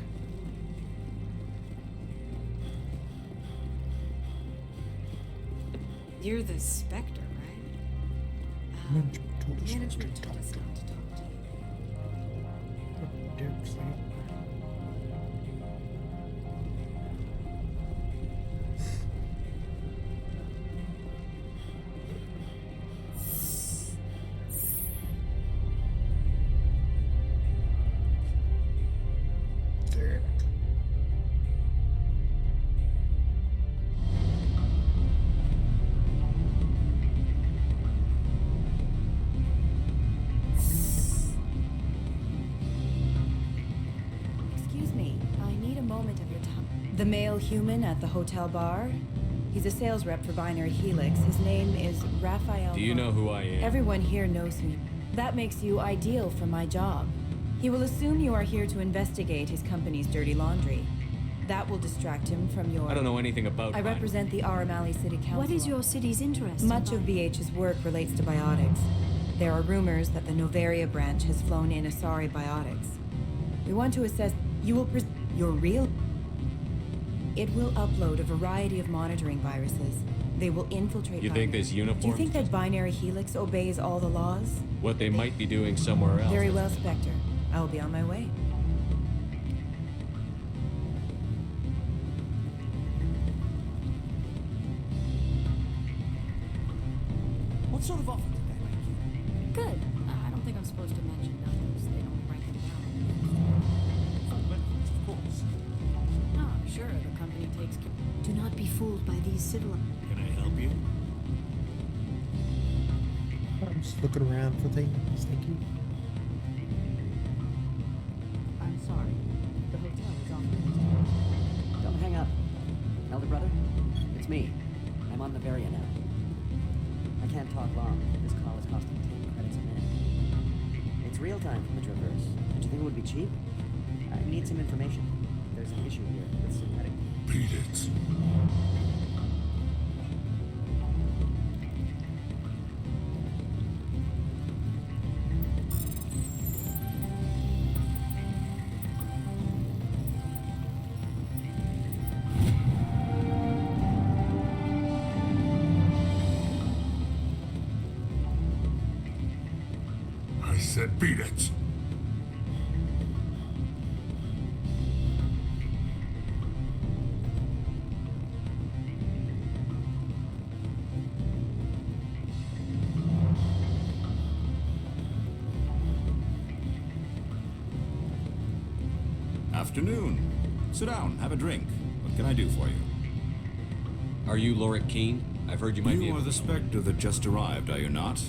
You're the Spectre, right? Management told us not to talk to you. Excuse me, I need a moment of your time. The male human at the hotel bar? He's a sales rep for Binary Helix. His name is Raphael. Do you know who I am? Everyone here knows who. That makes you ideal for my job. He will assume you are here to investigate his company's dirty laundry. That will distract him from your... I don't know anything about I represent the Aramali City Council. What is your city's interest? Much of BH's work relates to biotics. There are rumors that the Novaria branch has flown in Asari biotics. We want to assess... You will your real... It will upload a variety of monitoring viruses. They will infiltrate... You think this uniform? Do you think that Binary Helix obeys all the laws? What they might be doing somewhere else. Very well, Spectre. I will be on my way. What sort of offer did they make you? Good. I don't think I'm supposed to mention numbers. They don't write them down. Of course. Oh, sure, the company takes care. Do not be fooled by these civil... Can I help you? I'm just looking around for things. Thank you. I'm sorry. The hotel is off limits. Don't hang up. Elder brother, it's me. I'm on Novaria now. I can't talk long. This call is costing 10 credits a minute. It's real time from the Traverse. Don't you think it would be cheap? I need some information. There's an issue here with synthetic... Beat it. I said beat it. Afternoon. Sit down, have a drink. What can I do for you? Are you Lorik Keen? I've heard you might be... You are the Spectre that just arrived, are you not?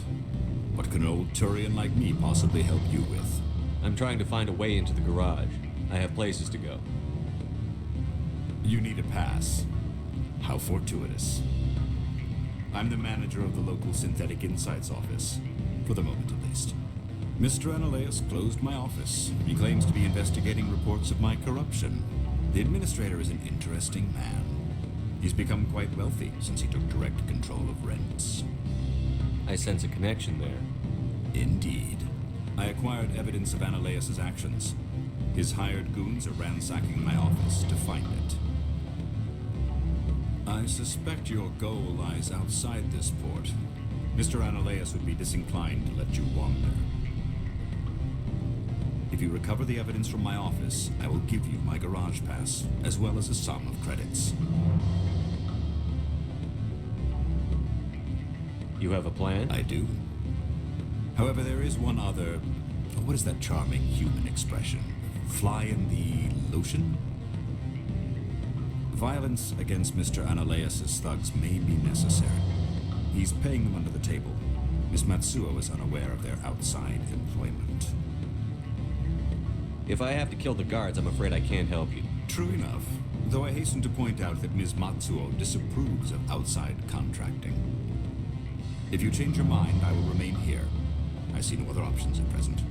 What can an old Turian like me possibly help you with? I'm trying to find a way into the garage. I have places to go. You need a pass. How fortuitous. I'm the manager of the local Synthetic Insights office. For the moment, at least. Mr. Ananias closed my office. He claims to be investigating reports of my corruption. The administrator is an interesting man. He's become quite wealthy since he took direct control of rents. I sense a connection there. Indeed. I acquired evidence of Ananias' actions. His hired goons are ransacking my office to find it. I suspect your goal lies outside this port. Mr. Ananias would be disinclined to let you wander. If If you recover the evidence from my office, I will give you my garage pass, as well as a sum of credits. You have a plan? I do. However, there is one other... What is that charming human expression? Fly in the lotion? Violence against Mr. Analeas' thugs may be necessary. He's paying them under the table. Miss Matsuo is unaware of their outside employment. If I have to kill the guards, I'm afraid I can't help you. True enough, though I hasten to point out that Ms. Matsuo disapproves of outside contracting. If you change your mind, I will remain here. I see no other options at present.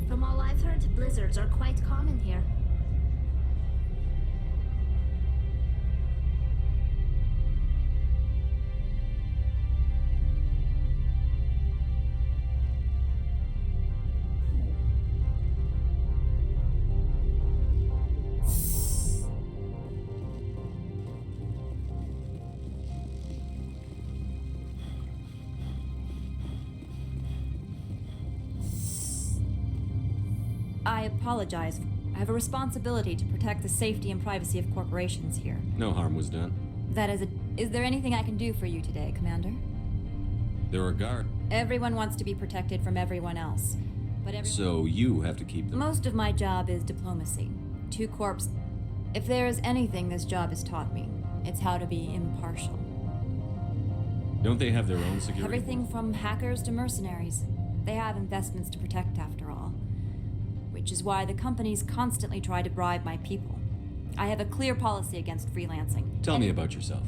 From all I've heard, blizzards are quite common here. I apologize. I have a responsibility to protect the safety and privacy of corporations here. No harm was done. That is a... Is there anything I can do for you today, Commander? There are guards. Everyone wants to be protected from everyone else. But everyone... So you have to keep them. Most of my job is diplomacy. Two corps... If there is anything this job has taught me, it's how to be impartial. Don't they have their own security? Everything from hackers to mercenaries. They have investments to protect after all. Which is why the companies constantly try to bribe my people. I have a clear policy against freelancing. Tell me about yourself.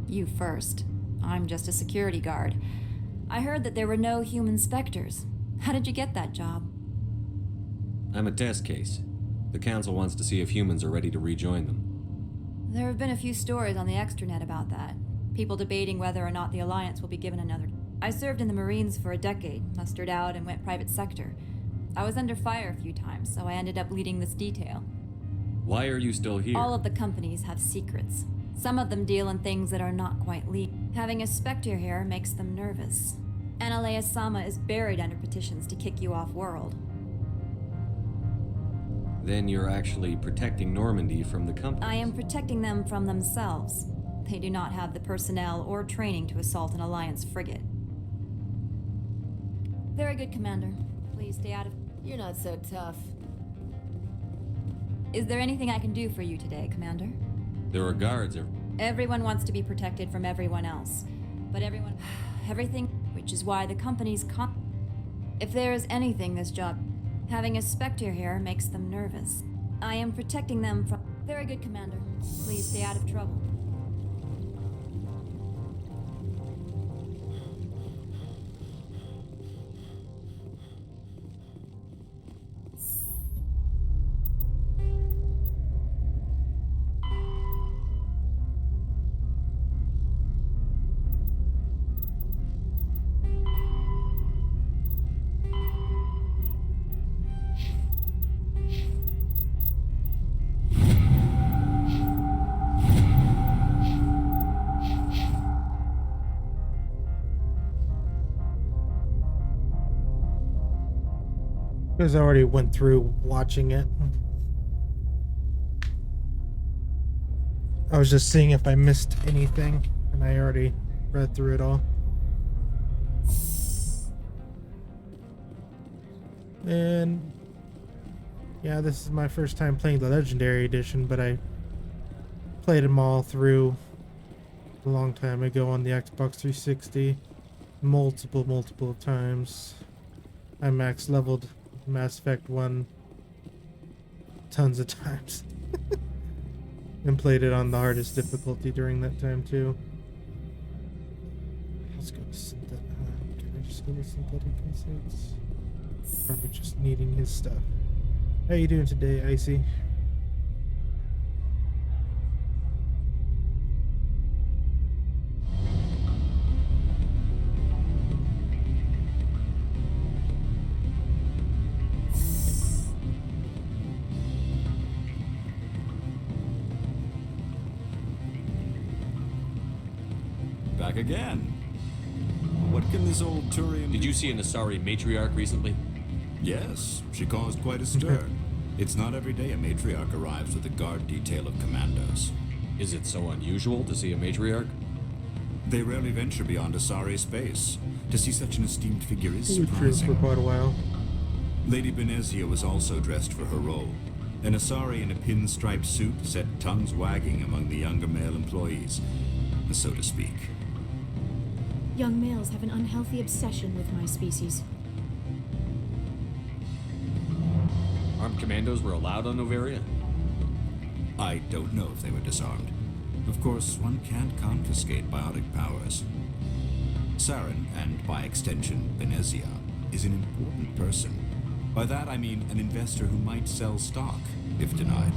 You first. I'm just a security guard. I heard that there were no human specters. How did you get that job? I'm a test case. The Council wants to see if humans are ready to rejoin them. There have been a few stories on the extranet about that. People debating whether or not the Alliance will be given another... I served in the Marines for a decade, mustered out and went private sector. I was under fire a few times, so I ended up leading this detail. Why are you still here? All of the companies have secrets. Some of them deal in things that are not quite legal. Having a Spectre here makes them nervous. Analeas-sama is buried under petitions to kick you off world. Then you're actually protecting Normandy from the company. I am protecting them from themselves. They do not have the personnel or training to assault an Alliance frigate. Very good, Commander. Please stay out of... You're not so tough. Is there anything I can do for you today, Commander? There are guards. Everyone wants to be protected from everyone else. But everyone... Everything... Which is why the company's If there is anything this job... Having a Spectre here makes them nervous. I am protecting them from... Very good, Commander. Please stay out of trouble. Because I already went through watching it. I was just seeing if I missed anything. and I already read through it all. And yeah, this is my first time playing the Legendary Edition, but I played them all through a long time ago on the Xbox 360. Multiple times. I max leveled Mass Effect 1 tons of times. And played it on the hardest difficulty during that time too. Let's go to synthetic. Can I just go to synthetic insights? Probably just needing his stuff. How you doing today, Icy? Back again. What can this old Turian... Did you see an Asari matriarch recently? Yes, she caused quite a stir. It's not every day a matriarch arrives with a guard detail of commandos. Is it so unusual to see a matriarch? They rarely venture beyond Asari space. To see such an esteemed figure is True surprising. for quite a while. Lady Benezia was also dressed for her role. An Asari in a pinstriped suit set tongues wagging among the younger male employees, so to speak. Young males have an unhealthy obsession with my species. Armed commandos were allowed on Noveria? I don't know if they were disarmed. Of course, one can't confiscate biotic powers. Saren, and by extension, Benezia, is an important person. By that I mean an investor who might sell stock, if denied.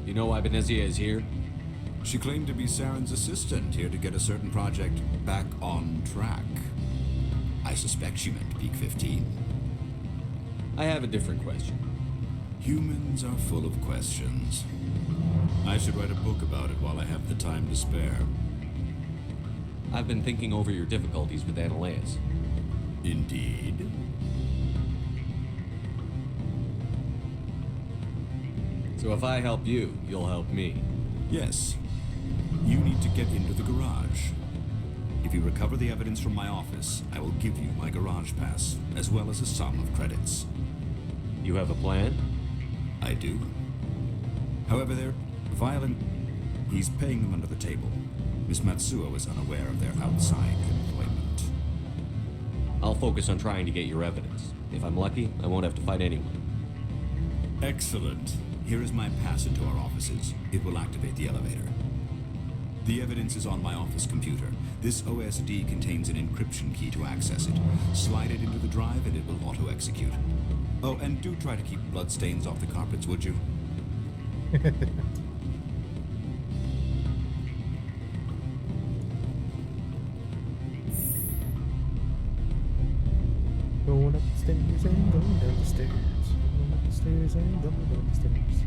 You know why Benezia is here? She claimed to be Saren's assistant, here to get a certain project back on track. I suspect she meant Peak 15. I have a different question. Humans are full of questions. I should write a book about it while I have the time to spare. I've been thinking over your difficulties with Analeus. Indeed. So if I help you, you'll help me. Yes. You need to get into the garage. If you recover the evidence from my office, I will give you my garage pass, as well as a sum of credits. You have a plan? I do. However, they're violent. He's paying them under the table. Miss Matsuo is unaware of their outside employment. I'll focus on trying to get your evidence. If I'm lucky, I won't have to fight anyone. Excellent. Here is my pass into our offices. It will activate the elevator. The evidence is on my office computer. This OSD contains an encryption key to access it. Slide it into the drive and it will auto-execute. Oh, and do try to keep bloodstains off the carpets, would you? Going up the stairs and going down the stairs. Going up the stairs and going down the stairs.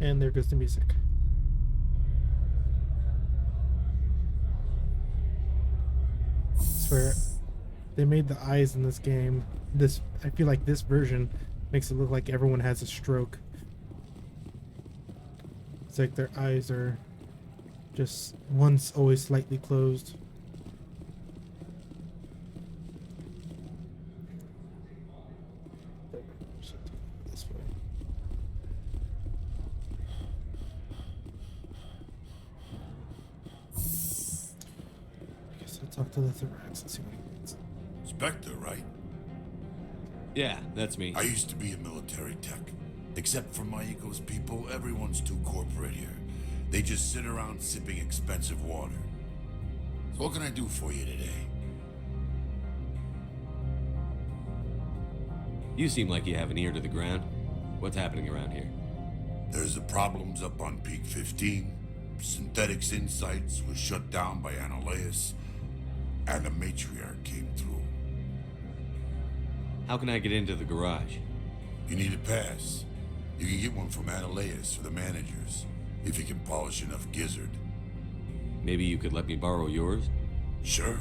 And there goes the music. I swear, they made the eyes in this game. I feel like this version makes it look like everyone has a stroke. It's like their eyes are just, one's always slightly closed. This way. I guess I'll talk to the thorax and see what he wants. Spectre, right? Yeah, that's me. I used to be a military tech. Except for my eco's people, everyone's too corporate here. They just sit around sipping expensive water. So what can I do for you today? You seem like you have an ear to the ground. What's happening around here? There's the problems up on Peak 15. Synthetics Insights was shut down by Analeus. And a matriarch came through. How can I get into the garage? You need a pass. You can get one from Analeus or the managers, if you can polish enough gizzard. Maybe you could let me borrow yours? Sure.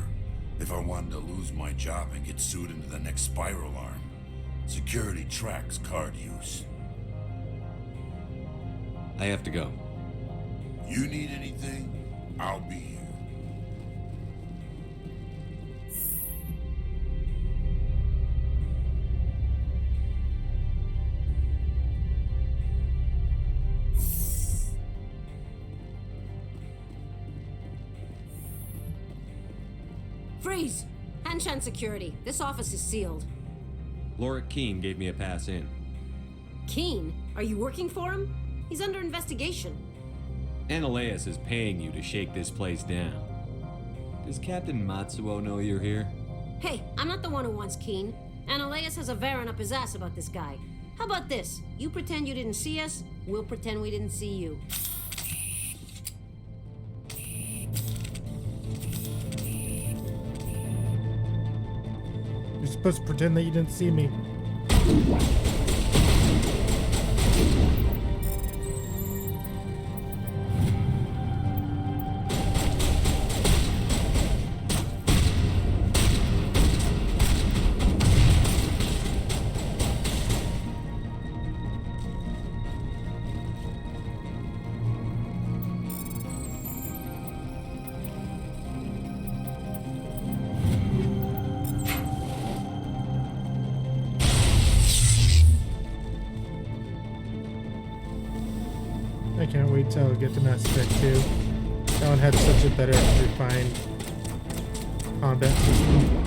If I wanted to lose my job and get sued into the next spiral arm. Security tracks card use. I have to go. You need anything, I'll be here. Freeze! Hanshan security. This office is sealed. Lorik Keene gave me a pass in. Keen? Are you working for him? He's under investigation. Ananias is paying you to shake this place down. Does Captain Matsuo know you're here? Hey, I'm not the one who wants Keen. Ananias has a Varen up his ass about this guy. How about this? You pretend you didn't see us, we'll pretend we didn't see you. You're supposed to pretend that you didn't see me. I can't wait till I get to Mass Effect 2. That one had such a better, refined combat system.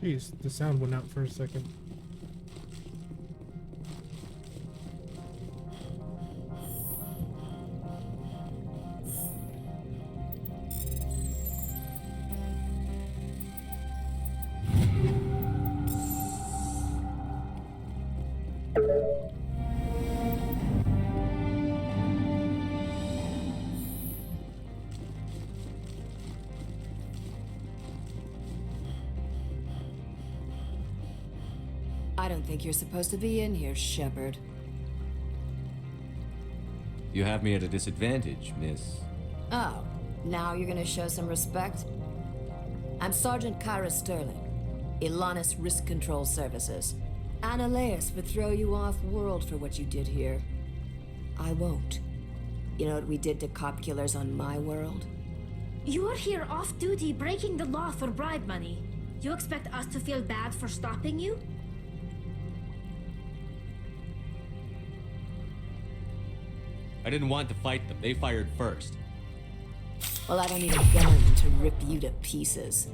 Jeez, the sound went out for a second. I don't think you're supposed to be in here, Shepard. You have me at a disadvantage, miss. Oh, now you're gonna show some respect? I'm Sergeant Kyra Sterling, Ilanis Risk Control Services. Ananias would throw you off world for what you did here. I won't. You know what we did to cop killers on my world? You're here off duty breaking the law for bribe money. You expect us to feel bad for stopping you? I didn't want to fight them. They fired first. Well, I don't need a gun to rip you to pieces.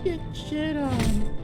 Get shit on.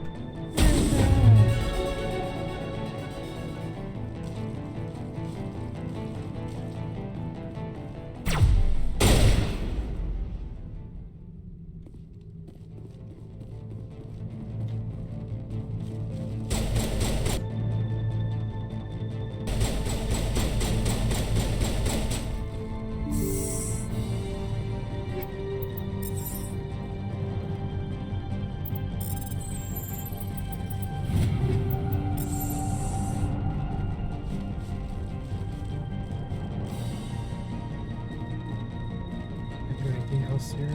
Anything else here?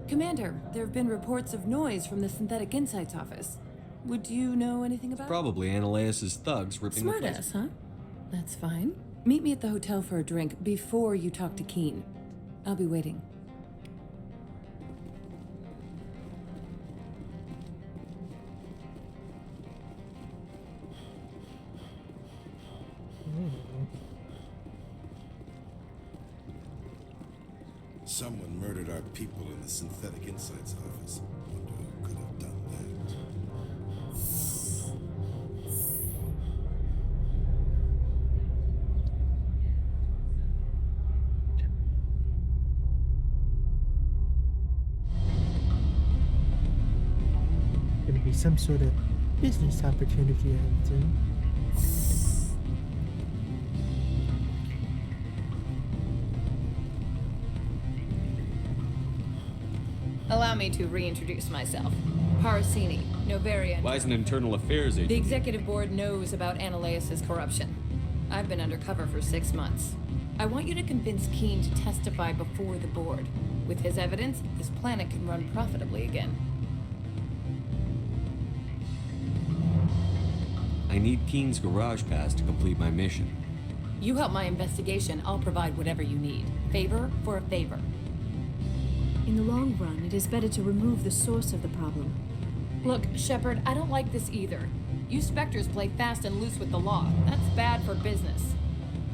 Commander, there have been reports of noise from the Synthetic Insights office. Would you know anything about Probably Ananias' thugs ripping the place. Smartass, huh? That's fine. Meet me at the hotel for a drink before you talk to Keen. I'll be waiting. Someone murdered our people in the Synthetic Insights office. Wonder who could have done that. Gonna be some sort of business opportunity, I think. Allow me to reintroduce myself. Parasini, Novaria. Why is an internal affairs agent? The executive board knows about Ananias' corruption. I've been undercover for 6 months. I want you to convince Keen to testify before the board. With his evidence, this planet can run profitably again. I need Keen's garage pass to complete my mission. You help my investigation, I'll provide whatever you need. Favor for a favor. In the long run, it is better to remove the source of the problem. Look, Shepard, I don't like this either. You Spectres play fast and loose with the law. That's bad for business.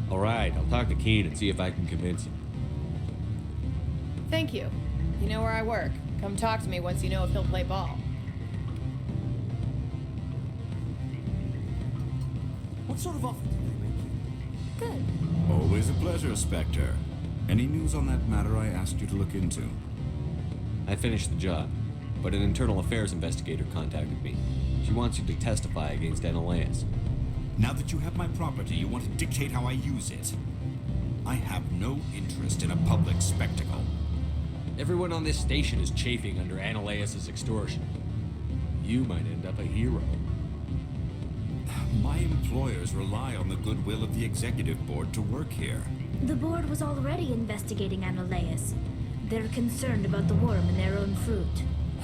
Alright, I'll talk to Keen and see if I can convince him. Thank you. You know where I work. Come talk to me once you know if he'll play ball. What sort of offer did they make you? Good. Always a pleasure, Spectre. Any news on that matter I asked you to look into? I finished the job, but an internal affairs investigator contacted me. She wants you to testify against Ananias. Now that you have my property, you want to dictate how I use it. I have no interest in a public spectacle. Everyone on this station is chafing under Ananias' extortion. You might end up a hero. My employers rely on the goodwill of the executive board to work here. The board was already investigating Ananias. They're concerned about the worm in their own fruit.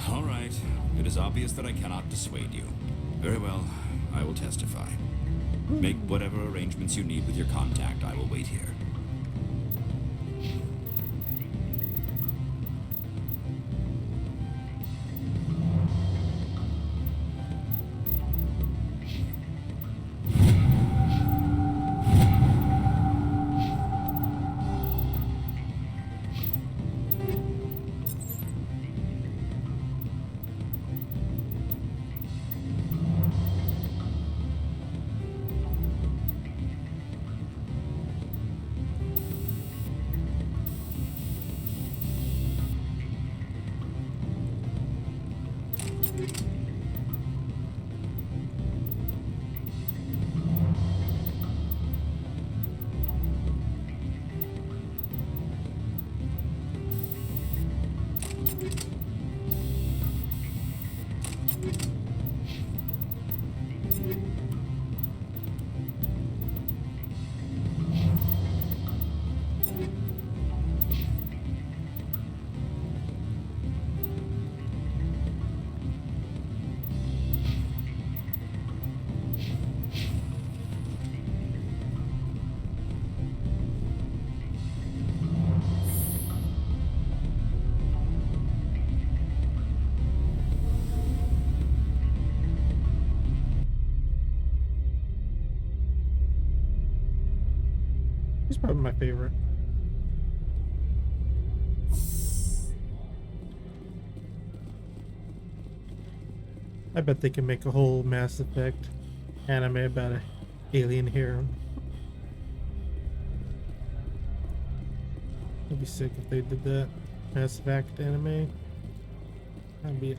All right. It is obvious that I cannot dissuade you. Very well. I will testify. Make whatever arrangements you need with your contact. I will wait here. He's probably my favorite. I bet they can make a whole Mass Effect anime about an alien hero. It'd be sick if they did that. Mass Effect anime. That'd be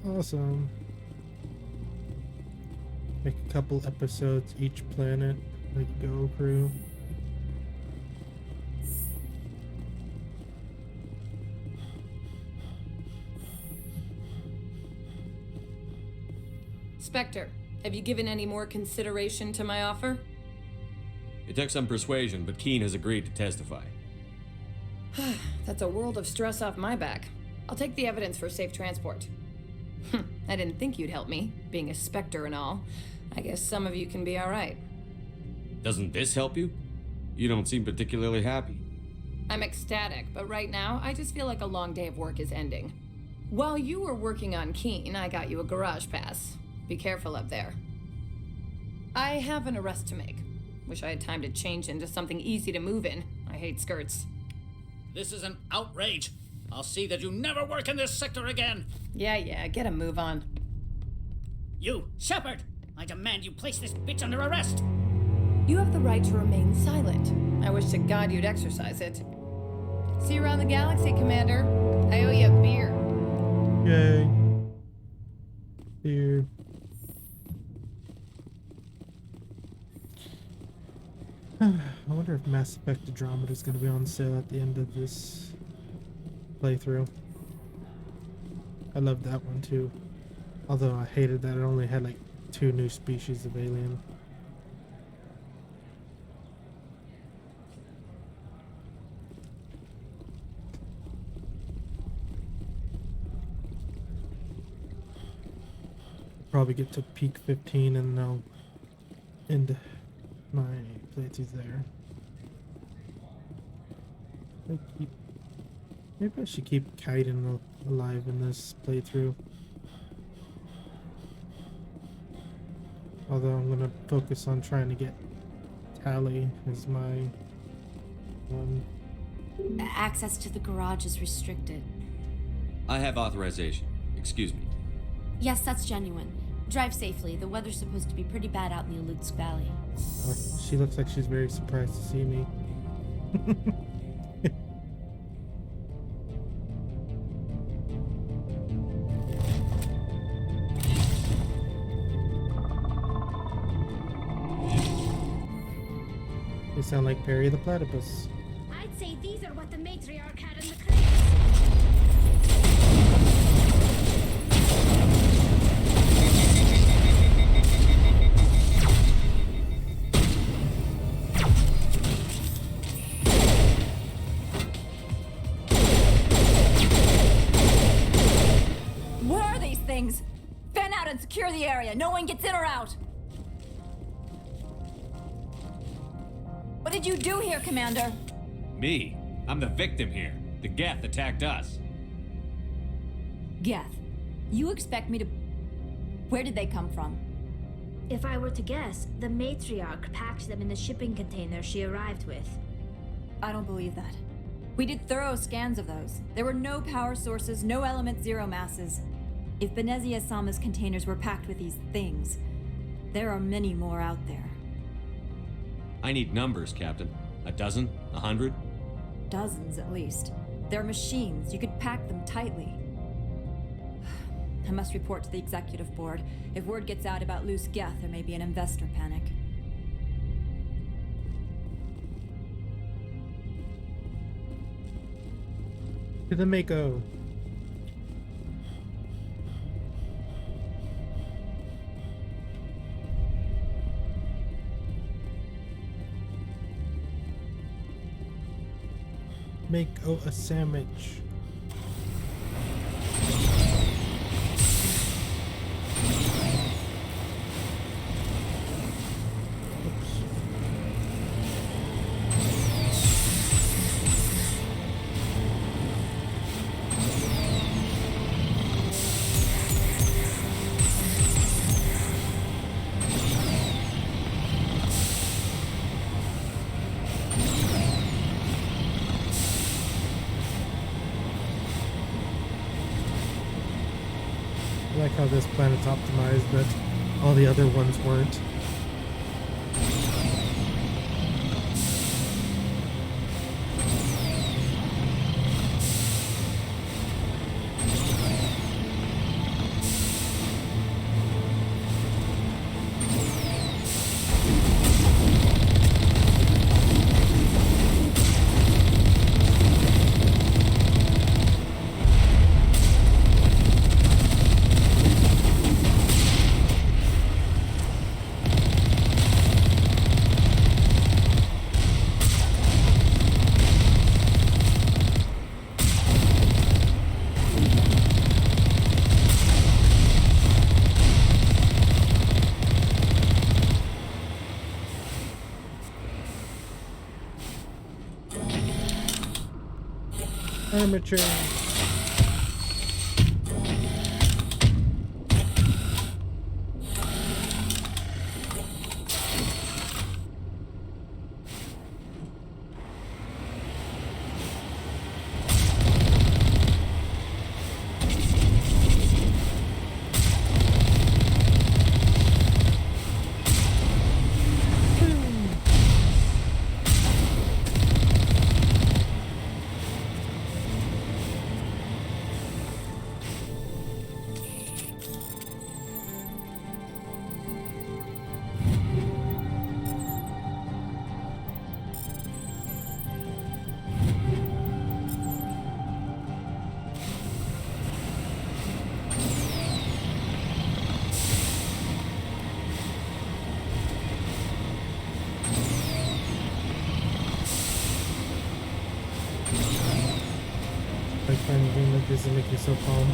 awesome. Make a couple episodes each planet. Like Go Crew. Spectre, have you given any more consideration to my offer? It took some persuasion, but Keen has agreed to testify. That's a world of stress off my back. I'll take the evidence for safe transport. I didn't think you'd help me, being a Spectre and all. I guess some of you can be alright. Doesn't this help you? You don't seem particularly happy. I'm ecstatic, but right now, I just feel like a long day of work is ending. While you were working on Keen, I got you a garage pass. Be careful up there. I have an arrest to make. Wish I had time to change into something easy to move in. I hate skirts. This is an outrage. I'll see that you never work in this sector again. Yeah, get a move on. You, Shepard! I demand you place this bitch under arrest! You have the right to remain silent. I wish to God you'd exercise it. See you around the galaxy, Commander. I owe you a beer. Yay. Beer. I wonder if Mass Effect Andromeda is going to be on sale at the end of this playthrough. I loved that one too. Although I hated that it only had like 2 new species of alien. Probably get to peak 15 and then I'll end my playthrough there. Maybe I should keep Kaiden alive in this playthrough. Although I'm gonna focus on trying to get Tally as my one. Access to the garage is restricted. I have authorization. Excuse me. Yes, that's genuine. Drive safely. The weather's supposed to be pretty bad out in the Alutsk Valley. She looks like she's very surprised to see me. They sound like Perry the Platypus. I'd say these are what the matriarch had in the crates. Where are these things? Fan out and secure the area. No one gets in or out. What did you do here, Commander? Me? I'm the victim here. The Geth attacked us. Geth, you expect me to... Where did they come from? If I were to guess, the matriarch packed them in the shipping container she arrived with. I don't believe that. We did thorough scans of those. There were no power sources, no element zero masses. If Benezia Sama's containers were packed with these things, there are many more out there. I need numbers, Captain. A dozen? 100? Dozens, at least. They're machines. You could pack them tightly. I must report to the executive board. If word gets out about loose Geth, there may be an investor panic. To the Mako. Make a sandwich. I like how this planet's optimized, but all the other ones weren't. Armature. Like finding game like this and make me so calm.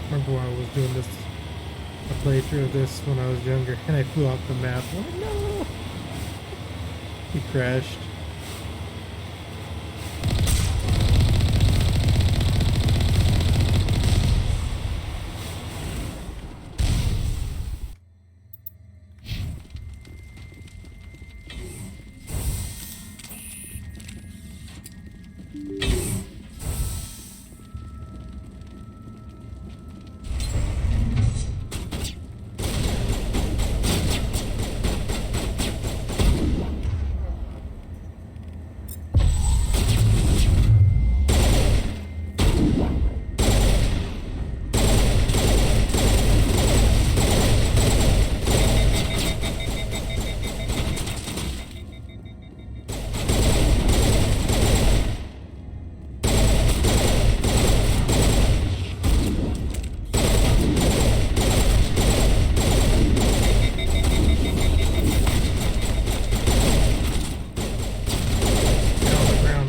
Remember when I was doing this, a playthrough of this when I was younger, and I flew off the map. Oh no! He crashed.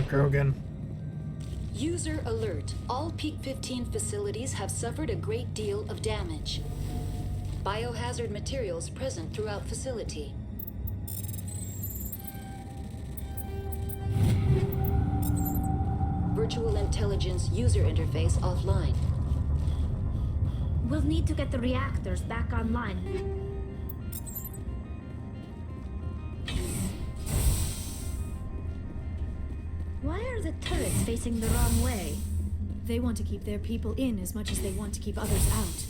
Krogan. User alert. All Peak 15 facilities have suffered a great deal of damage. Biohazard materials present throughout facility. Virtual intelligence user interface offline. We'll need to get the reactors back online. Why are the turrets facing the wrong way? They want to keep their people in as much as they want to keep others out.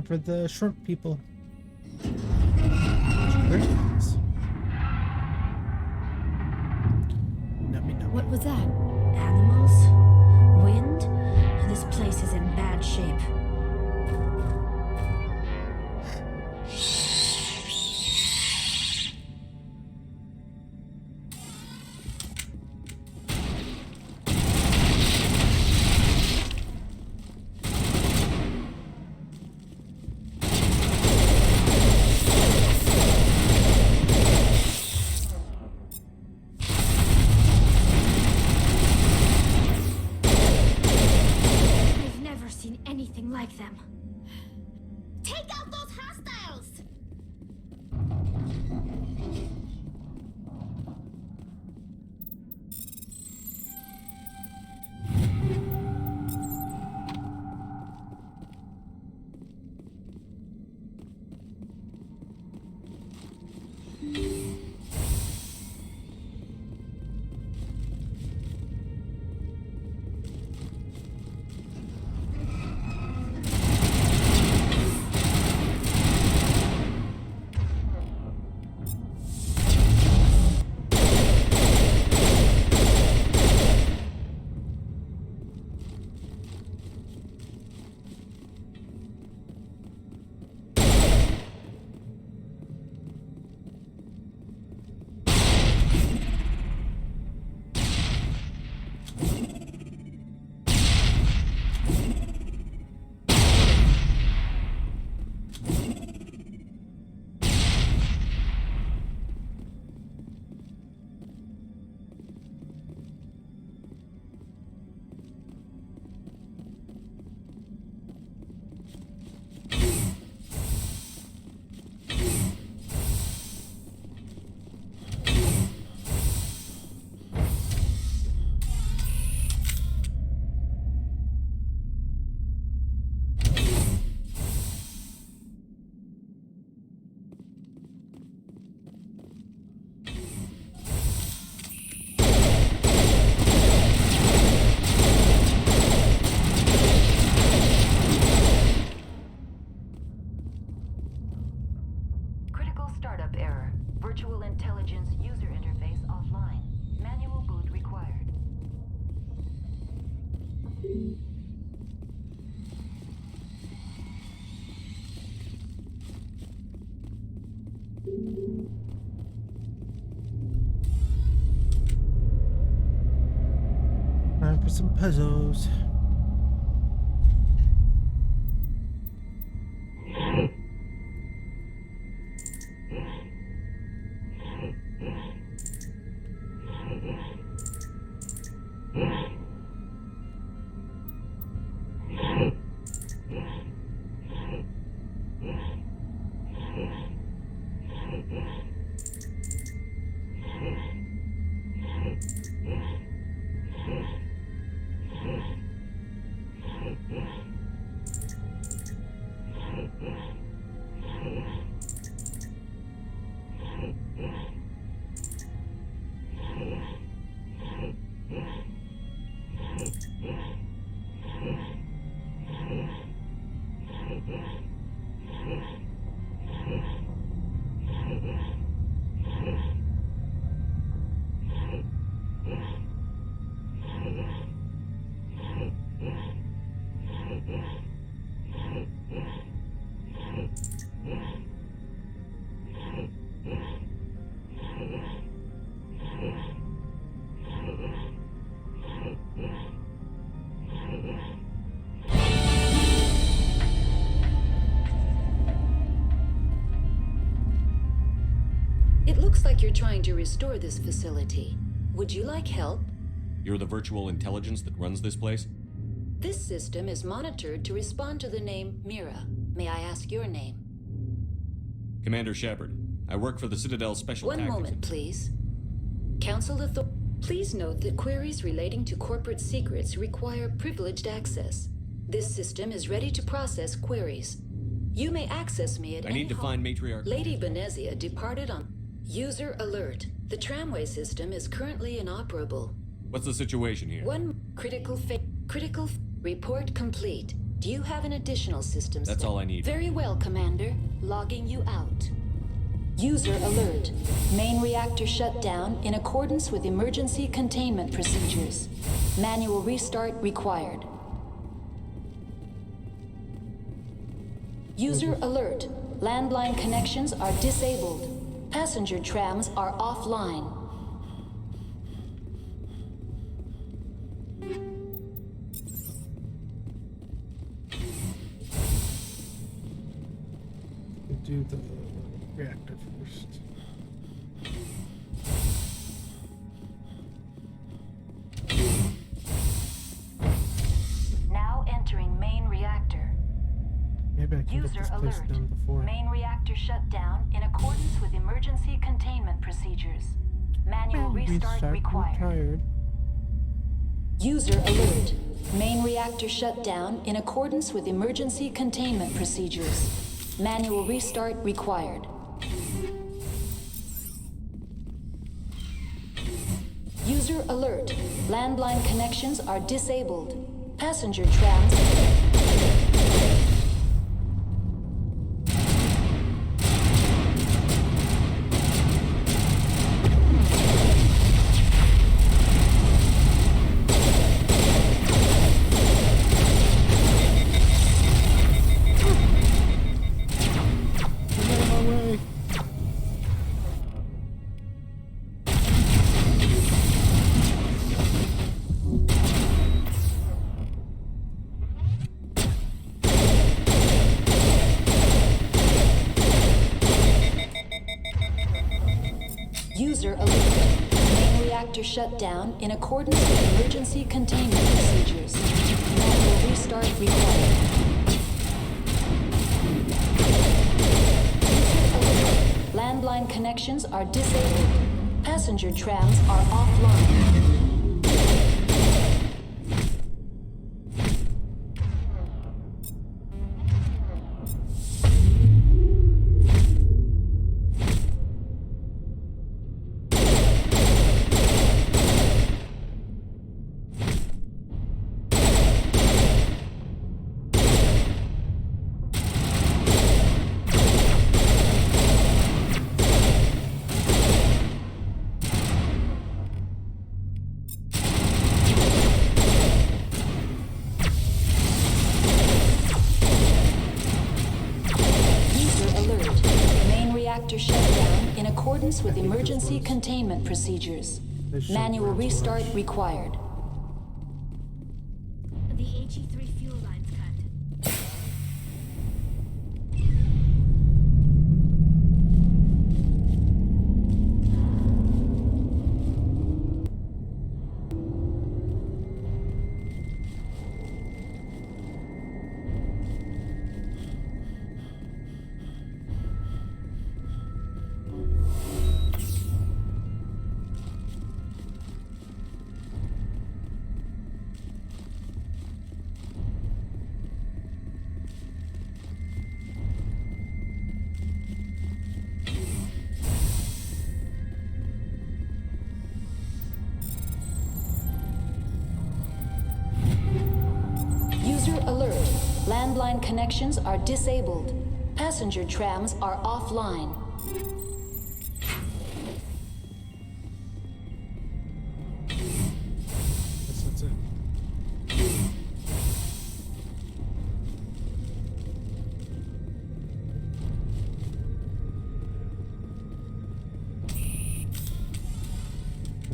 time for the shrimp people. Shrimps. Nummy, nummy. What was that? Animals? Wind? This place is in bad shape. Anything like them. Take out those hostiles! Startup error. Virtual intelligence user interface offline. Manual boot required. Time for some puzzles. It looks like you're trying to restore this facility. Would you like help? You're the virtual intelligence that runs this place? This system is monitored to respond to the name Mira. May I ask your name? Commander Shepard. I work for the Citadel Special One Tactics. moment, please. Council Authority. Please note that queries relating to corporate secrets require privileged access. This system is ready to process queries. You may access me at I any need to find Matriarch. Lady Benezia departed on user alert. The tramway system is currently inoperable. What's the situation here? One critical report complete. Do you have an additional system? That's all I need. Very well, Commander. Logging you out. User alert. Main reactor shut down in accordance with emergency containment procedures. Manual restart required. User alert. Landline connections are disabled. Passenger trams are offline. Do the reactor first. Now entering main reactor. Maybe I can User get this place alert. done before. Main reactor shut down in accordance with emergency containment procedures. Manual restart required. User alert. Main reactor shut down in accordance with emergency containment procedures. Manual restart required. User alert. Landline connections are disabled. Passenger trams. User alert. Main reactor shut down in accordance with emergency containment procedures. Manual restart required. User alert. Landline connections are disabled. Passenger trams are offline. Reactor shut down in accordance with emergency containment procedures. Manual restart required. The HE3 fuel line's cut. Alert. Landline connections are disabled. Passenger trams are offline. That's it.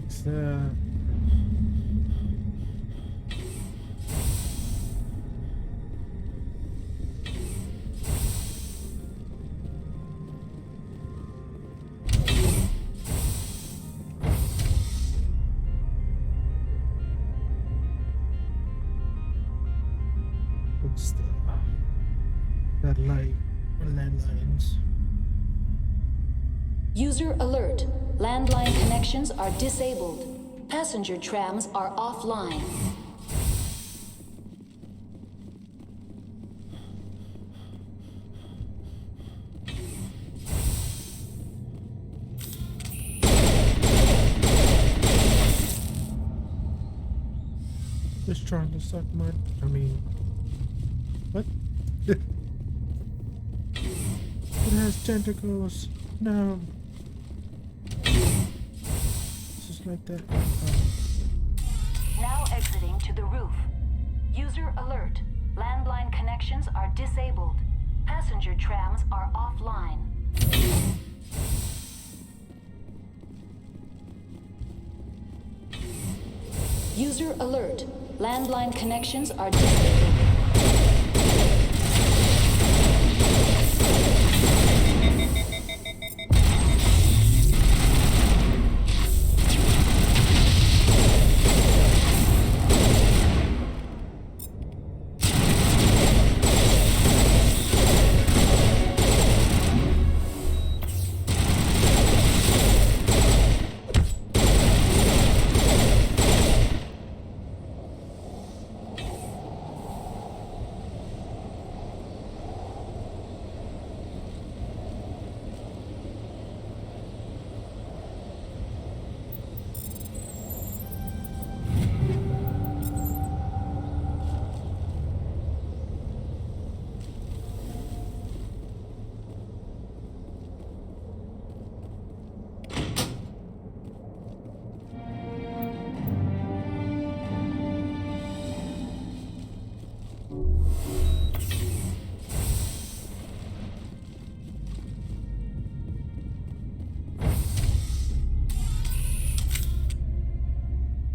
Fix that. That light or landlines. User alert. Landline connections are disabled. Passenger trams are offline. Just trying to suck my. What? It has tentacles. No. Just like that. Now exiting to the roof. User alert. Landline connections are disabled. Passenger trams are offline. User alert. Landline connections are disabled.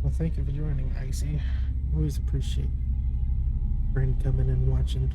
Well, thank you for joining, Icy. Always appreciate your friend coming and watching.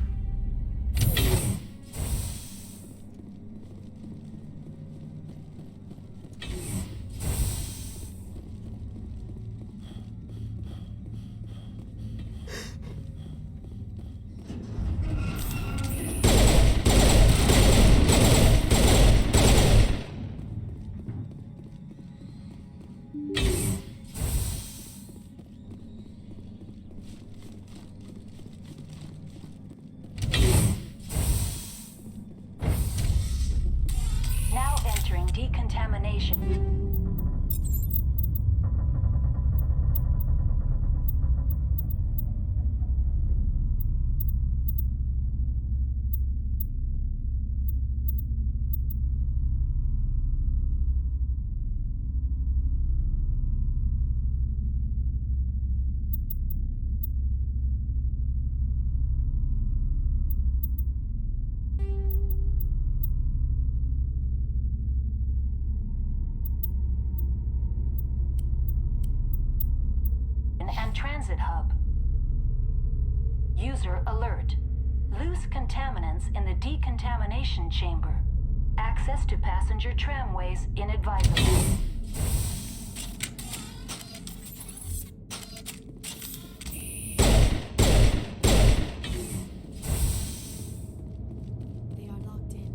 Now entering decontamination. And transit hub. User alert. Loose contaminants in the decontamination chamber. Access to passenger tramways inadvisable. They are locked in.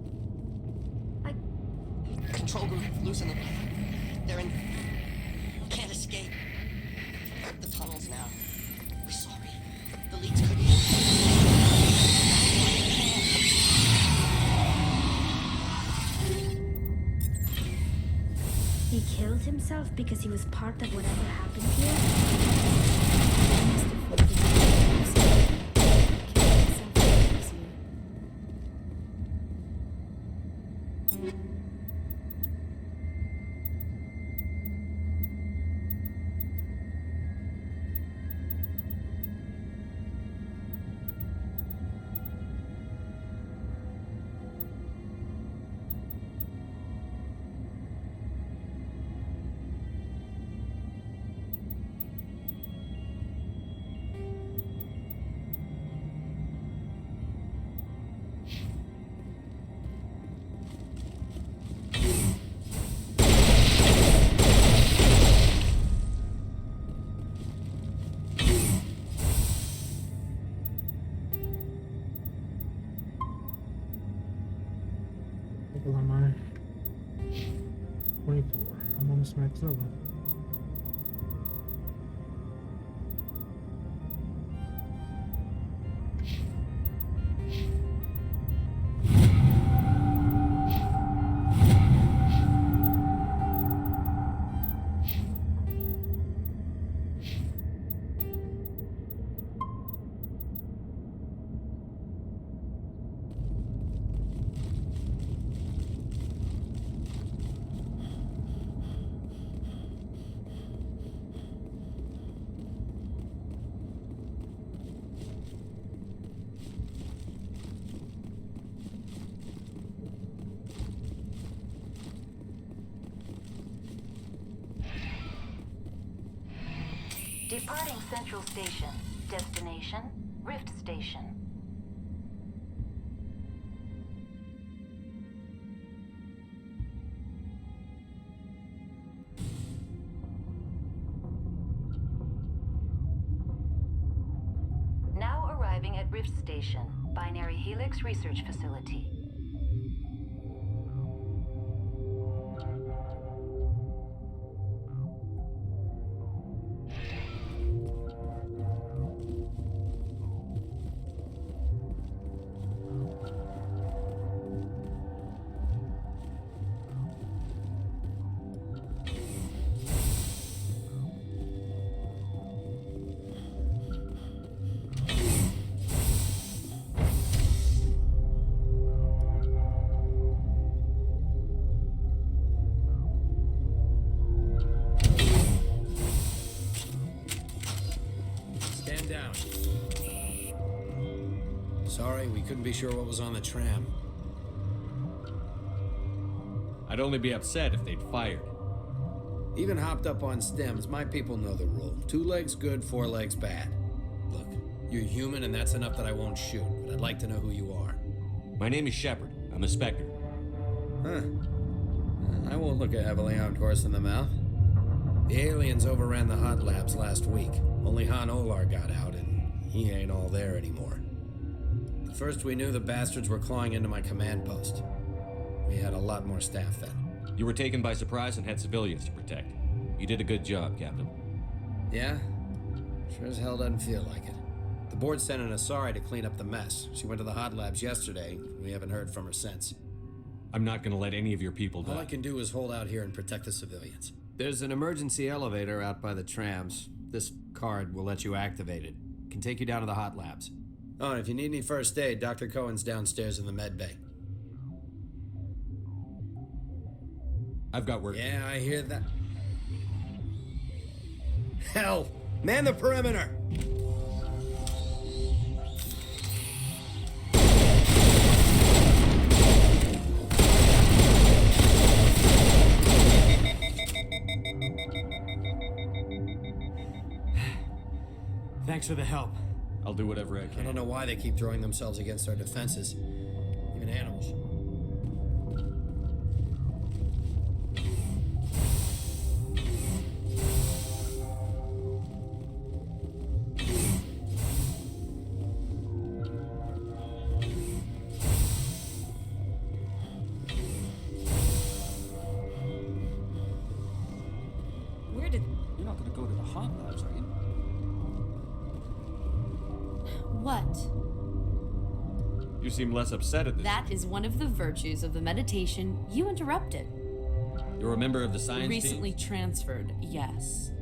Control room, loosen them. They're in. Can't escape. The tunnels now. We're sorry. The leads couldn't. He killed himself because he was part of whatever happened here? Level am I? 24. I'm almost max level. Departing Central Station. Destination, Rift Station. Now arriving at Rift Station, Binary Helix Research Facility. Stand down. Sorry, we couldn't be sure what was on the tram. I'd only be upset if they'd fired. Even hopped up on stems, my people know the rule. 2 legs good, 4 legs bad. Look, you're human and that's enough that I won't shoot, but I'd like to know who you are. My name is Shepard. I'm a Spectre. Huh. I won't look a heavily armed horse in the mouth. The aliens overran the hot labs last week. Only Han Olar got out, and he ain't all there anymore. The first we knew, the bastards were clawing into my command post. We had a lot more staff then. You were taken by surprise and had civilians to protect. You did a good job, Captain. Yeah? Sure as hell doesn't feel like it. The board sent an Asari to clean up the mess. She went to the hot labs yesterday. We haven't heard from her since. I'm not gonna let any of your people die. All I can do is hold out here and protect the civilians. There's an emergency elevator out by the trams. This card will let you activate it. Can take you down to the hot labs. Oh, and if you need any first aid, Dr. Cohen's downstairs in the med bay. I've got work. Yeah, I hear that. Hell! Man the perimeter! Thanks for the help. I'll do whatever I can. I don't know why they keep throwing themselves against our defenses. Even animals. Where did... You're not gonna go to the hot labs, are you? What? You seem less upset at this. That is one of the virtues of the meditation you interrupted. You're a member of the science Recently team? transferred, yes.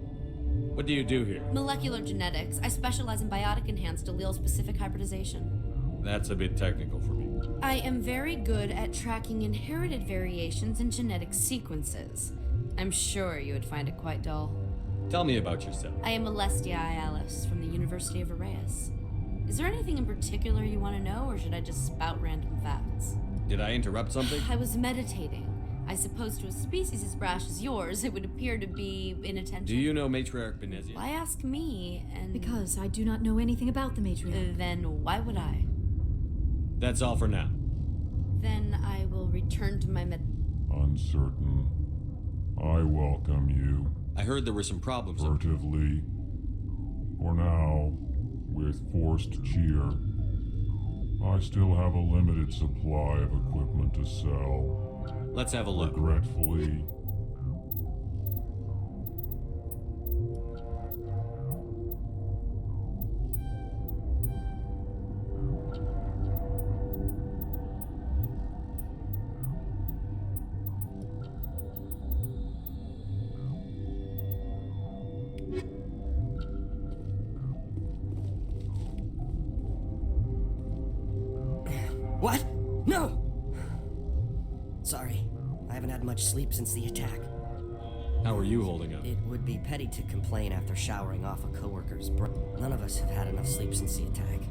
What do you do here? Molecular genetics. I specialize in biotic-enhanced allele-specific hybridization. That's a bit technical for me. I am very good at tracking inherited variations in genetic sequences. I'm sure you would find it quite dull. Tell me about yourself. I am Alestia Alice from the University of Arrayas. Is there anything in particular you want to know, or should I just spout random facts? Did I interrupt something? I was meditating. I suppose to a species as brash as yours, it would appear to be inattention. Do you know Matriarch Benezian? Why ask me, and... Because I do not know anything about the matriarch. Then why would I? That's all for now. Then I will return to my Uncertain. I welcome you. I heard there were some problems. Furtively. For now, with forced cheer. I still have a limited supply of equipment to sell. Let's have a look. Regretfully. What? No! Sorry, I haven't had much sleep since the attack. How are you holding up? It would be petty to complain after showering off a coworker's None of us have had enough sleep since the attack.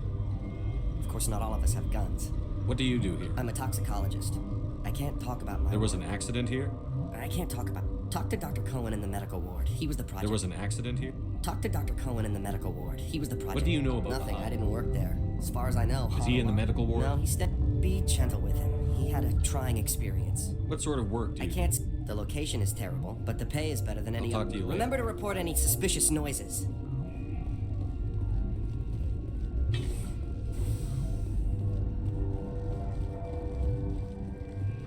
Of course, not all of us have guns. What do you do here? I'm a toxicologist. I can't talk about my There was work. an accident here? I can't talk about... Talk to Dr. Cohen in the medical ward. He was the project. There was an accident here? Talk to Dr. Cohen in the medical ward. He was the project. What do you know about Nothing. the I didn't work there. As far as I know. Is he in the medical ward? No, he said be gentle with him. He had a trying experience. What sort of work do you I can't. The location is terrible, but the pay is better than any I'll other. talk to you later. Remember to report any suspicious noises.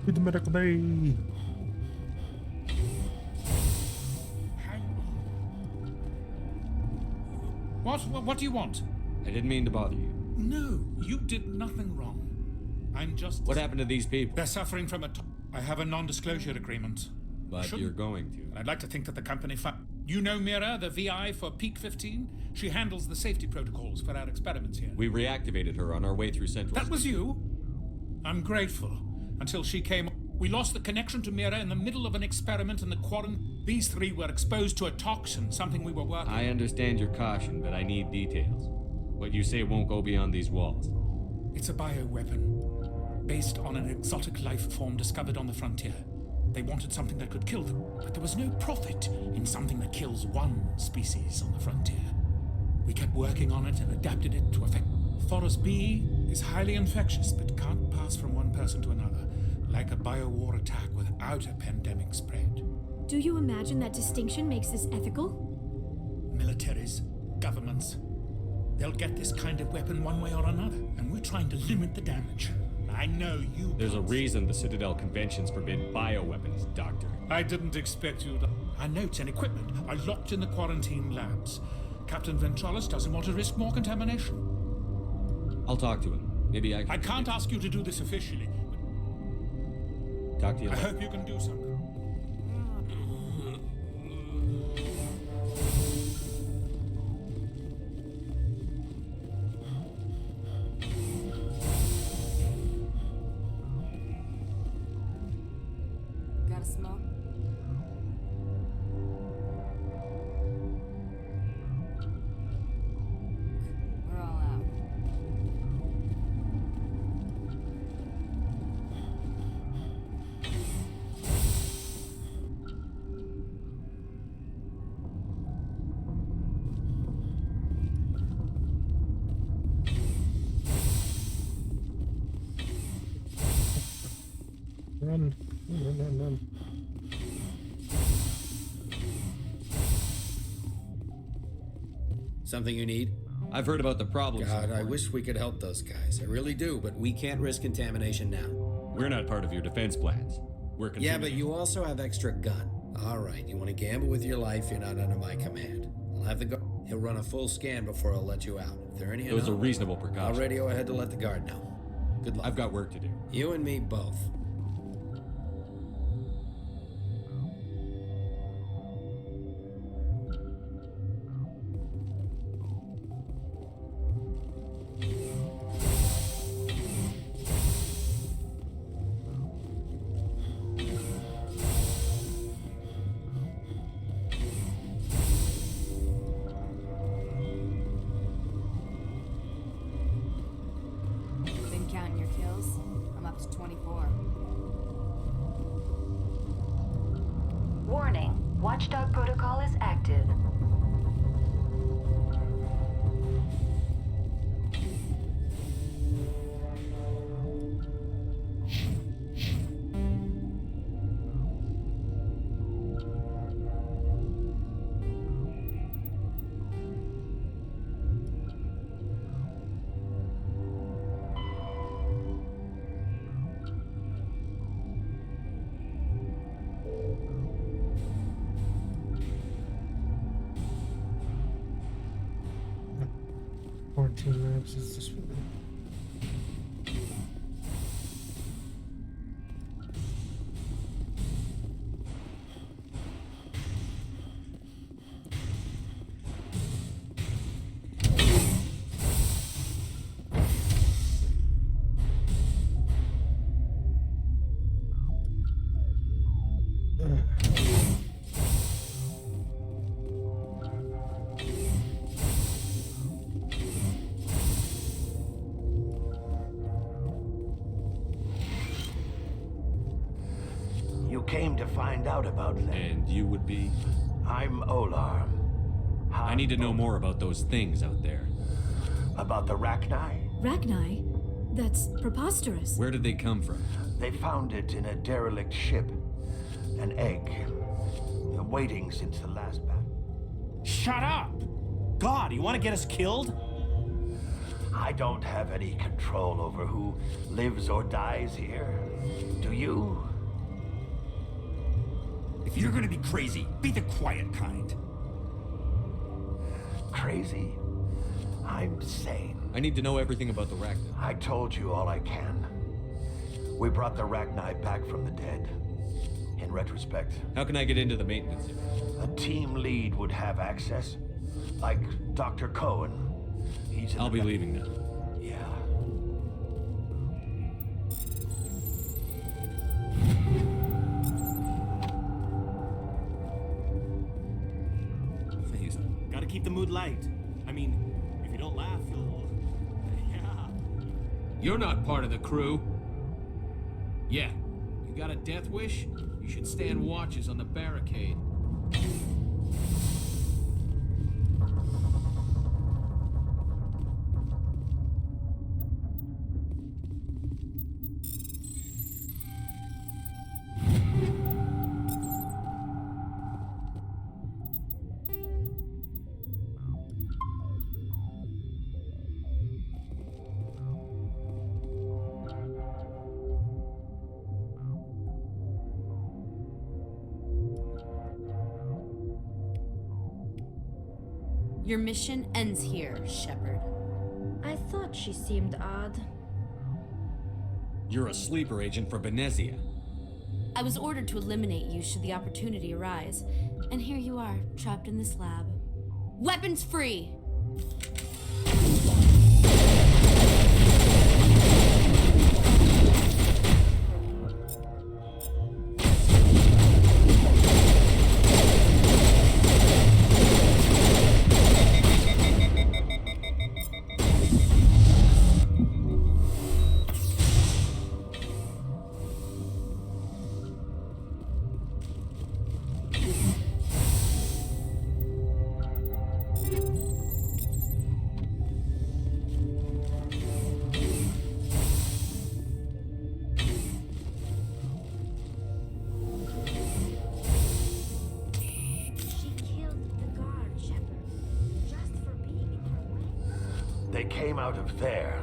To the medical bay. What do you want? I didn't mean to bother you. No, you did nothing wrong. I'm just... What happened to these people? They're suffering from I have a non-disclosure agreement. But you're going to. And I'd like to think that the company... You know Mira, the VI for Peak 15? She handles the safety protocols for our experiments here. We reactivated her on our way through Central. That was you? I'm grateful. Until she came... We lost the connection to Mira in the middle of an experiment in the quarantine. These three were exposed to a toxin, something we were working on. I understand your caution, but I need details. What you say won't go beyond these walls. It's a bioweapon, based on an exotic life form discovered on the frontier. They wanted something that could kill them, but there was no profit in something that kills one species on the frontier. We kept working on it and adapted it to affect. Thoros B is highly infectious, but can't pass from one person to another, like a biowar attack without a pandemic spread. Do you imagine that distinction makes this ethical? Militaries, governments, they'll get this kind of weapon one way or another, and we're trying to limit the damage. I know you... There's a reason the Citadel conventions forbid bioweapons, Doctor. I didn't expect you to... Our notes and equipment are locked in the quarantine labs. Captain Ventralis doesn't want to risk more contamination. I'll talk to him. Maybe I can... I can't ask you to do this officially. Talk to you I later. hope you can do something. Got a smoke? We're all out. Run. Run. Something you need? I've heard about the problems. God, I wish we could help those guys. I really do, but we can't risk contamination now. We're not part of your defense plans. We're Yeah, continuing. but you also have extra gun. All right, you want to gamble with your life, you're not under my command. I'll have the guard. He'll run a full scan before I'll let you out. If there are any... Those are anomalies, reasonable I'll precautions. radio ahead to let the guard know. Good luck. I've got work to do. You and me both. Been counting your kills? I'm up to 24. Warning, Watchdog protocol is active. Quarantine labs is this one. to find out about them. And you would be? I'm Olar. I need to know more about those things out there. About the Rachni? Rachni? That's preposterous. Where did they come from? They found it in a derelict ship. An egg. Waiting since the last battle. Shut up! God, you want to get us killed? I don't have any control over who lives or dies here. Do you? If you're gonna be crazy, be the quiet kind. Crazy? I'm sane. I need to know everything about the Rachni. I told you all I can. We brought the Rachni back from the dead. In retrospect. How can I get into the maintenance area? A team lead would have access. Like Dr. Cohen. I'll be leaving now. Yeah. Please, gotta keep the mood light. I mean, if you don't laugh, you'll... Yeah. You're not part of the crew. Yeah. You got a death wish? You should stand watches on the barricade. Your mission ends here, Shepard. I thought she seemed odd. You're a sleeper agent for Benezia. I was ordered to eliminate you should the opportunity arise, and here you are, trapped in this lab. Weapons free! They came out of there.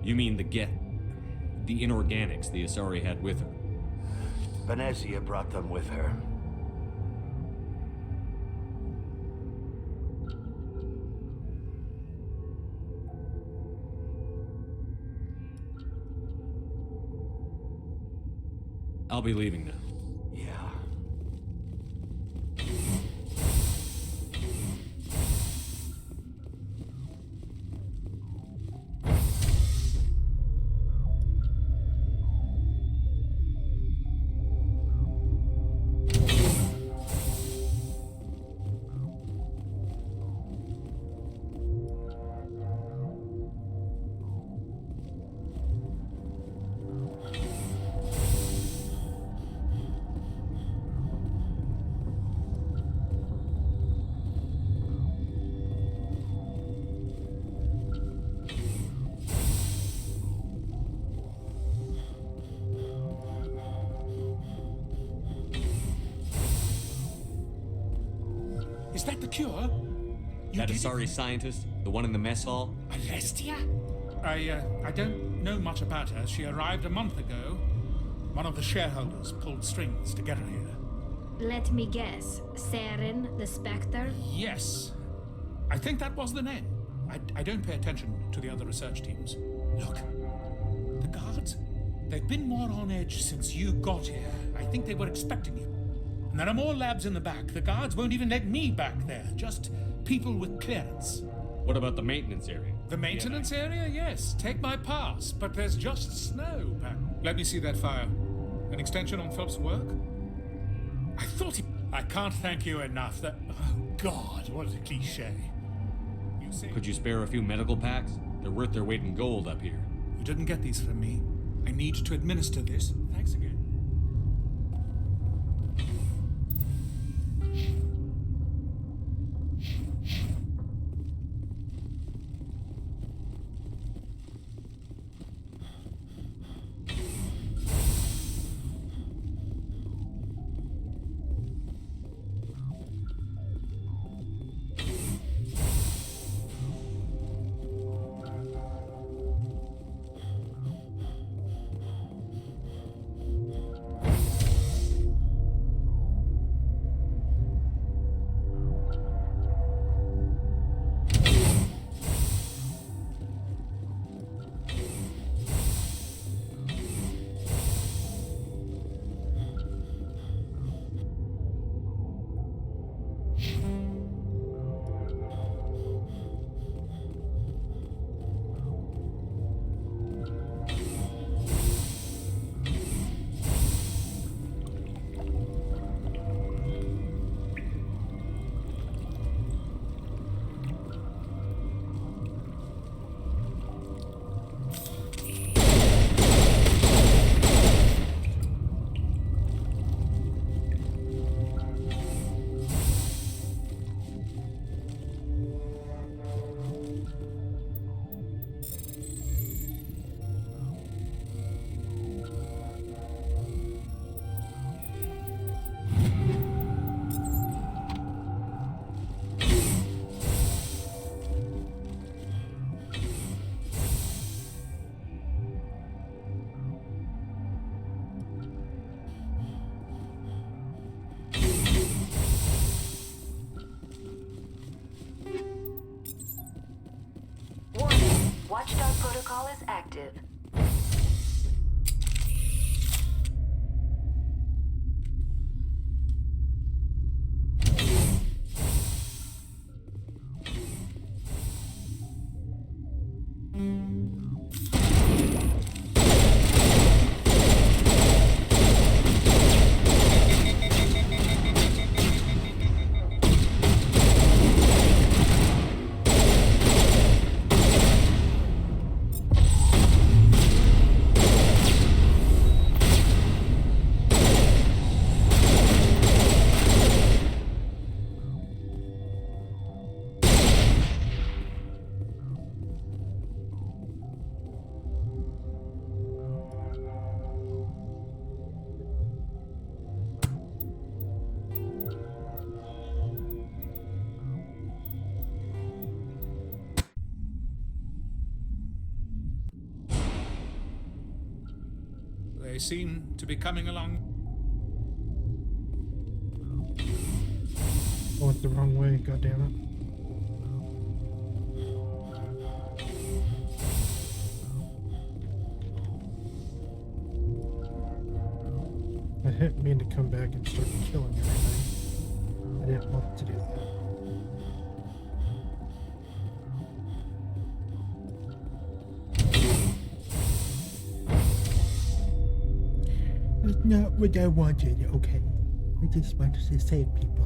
You mean the inorganics the Asari had with her? Benezia brought them with her. I'll be leaving now. Yeah. Is that the cure? That Asari scientist? The one in the mess hall? Alestia? I don't know much about her. She arrived a month ago. One of the shareholders pulled strings to get her here. Let me guess. Saren, the Spectre? Yes. I think that was the name. I don't pay attention to the other research teams. Look, the guards, they've been more on edge since you got here. I think they were expecting you. And there are more labs in the back. The guards won't even let me back there. Just people with clearance. What about the maintenance area? The maintenance area? Yes. Take my pass. But there's just snow back. Let me see that fire. An extension on Phelps' work? I thought he... I can't thank you enough. That... Oh, God, what a cliche. You see... Could you spare a few medical packs? They're worth their weight in gold up here. You didn't get these from me. I need to administer this. Thanks again. Protocol is active. They seem to be coming along. I went the wrong way, goddammit. I didn't mean to come back and start killing everything. I didn't want to do that. It's not what I wanted, okay? I just wanted to save people.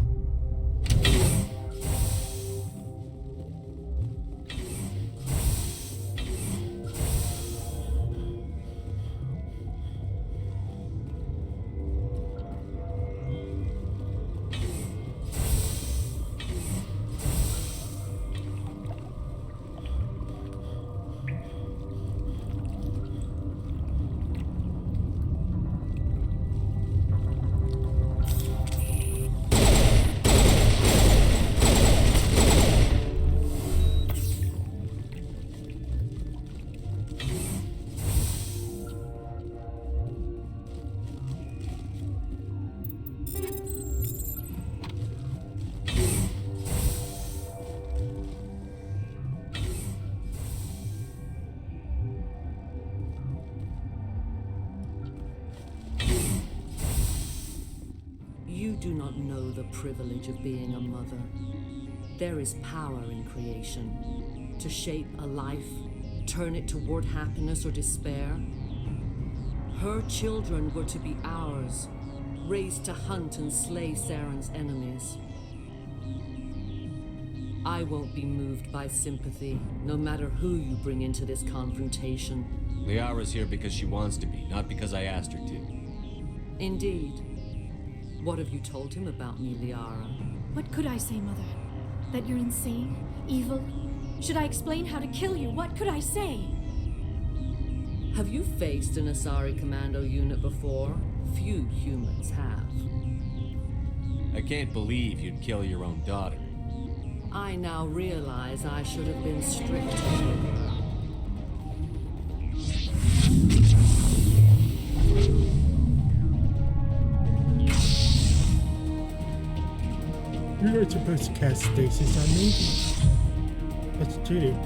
You do not know the privilege of being a mother. There is power in creation. To shape a life, turn it toward happiness or despair. Her children were to be ours, raised to hunt and slay Saren's enemies. I won't be moved by sympathy, no matter who you bring into this confrontation. Liara's here because she wants to be, not because I asked her to. Indeed. What have you told him about me, Liara? What could I say, Mother? That you're insane? Evil? Should I explain how to kill you? What could I say? Have you faced an Asari commando unit before? Few humans have. I can't believe you'd kill your own daughter. I now realize I should have been stricter with her. You're not supposed to cast stasis on me. That's cheating.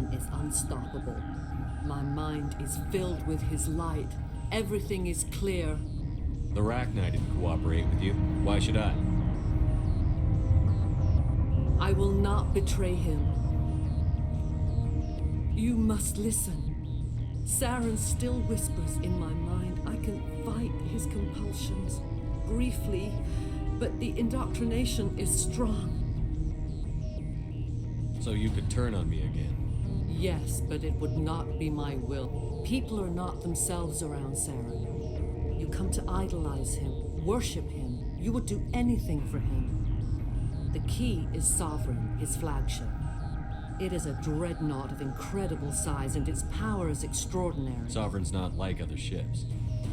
Saren is unstoppable. My mind is filled with his light. Everything is clear. The Rachni didn't cooperate with you. Why should I? I will not betray him. You must listen. Saren still whispers in my mind. I can fight his compulsions. Briefly, but the indoctrination is strong. So you could turn on me again? Yes, but it would not be my will. People are not themselves around Saren. You come to idolize him, worship him. You would do anything for him. The key is Sovereign, his flagship. It is a dreadnought of incredible size, and its power is extraordinary. Sovereign's not like other ships.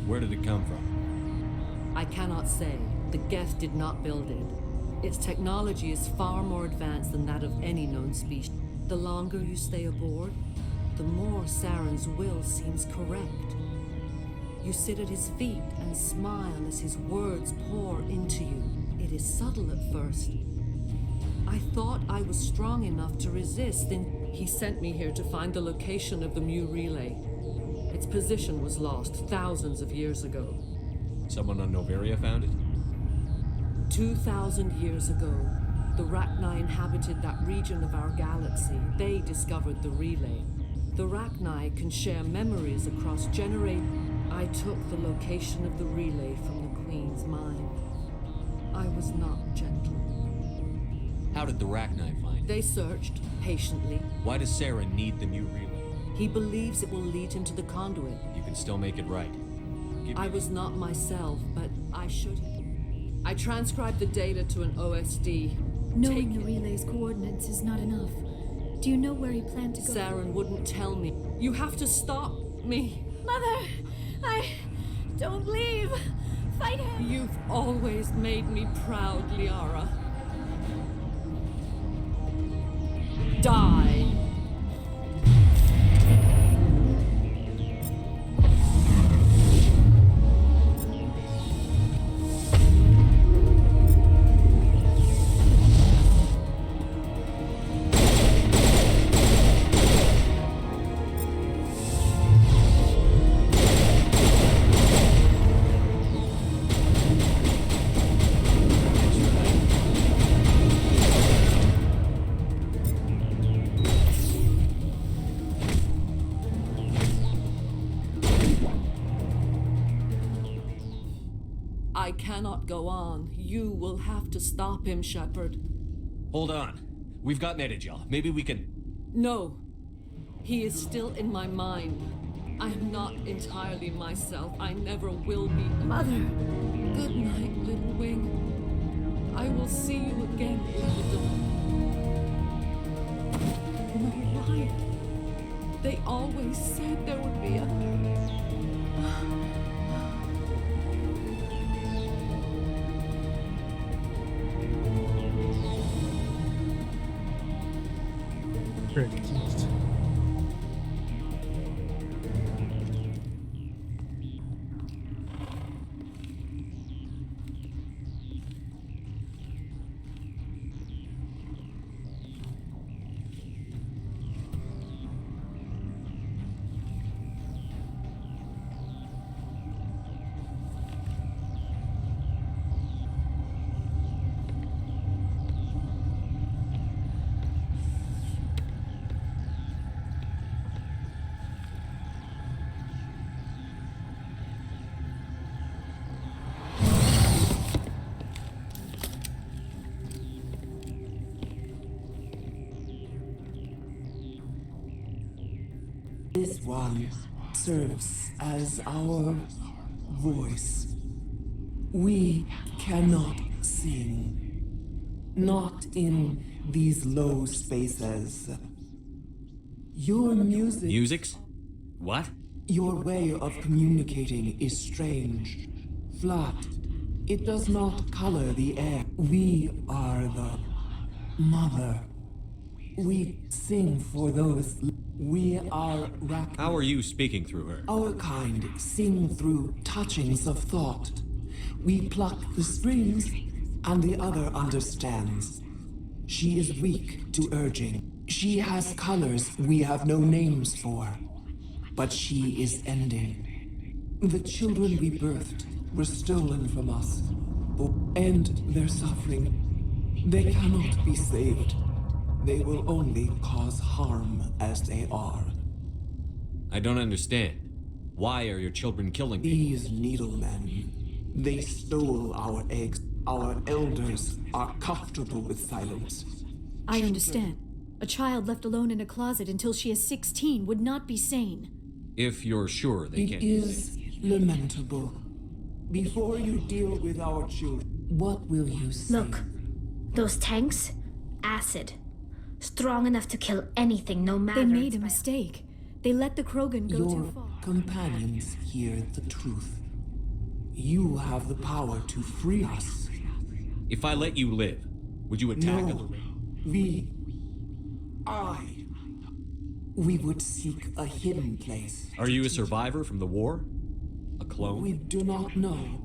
Where did it come from? I cannot say. The Geth did not build it. Its technology is far more advanced than that of any known species. The longer you stay aboard, the more Saren's will seems correct. You sit at his feet and smile as his words pour into you. It is subtle at first. I thought I was strong enough to resist, then he sent me here to find the location of the Mu relay. Its position was lost thousands of years ago. Someone on Noveria found it? 2,000 years ago, the Rachni inhabited that region of our galaxy. They discovered the relay. The Rachni can share memories across generations. I took the location of the relay from the Queen's mind. I was not gentle. How did the Rachni find it? They searched, patiently. Why does Saren need the Mu relay? He believes it will lead him to the conduit. You can still make it right. I was not myself, but I should have. I transcribed the data to an OSD. Knowing the relay's coordinates is not enough. Do you know where he planned to go? Saren wouldn't tell me. You have to stop me. Mother! I don't leave! Fight him! You've always made me proud, Liara. Die! I cannot go on. You will have to stop him, Shepard. Hold on. We've got Netagel. Maybe we can... No. He is still in my mind. I am not entirely myself. I never will be. Mother! Good night, little wing. I will see you again in the dawn. No, right. They always said there would be a... Crickets. This one serves as our voice. We cannot sing. Not in these low spaces. Your music... Musics? What? Your way of communicating is strange. Flat. It does not color the air. We are the mother. We sing for those. We are Rachni. How are you speaking through her? Our kind sing through touchings of thought. We pluck the strings, and the other understands. She is weak to urging. She has colors we have no names for, but she is ending. The children we birthed were stolen from us, and their suffering. They cannot be saved. They will only cause harm as they are. I don't understand. Why are your children killing me? These needlemen, they stole our eggs. Our elders are comfortable with silence. I understand. A child left alone in a closet until she is 16 would not be sane. If you're sure they can't It is lamentable. Before you deal with our children, what will you say? Look, those tanks? Acid. Strong enough to kill anything, no matter. They made a mistake. They let the Krogan go too far. Your companions hear the truth. You have the power to free us. If I let you live, would you attack No, we would seek a hidden place. Are you a survivor from the war? A clone? We do not know.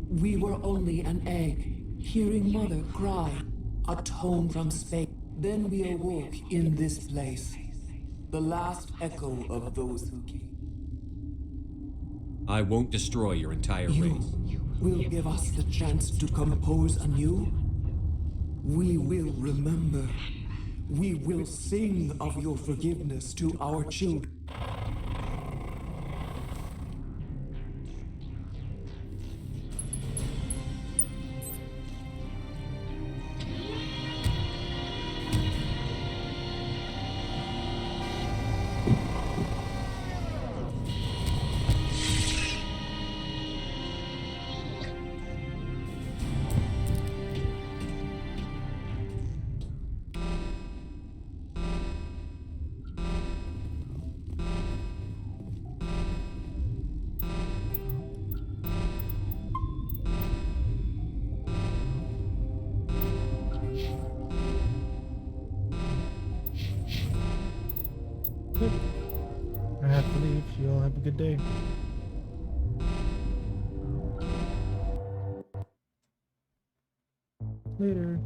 We were only an egg, hearing Mother cry, a tone from space. Then we awoke in this place, the last echo of those who came. I won't destroy your entire race. Will give us the chance to compose anew. We will remember. We will sing of your forgiveness to our children. I have to leave. You all have a good day. Later.